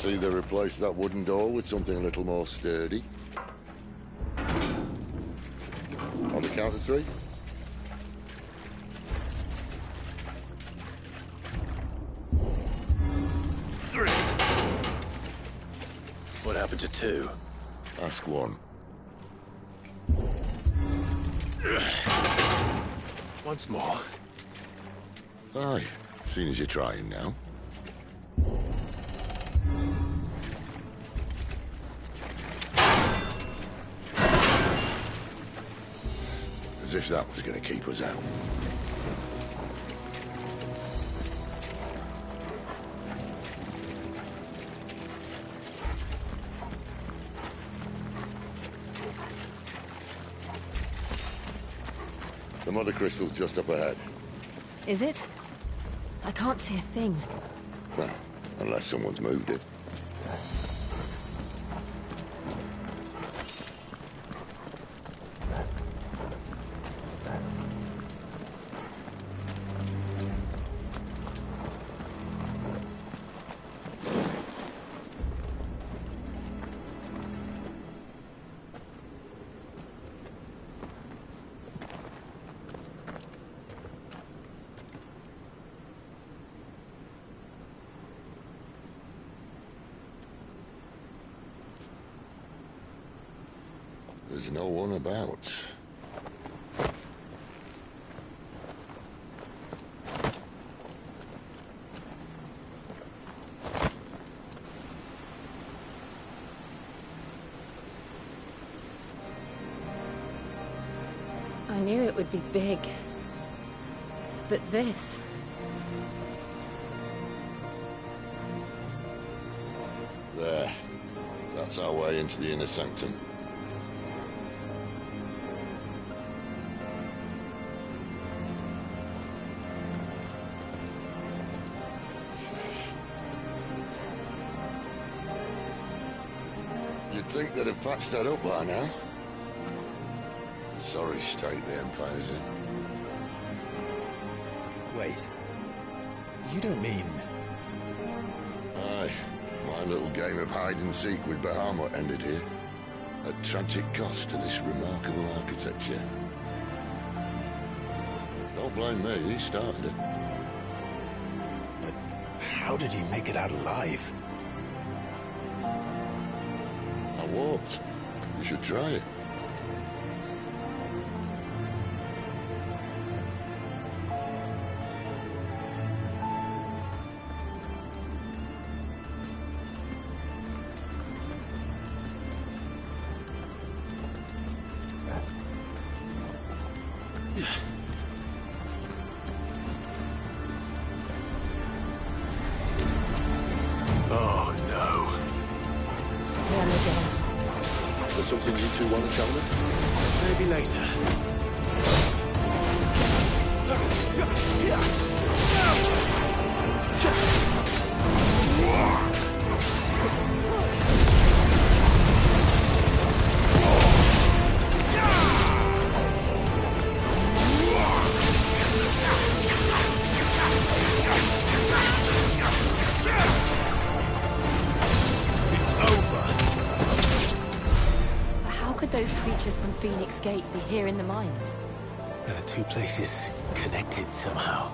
see they replaced that wooden door with something a little more sturdy. On the count of 3. What happened to 2? Ask 1. Once more. Aye, seeing as you're trying now. As if that was going to keep us out. The mother crystal's just up ahead. Is it? I can't see a thing. Well, unless someone's moved it. There's no one about. I knew it would be big. But this... There. That's our way into the inner sanctum. You'd think they'd have patched that up by now. Sorry state the Empire's in. Wait. You don't mean... Aye. My little game of hide-and-seek with Bahamut ended here. At tragic cost to this remarkable architecture. Don't blame me, he started it. But how did he make it out alive? I walked. You should try it. Oh, no. Is there something you two want to tell me? Maybe later. How could those creatures from Phoenix Gate be here in the mines? There are 2 places connected somehow.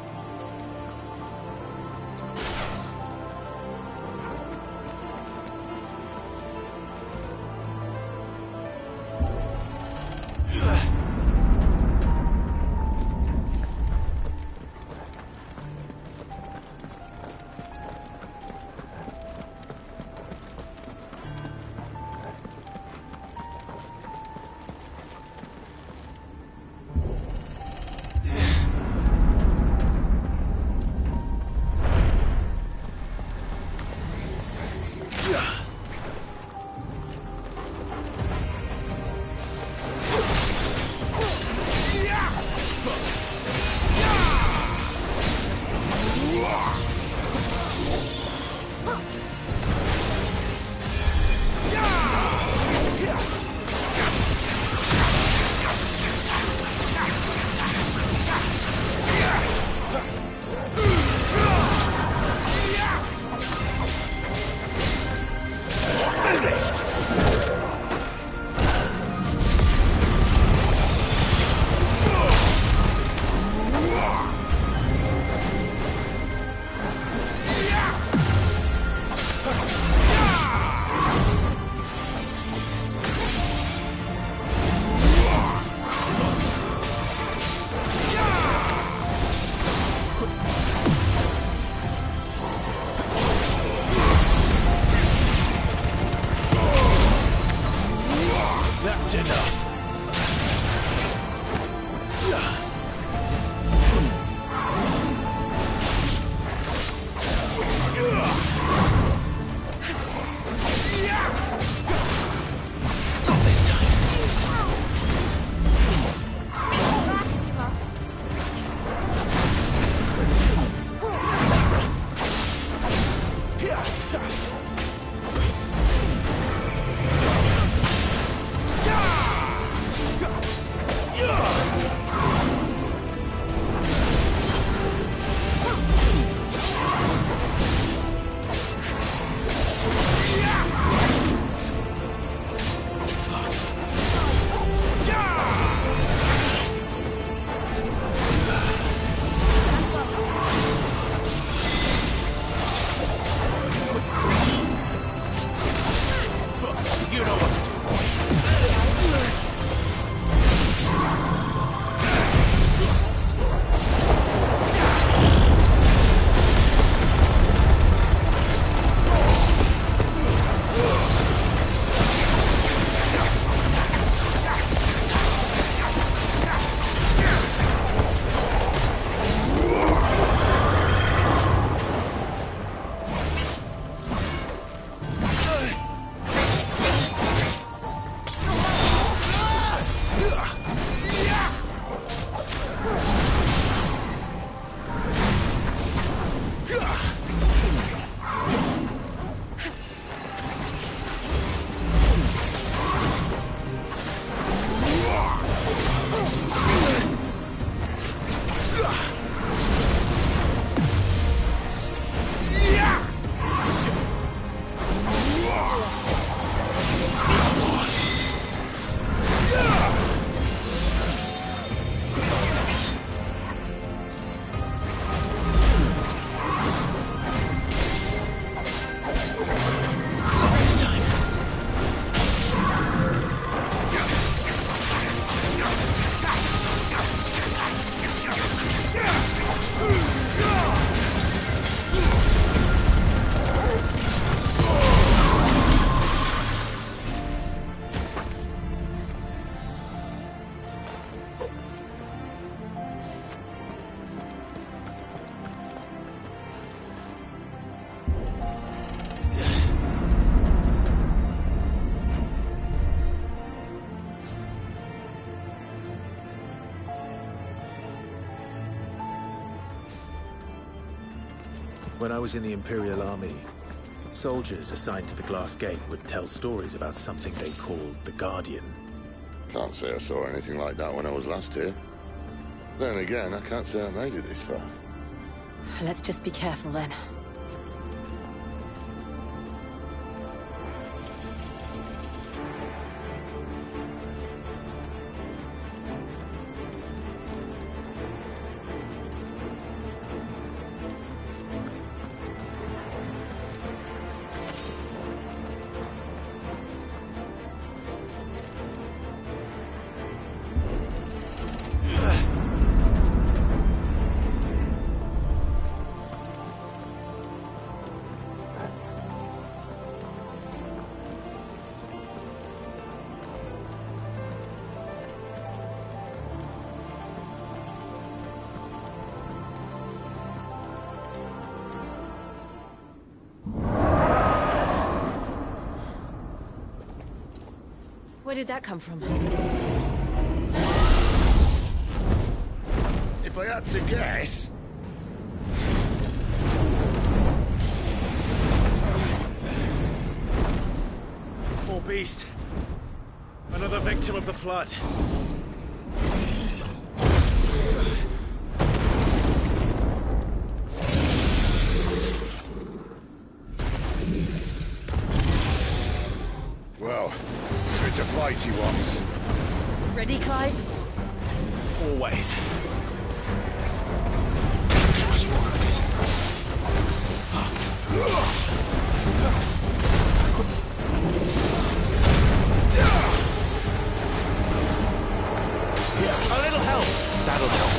When I was in the Imperial Army, soldiers assigned to the Glass Gate would tell stories about something they called the Guardian. Can't say I saw anything like that when I was last here. Then again, I can't say I made it this far. Let's just be careful then. Where did that come from? If I had to guess... Poor beast. Another victim of the flood. Well, it's a fight he wants. Ready, Clive? Always. Can't take much more of this. A little help. That'll help.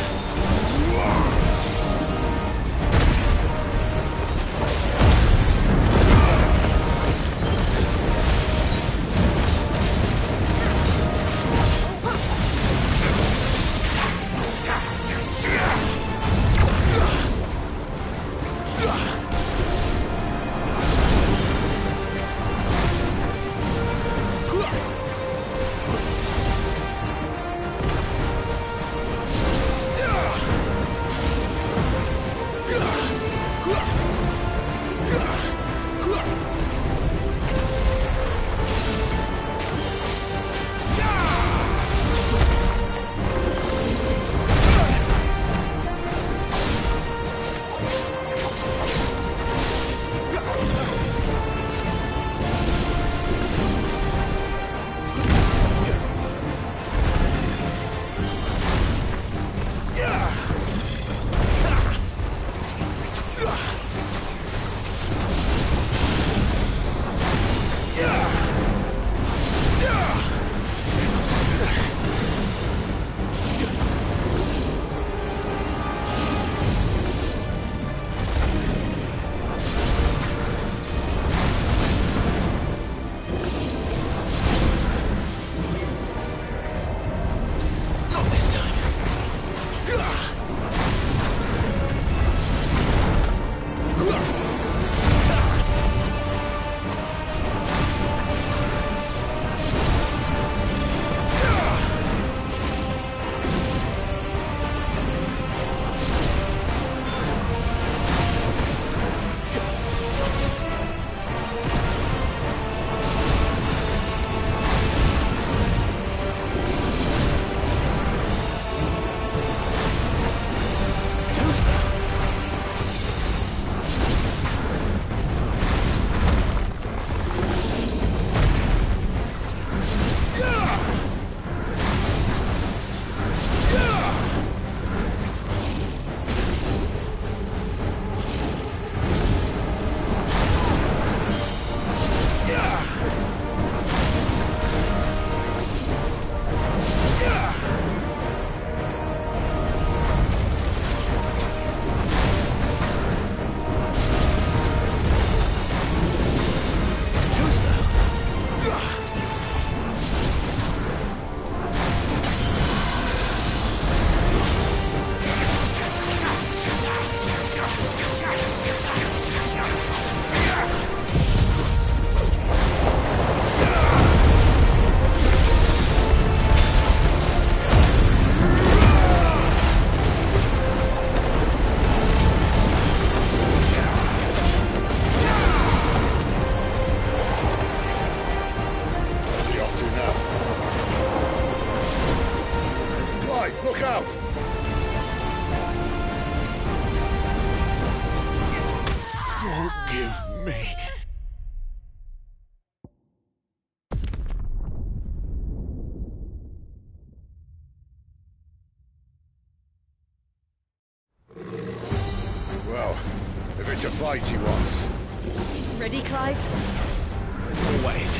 to fight he was. Ready, Clive? Always.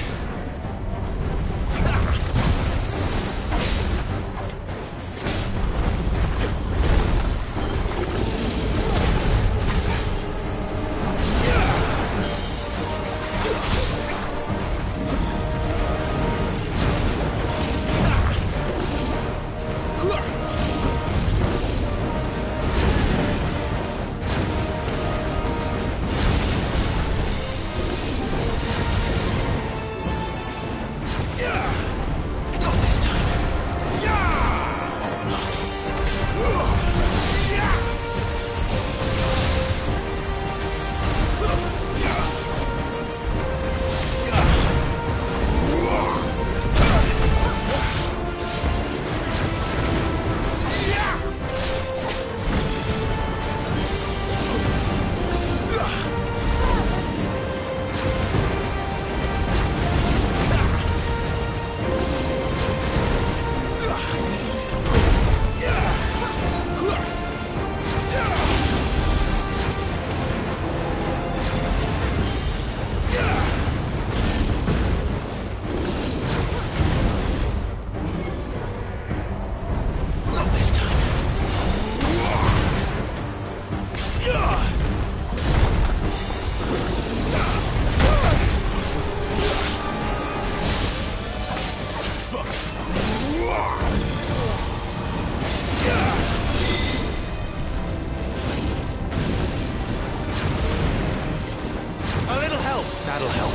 That'll help.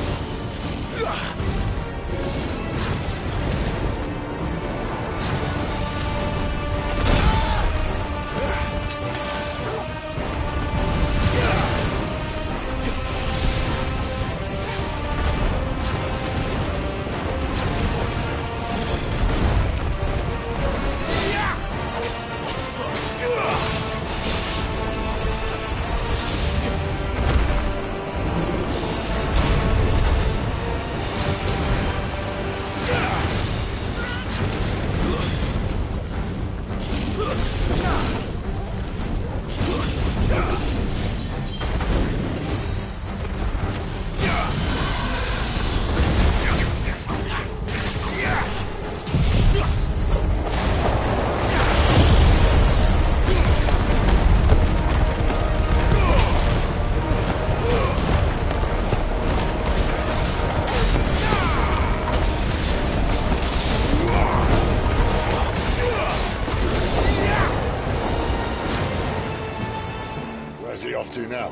Where's he off to now?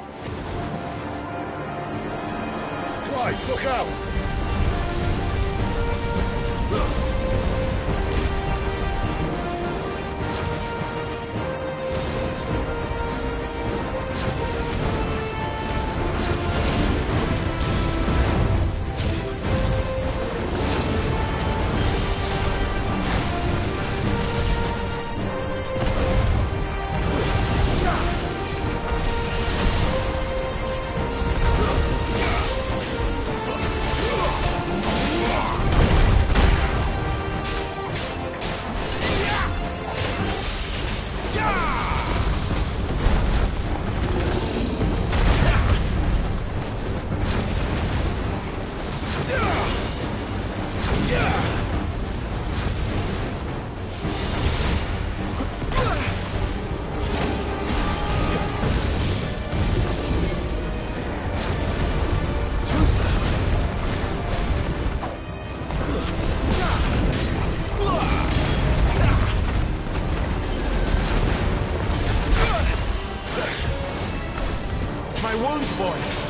Clive, look out! My wounds, boy!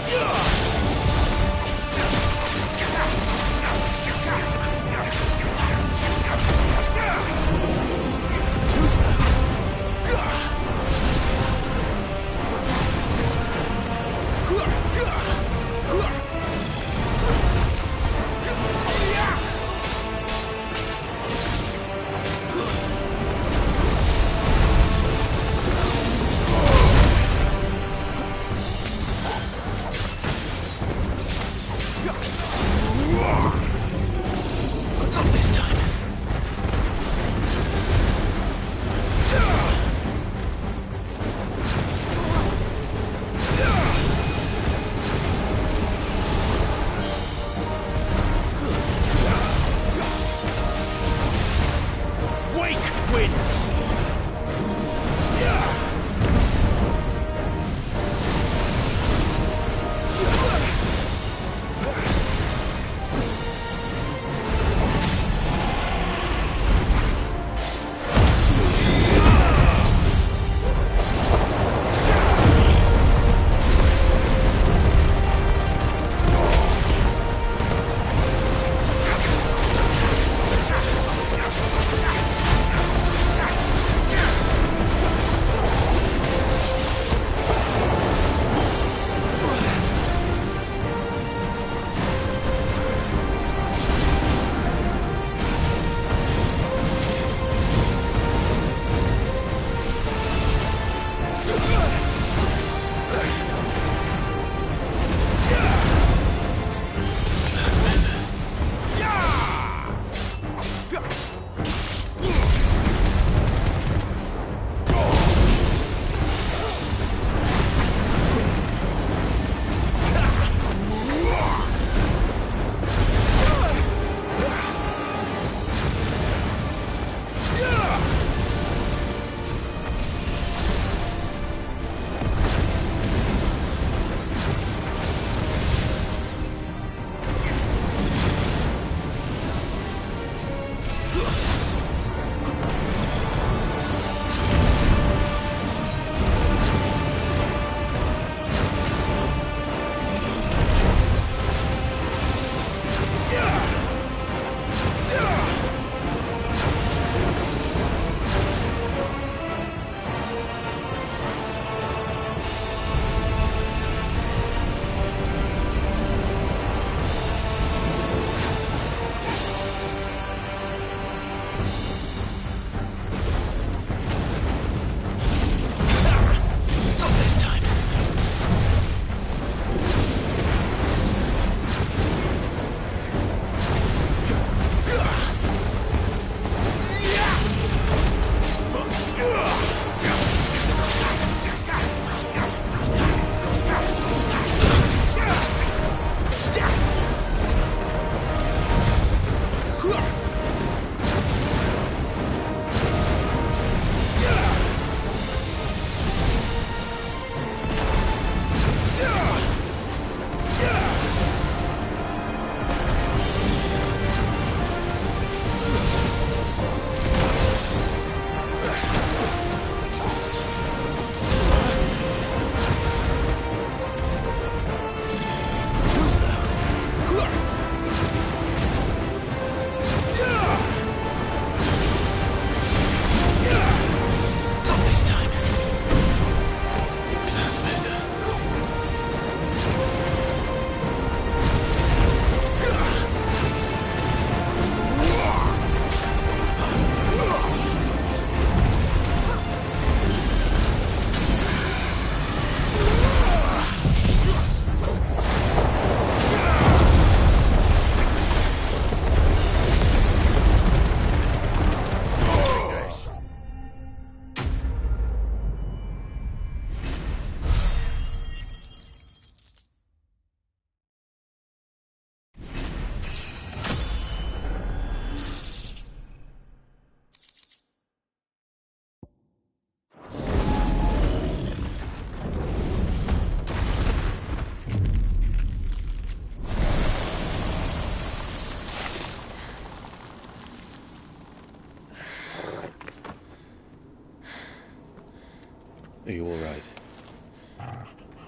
Are you all right?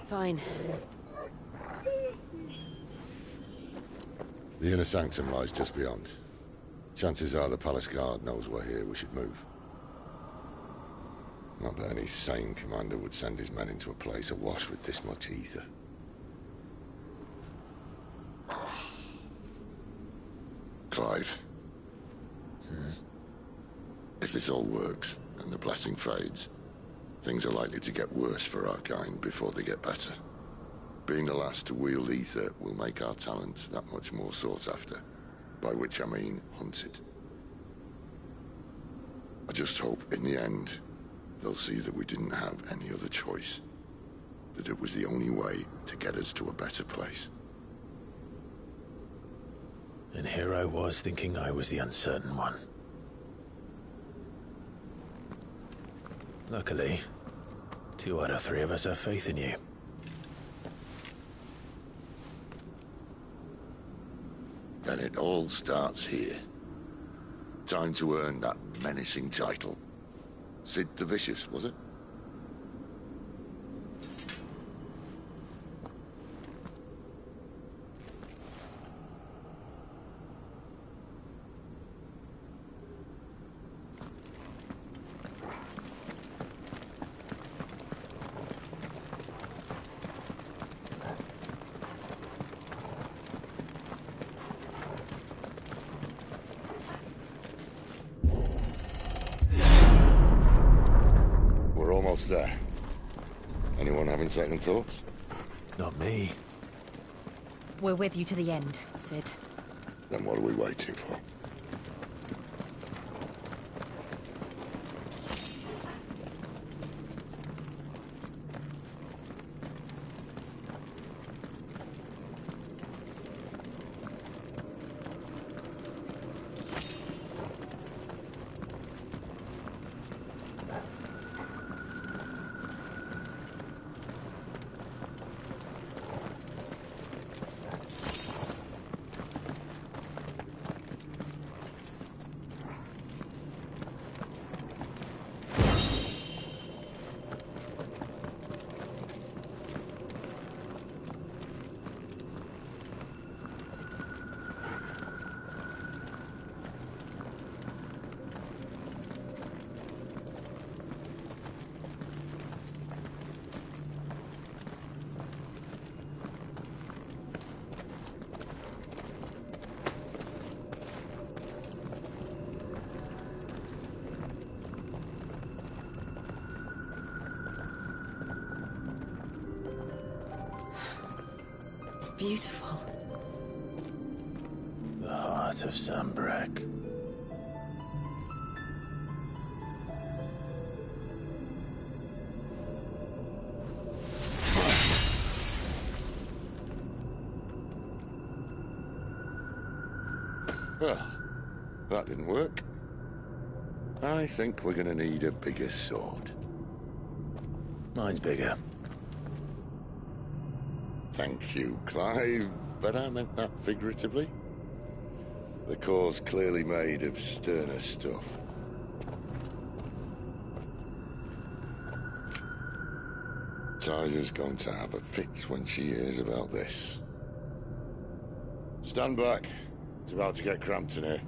Fine. The inner sanctum lies just beyond. Chances are the palace guard knows we're here. We should move. Not that any sane commander would send his men into a place awash with this much ether. Clive. If this all works, and the blessing fades, things are likely to get worse for our kind before they get better. Being the last to wield ether will make our talents that much more sought after, by which I mean hunted. I just hope, in the end, they'll see that we didn't have any other choice. That it was the only way to get us to a better place. And here I was thinking I was the uncertain one. Luckily, 2 out of 3 of us have faith in you. Then it all starts here. Time to earn that menacing title. Sid the Vicious, was it? There. Anyone having second thoughts? Not me. We're with you to the end, Sid. Then what are we waiting for? Beautiful. The heart of Sambrek. Well, that didn't work. I think we're gonna need a bigger sword. Mine's bigger. Thank you, Clive, but I meant that figuratively. The core's clearly made of sterner stuff. Tyler's going to have a fit when she hears about this. Stand back. It's about to get cramped in here.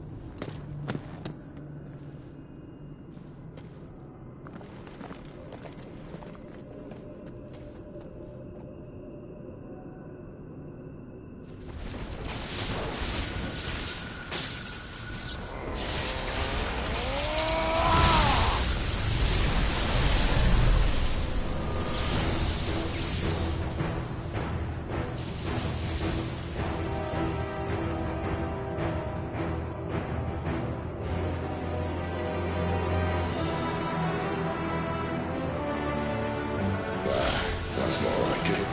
That's more like it.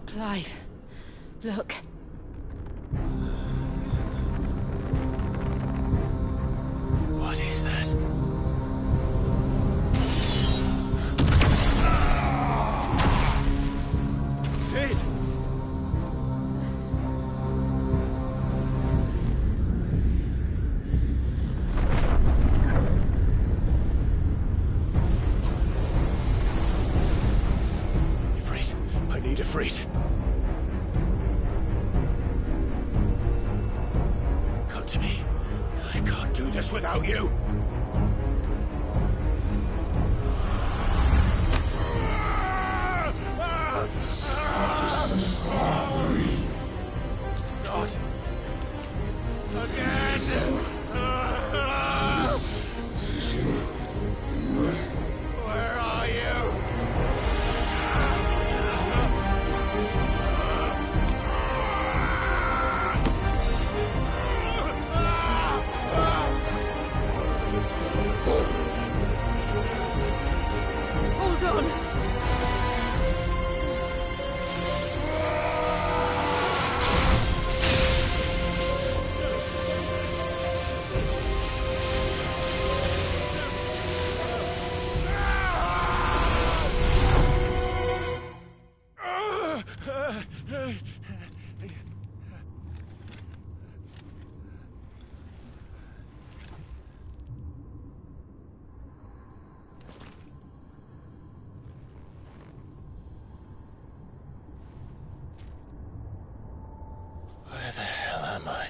Clive, look. do this without you. Not again. Where are you? Hold on! Where the hell am I?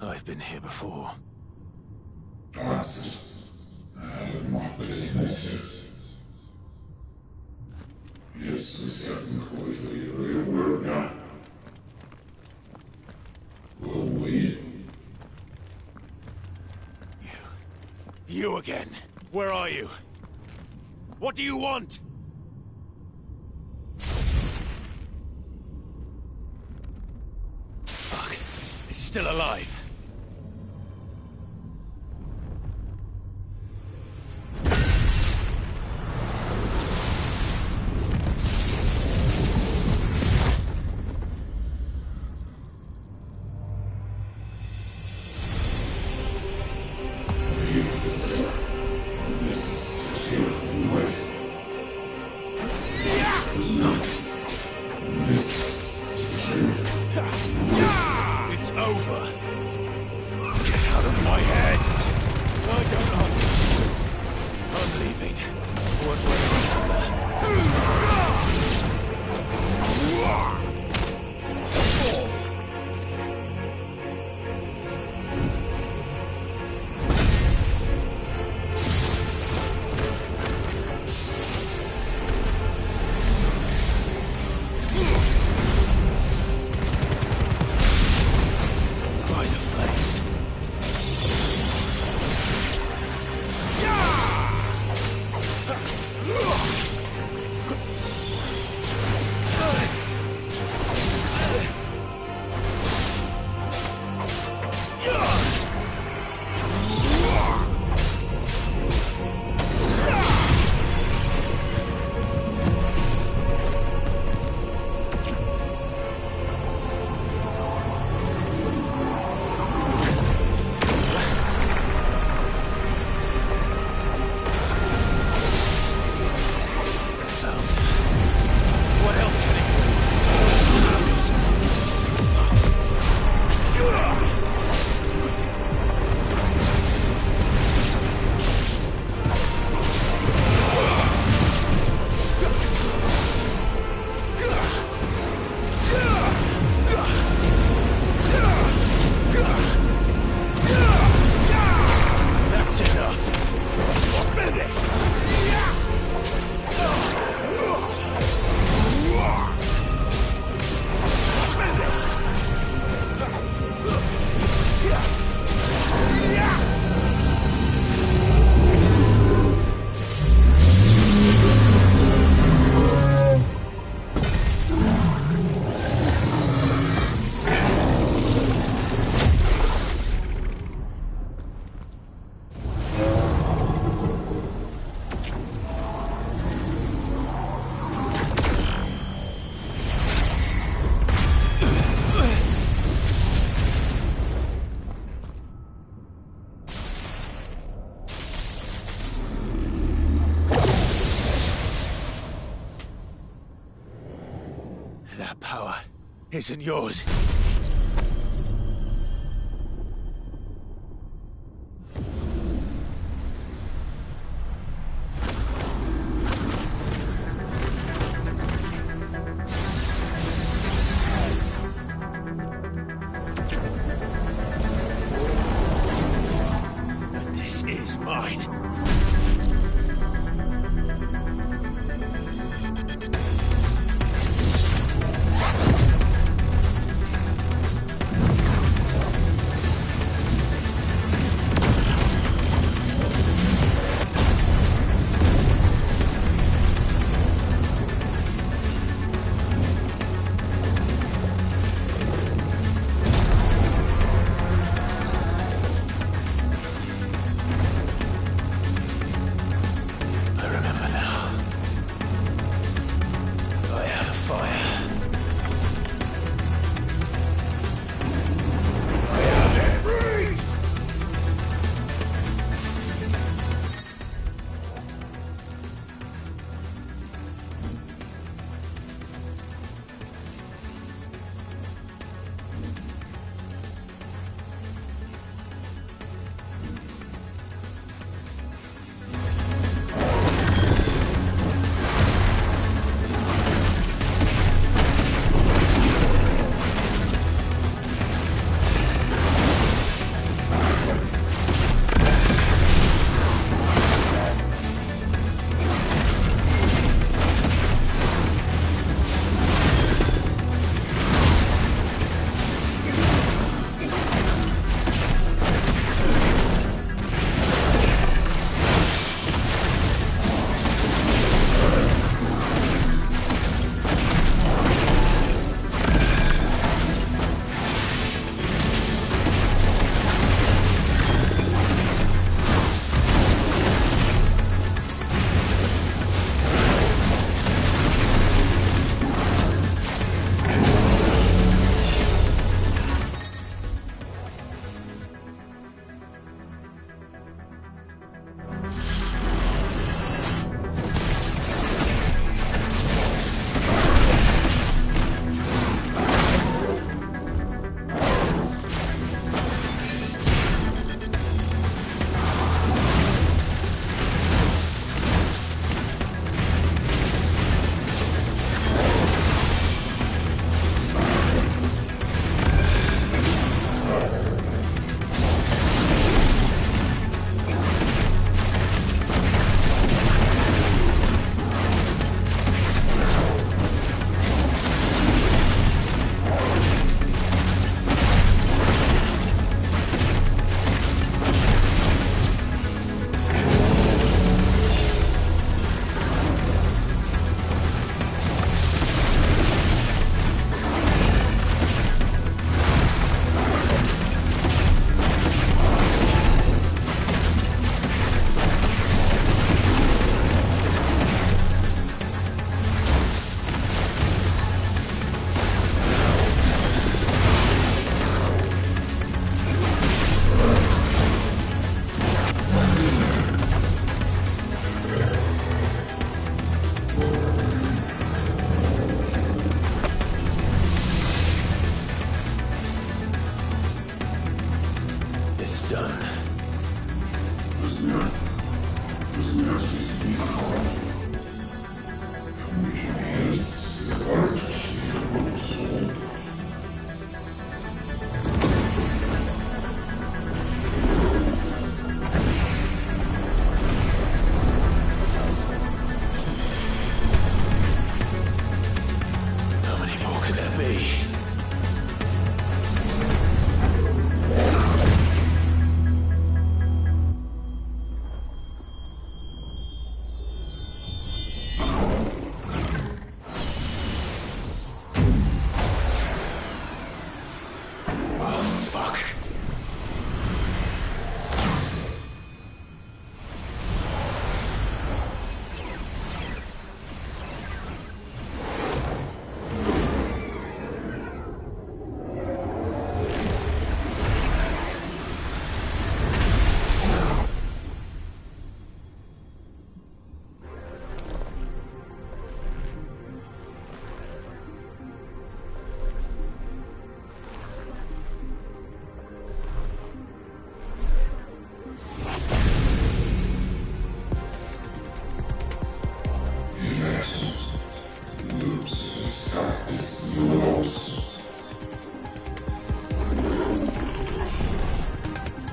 I've been here before. You again. Where are you? What do you want? Fuck. It's still alive. It's over. That power isn't yours. But this is mine.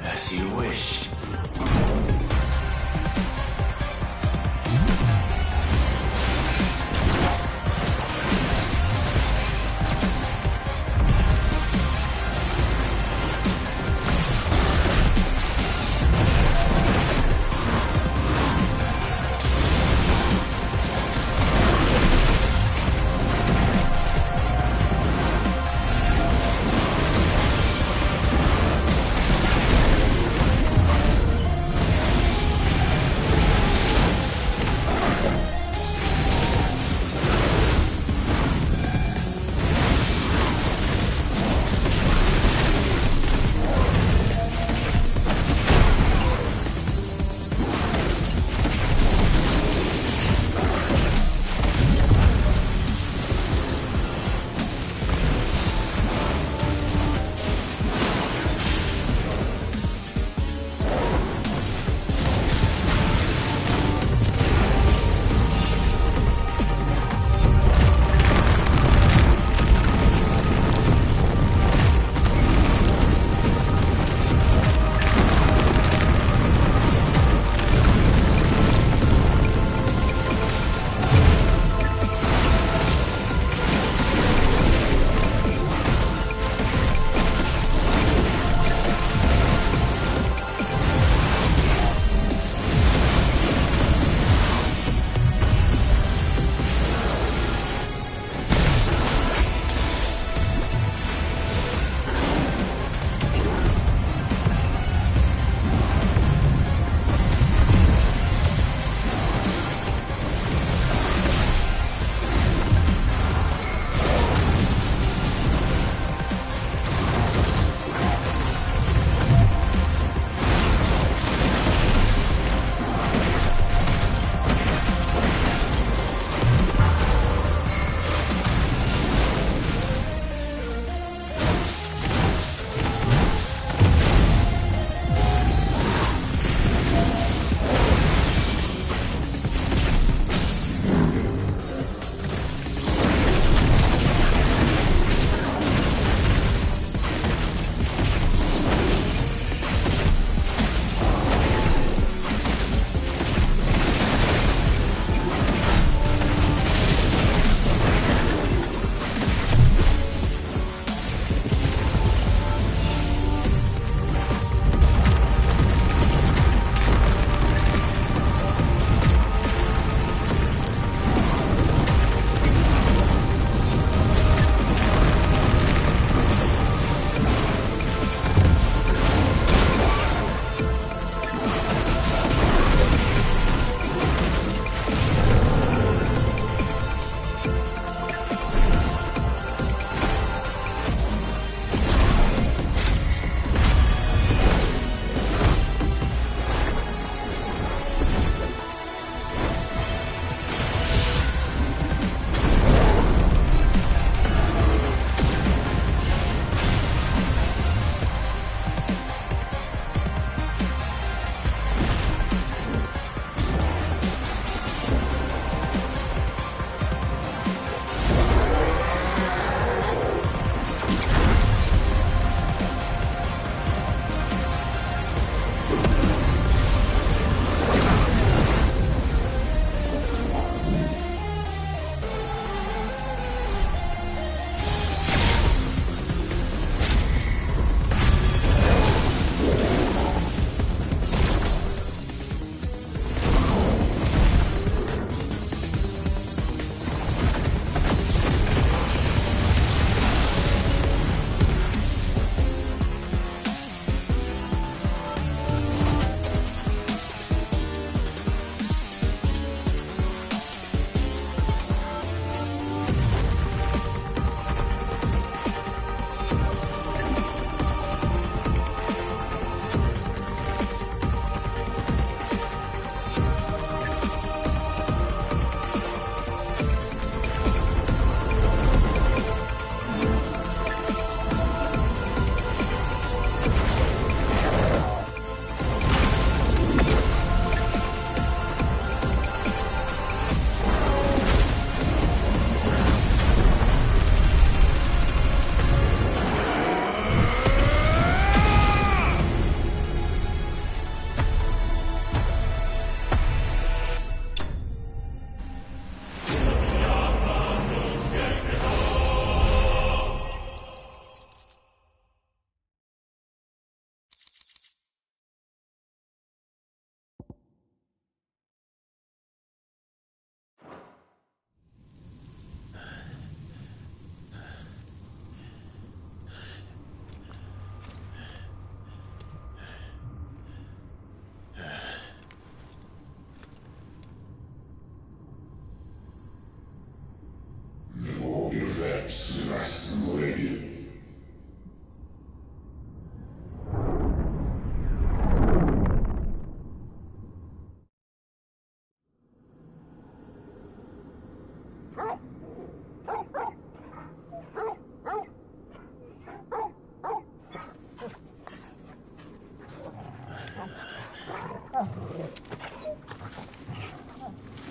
As you wish.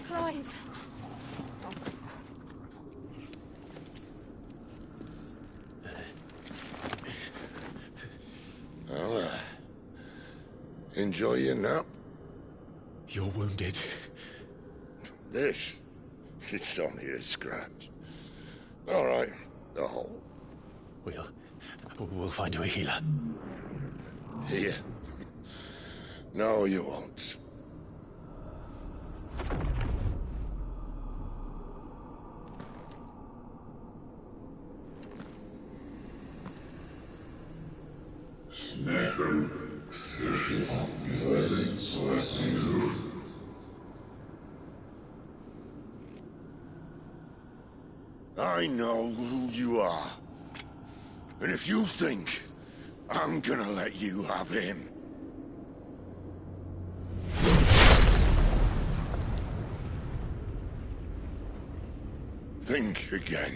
Clive. Well, enjoy your nap. You're wounded. This? It's only a scratch. All right, the hole. We'll find you a healer. Here? No, you won't. I know who you are. And if you think I'm gonna let you have him... think again.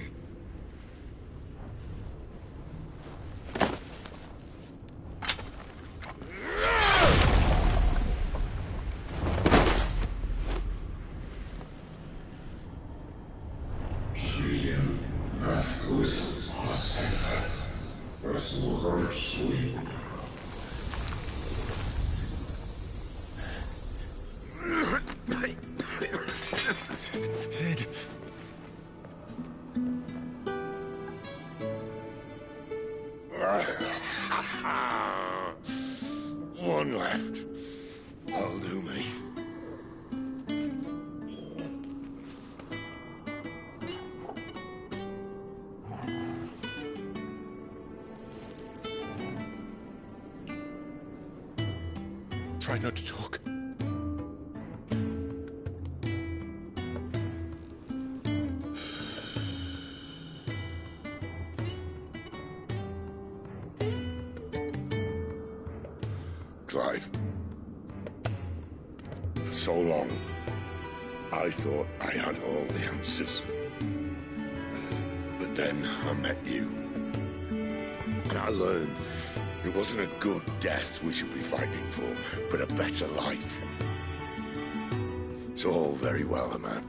Sid. One left. That'll do me. Try not to talk. Clive. For so long, I thought I had all the answers. But then I met you. And I learned it wasn't a good death we should be fighting for, but a better life. It's all very well, a man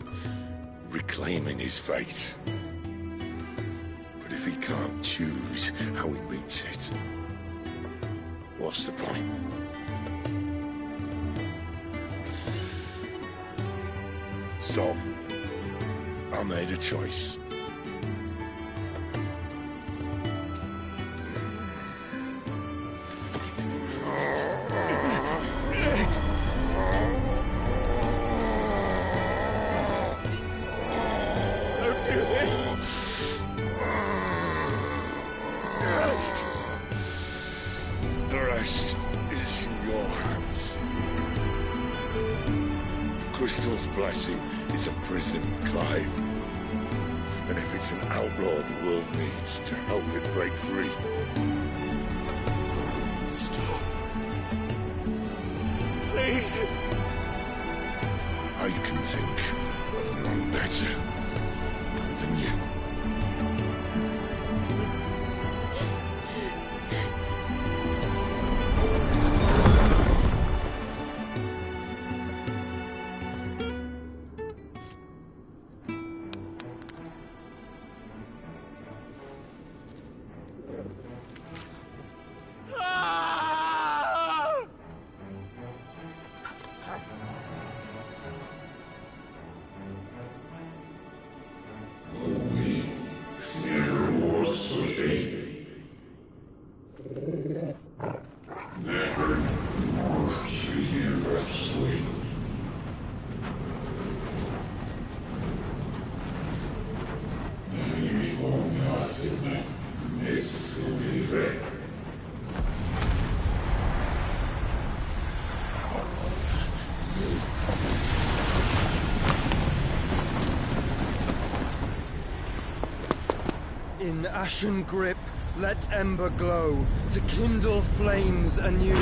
reclaiming his fate. But if he can't choose how he meets it, what's the point? So, I made a choice. Don't do this! The rest is in your hands. The Crystal's blessing is a prison, Clive. And if it's an outlaw the world needs to help it break free... Stop. Please. I can think of none better than you. In ashen grip, let ember glow, to kindle flames anew.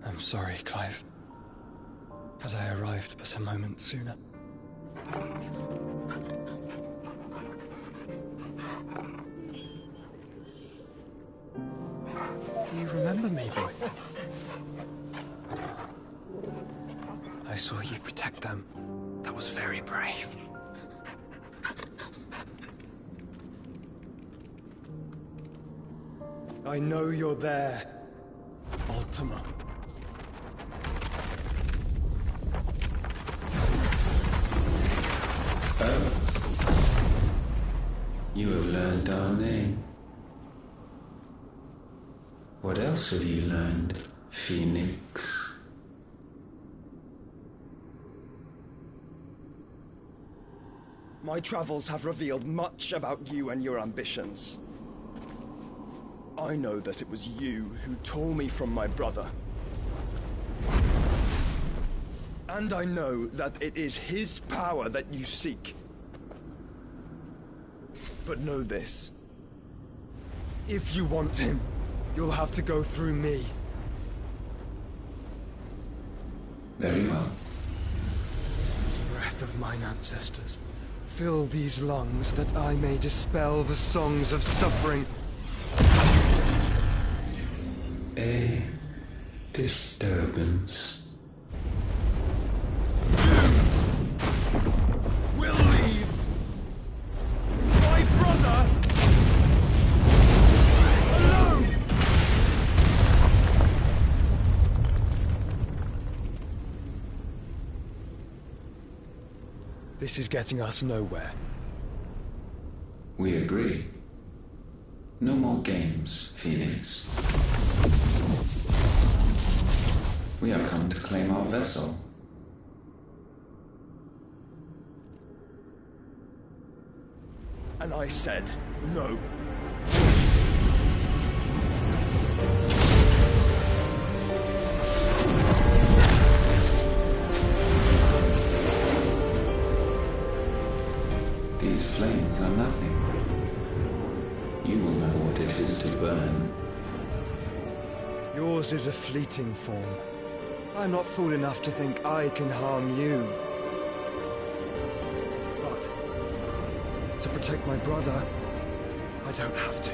I'm sorry, Clive. Had I arrived but a moment sooner. Do you remember me, boy? I saw you protect them. That was very brave. I know you're there, Ultima. You have learned our name. What else have you learned, Phoenix? My travels have revealed much about you and your ambitions. I know that it was you who tore me from my brother. And I know that it is his power that you seek. But know this. If you want him, you'll have to go through me. Very well. Breath of mine ancestors, fill these lungs that I may dispel the songs of suffering. A disturbance. We'll leave my brother alone! This is getting us nowhere. We agree. No more games, Phoenix. We have come to claim our vessel. And I said no. These flames are nothing. You will know what it is to burn. Yours is a fleeting form. I'm not fool enough to think I can harm you. But to protect my brother, I don't have to.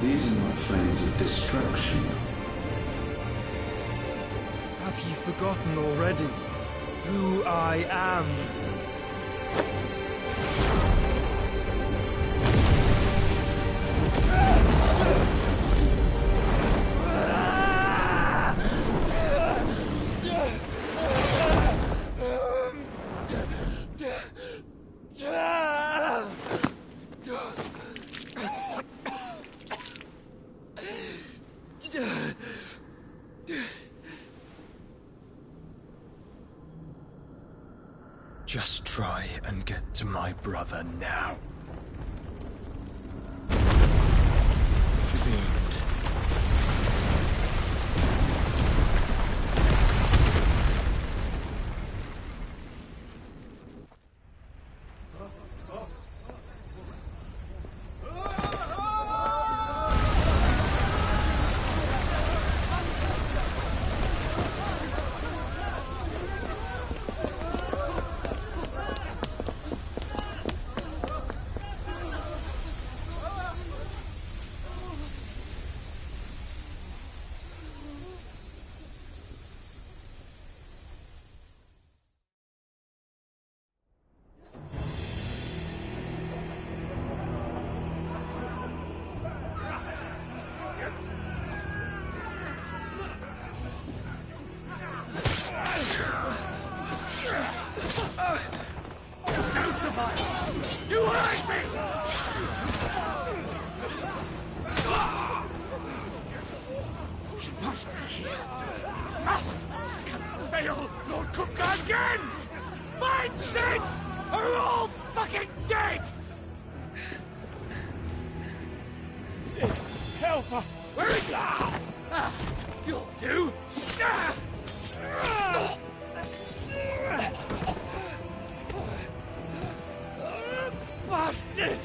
These are not flames of destruction. Have you forgotten already who I am? Just try and get to my brother now. Fiend. survive! You hurt me! He must be here. Must! Can fail Lord Cook again! Mine, Sid, are all fucking dead! Sid, help us! Where is he? You'll do! Bastard!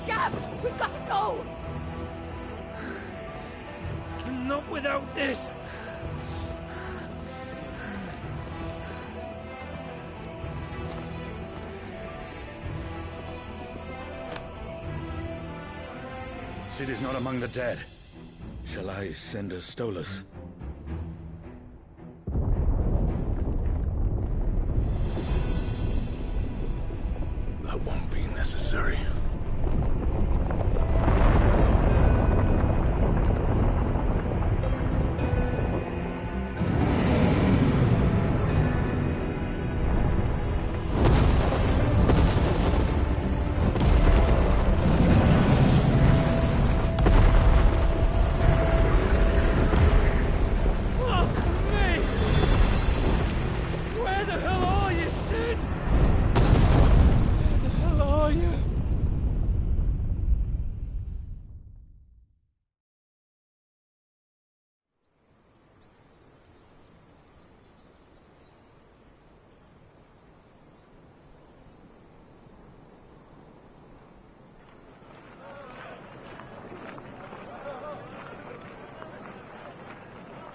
Gab, we've got to go! Not without this! Sid is not among the dead. Shall I send a Stolas? That won't be necessary.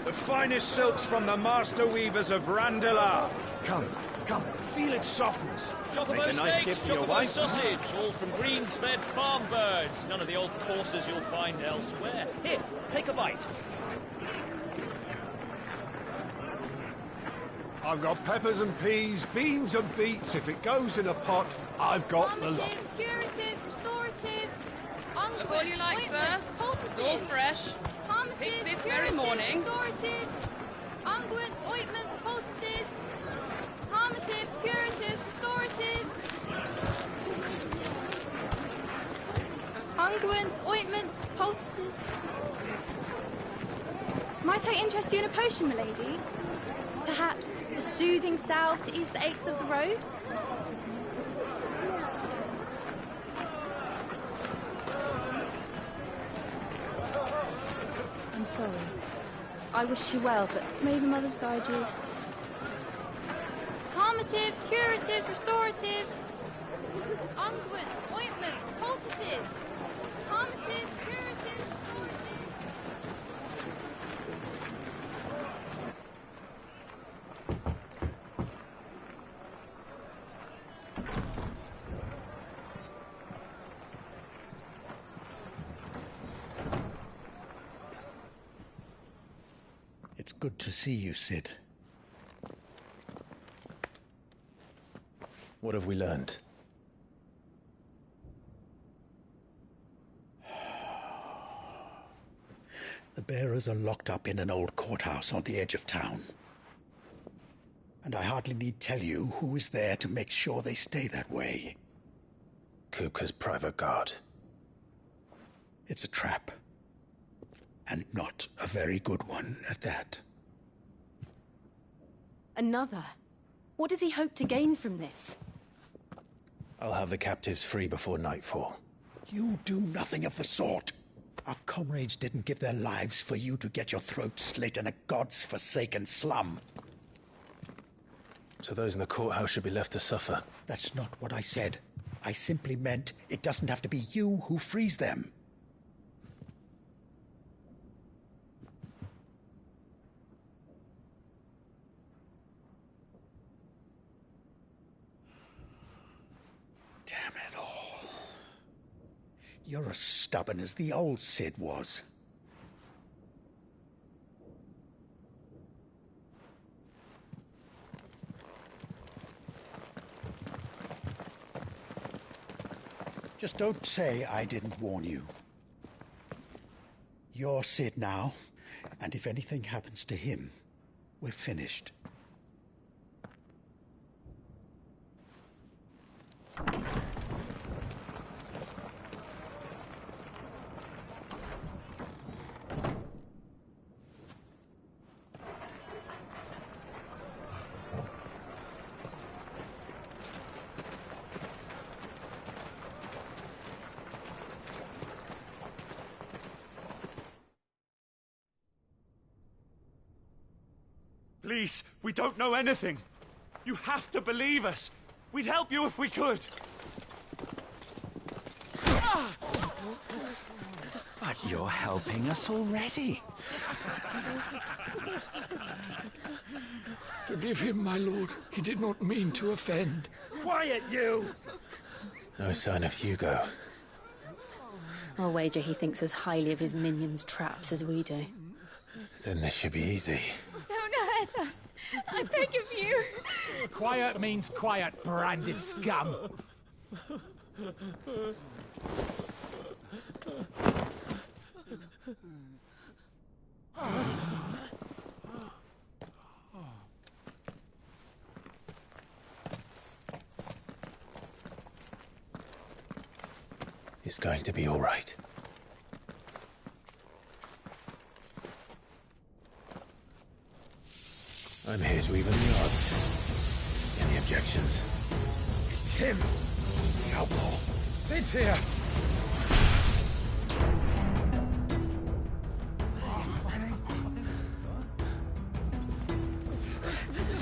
The finest silks from the master weavers of Randalar. Come, feel its softness. Chocobo Make a nice steaks, gift for your chocobo wife. sausage, all from greens-fed farm birds. None of the old courses you'll find elsewhere. Here, take a bite. I've got peppers and peas, beans and beets. If it goes in a pot, I've got the lot. Curatives, restoratives, Look all you like, sir. It's all fresh. Picked this very morning. Restoratives, unguents, ointments, poultices, harmatives, curatives, restoratives, unguents, ointments, poultices. Might I interest you in a potion, milady? Perhaps a soothing salve to ease the aches of the road? I'm sorry. I wish you well, but may the mothers guide you. Calmatives, curatives, restoratives, unguents, ointments, poultices, calmatives, curatives, restoratives. It's good to see you, Sid. What have we learned? The bearers are locked up in an old courthouse on the edge of town. And I hardly need tell you who is there to make sure they stay that way. Kupka's private guard. It's a trap. And not a very good one at that. Another? What does he hope to gain from this? I'll have the captives free before nightfall. You do nothing of the sort. Our comrades didn't give their lives for you to get your throat slit in a god's-forsaken slum. So those in the courthouse should be left to suffer. That's not what I said. I simply meant it doesn't have to be you who frees them. Damn it all. You're as stubborn as the old Sid was. Just don't say I didn't warn you. You're Sid now, And if anything happens to him, we're finished. Please, we don't know anything. You have to believe us. We'd help you if we could. But you're helping us already. Forgive him, my lord. He did not mean to offend. Quiet, you! No sign of Hugo. I'll wager he thinks as highly of his minions' traps as we do. Then this should be easy. Don't hurt us. I beg of you. Quiet means quiet, branded scum. It's going to be all right. I'm here to even the odds. Any objections? It's him! The outlaw. Sid's here!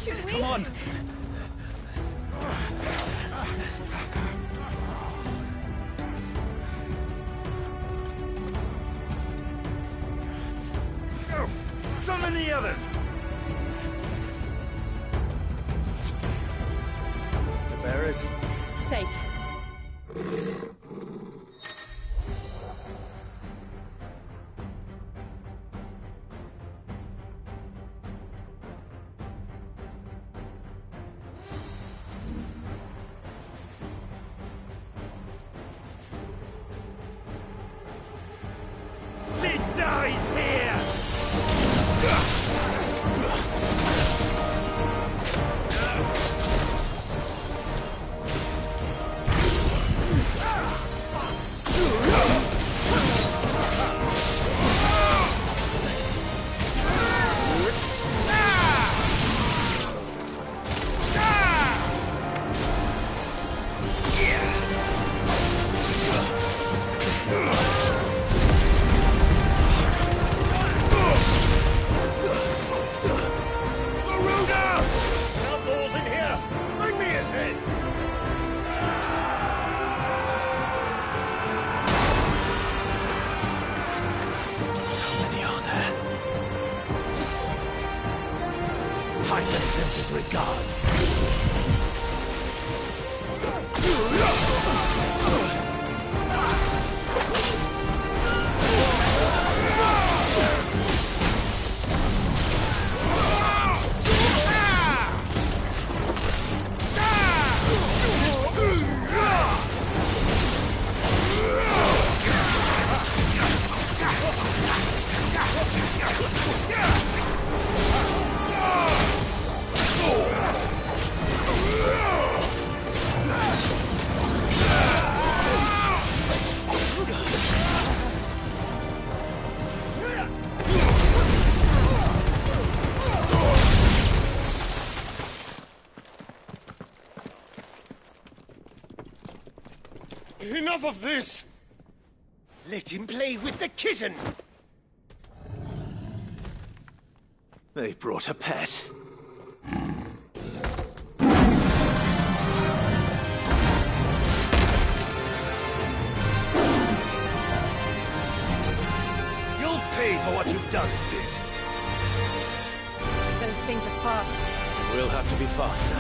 Should we? Come on! Go! Summon the others! The bearers? Safe. Sid dies here! Outlaws in here! Bring me his head! How many are there? Titan sends his regards. Enough of this! Let him play with the kitten! They brought a pet. You'll pay for what you've done, Sid. Those things are fast. We'll have to be faster.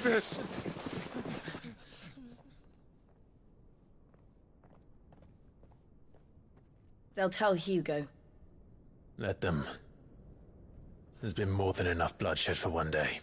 this! They'll tell Hugo. Let them. There's been more than enough bloodshed for one day.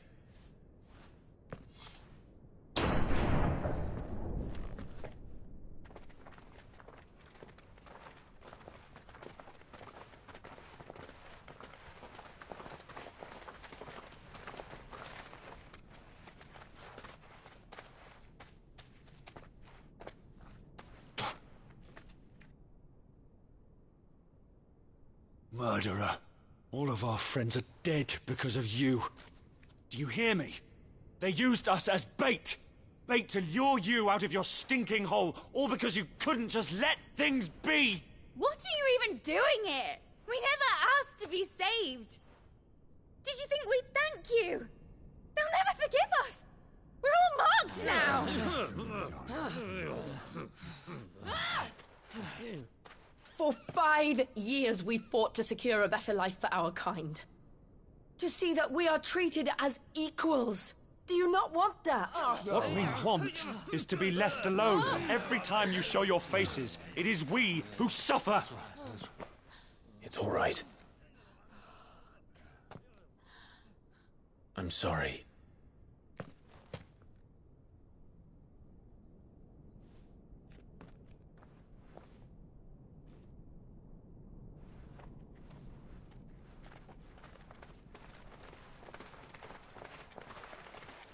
Murderer. All of our friends are dead because of you. Do you hear me? They used us as bait. Bait to lure you out of your stinking hole, all because you couldn't just let things be. What are you even doing here? We never asked to be saved. Did you think we'd thank you? They'll never forgive us. We're all marked now. For 5 years we fought to secure a better life for our kind. To see that we are treated as equals. Do you not want that? What we want is to be left alone. Every time you show your faces, it is we who suffer. It's all right. I'm sorry.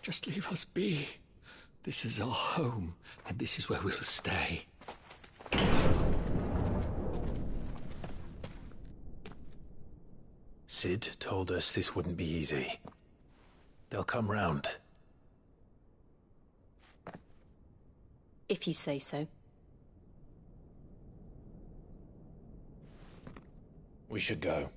Just leave us be. This is our home, and this is where we'll stay. Sid told us this wouldn't be easy. They'll come round. If you say so. We should go.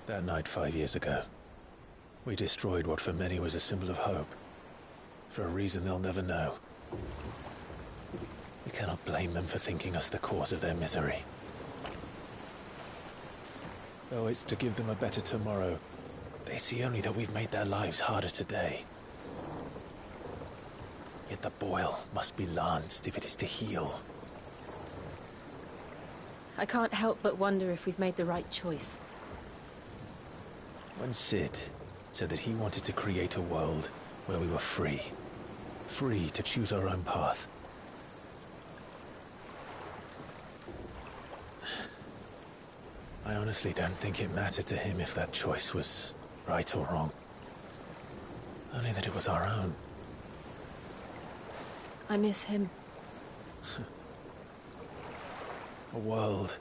That night 5 years ago, we destroyed what for many was a symbol of hope. For a reason they'll never know. We cannot blame them for thinking us the cause of their misery. Though it's to give them a better tomorrow, they see only that we've made their lives harder today. Yet the boil must be lanced if it is to heal. I can't help but wonder if we've made the right choice. When Sid said that he wanted to create a world where we were free. Free to choose our own path. I honestly don't think it mattered to him if that choice was right or wrong. Only that it was our own. I miss him. A world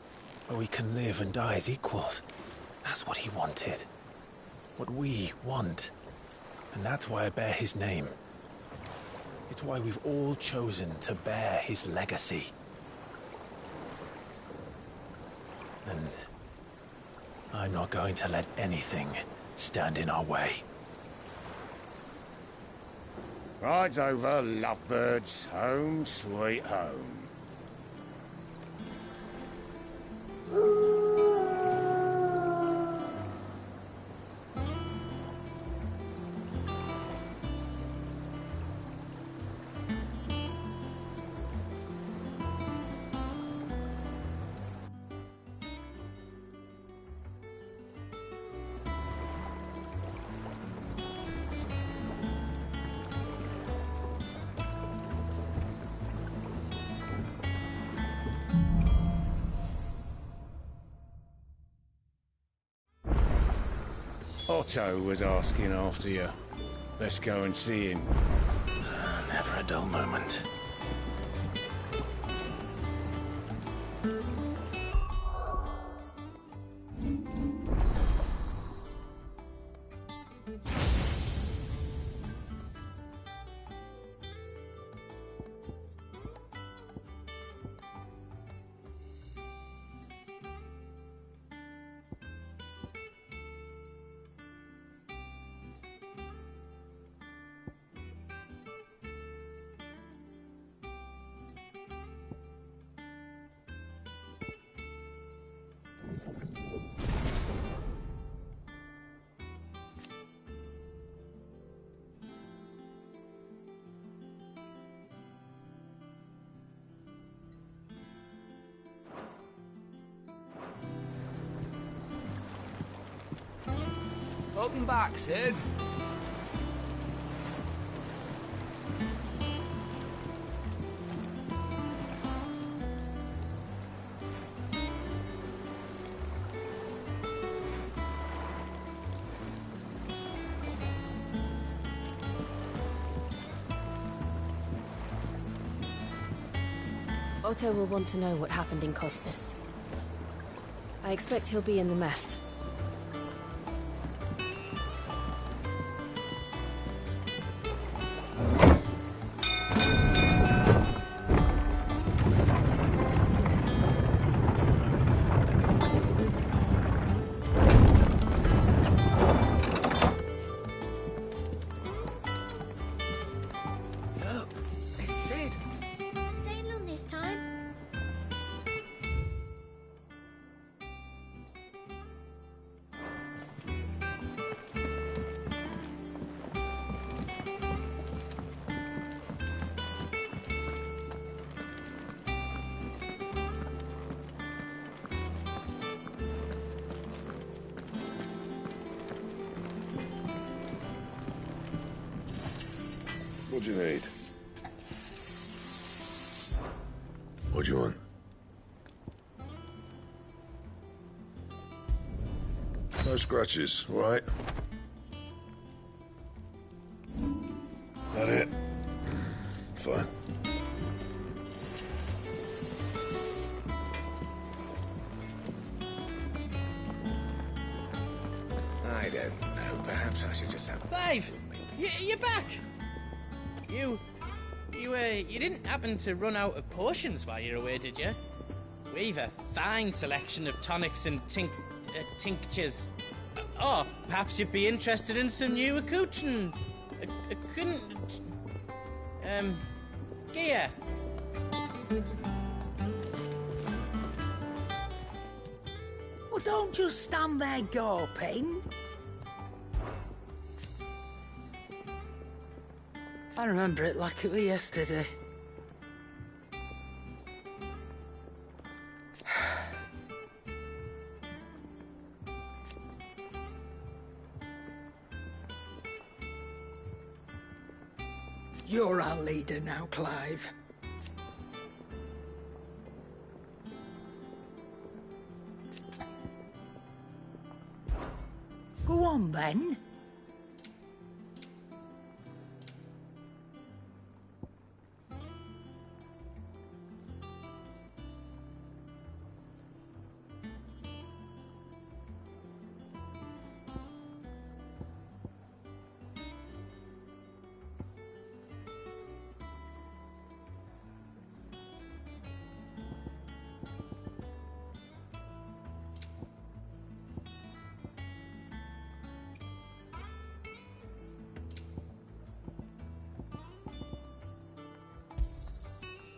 where we can live and die as equals. That's what he wanted. What we want. And that's why I bear his name. It's why we've all chosen to bear his legacy. And I'm not going to let anything stand in our way. Rides over, lovebirds. Home, sweet home. Otto was asking after you. Let's go and see him. Never a dull moment. Welcome back, Sid. Otto will want to know what happened in Cosnes. I expect he'll be in the mess. What do you need? What do you want? No scratches, all right? That it? Fine. I don't know. Perhaps I should just have... Clive! You're back! You didn't happen to run out of potions while you're away, did you? We've a fine selection of tonics and tinctures. Oh, perhaps you'd be interested in some new accoutrement. Gear. Well, don't just stand there gawping. I remember it like it was yesterday. You're our leader now, Clive. Go on, then.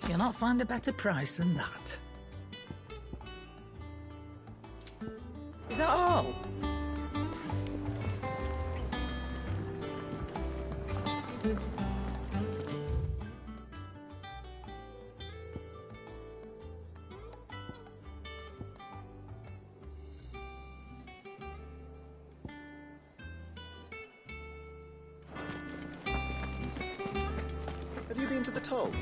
You'll not find a better price than that. Is that all? Have you been to the toll?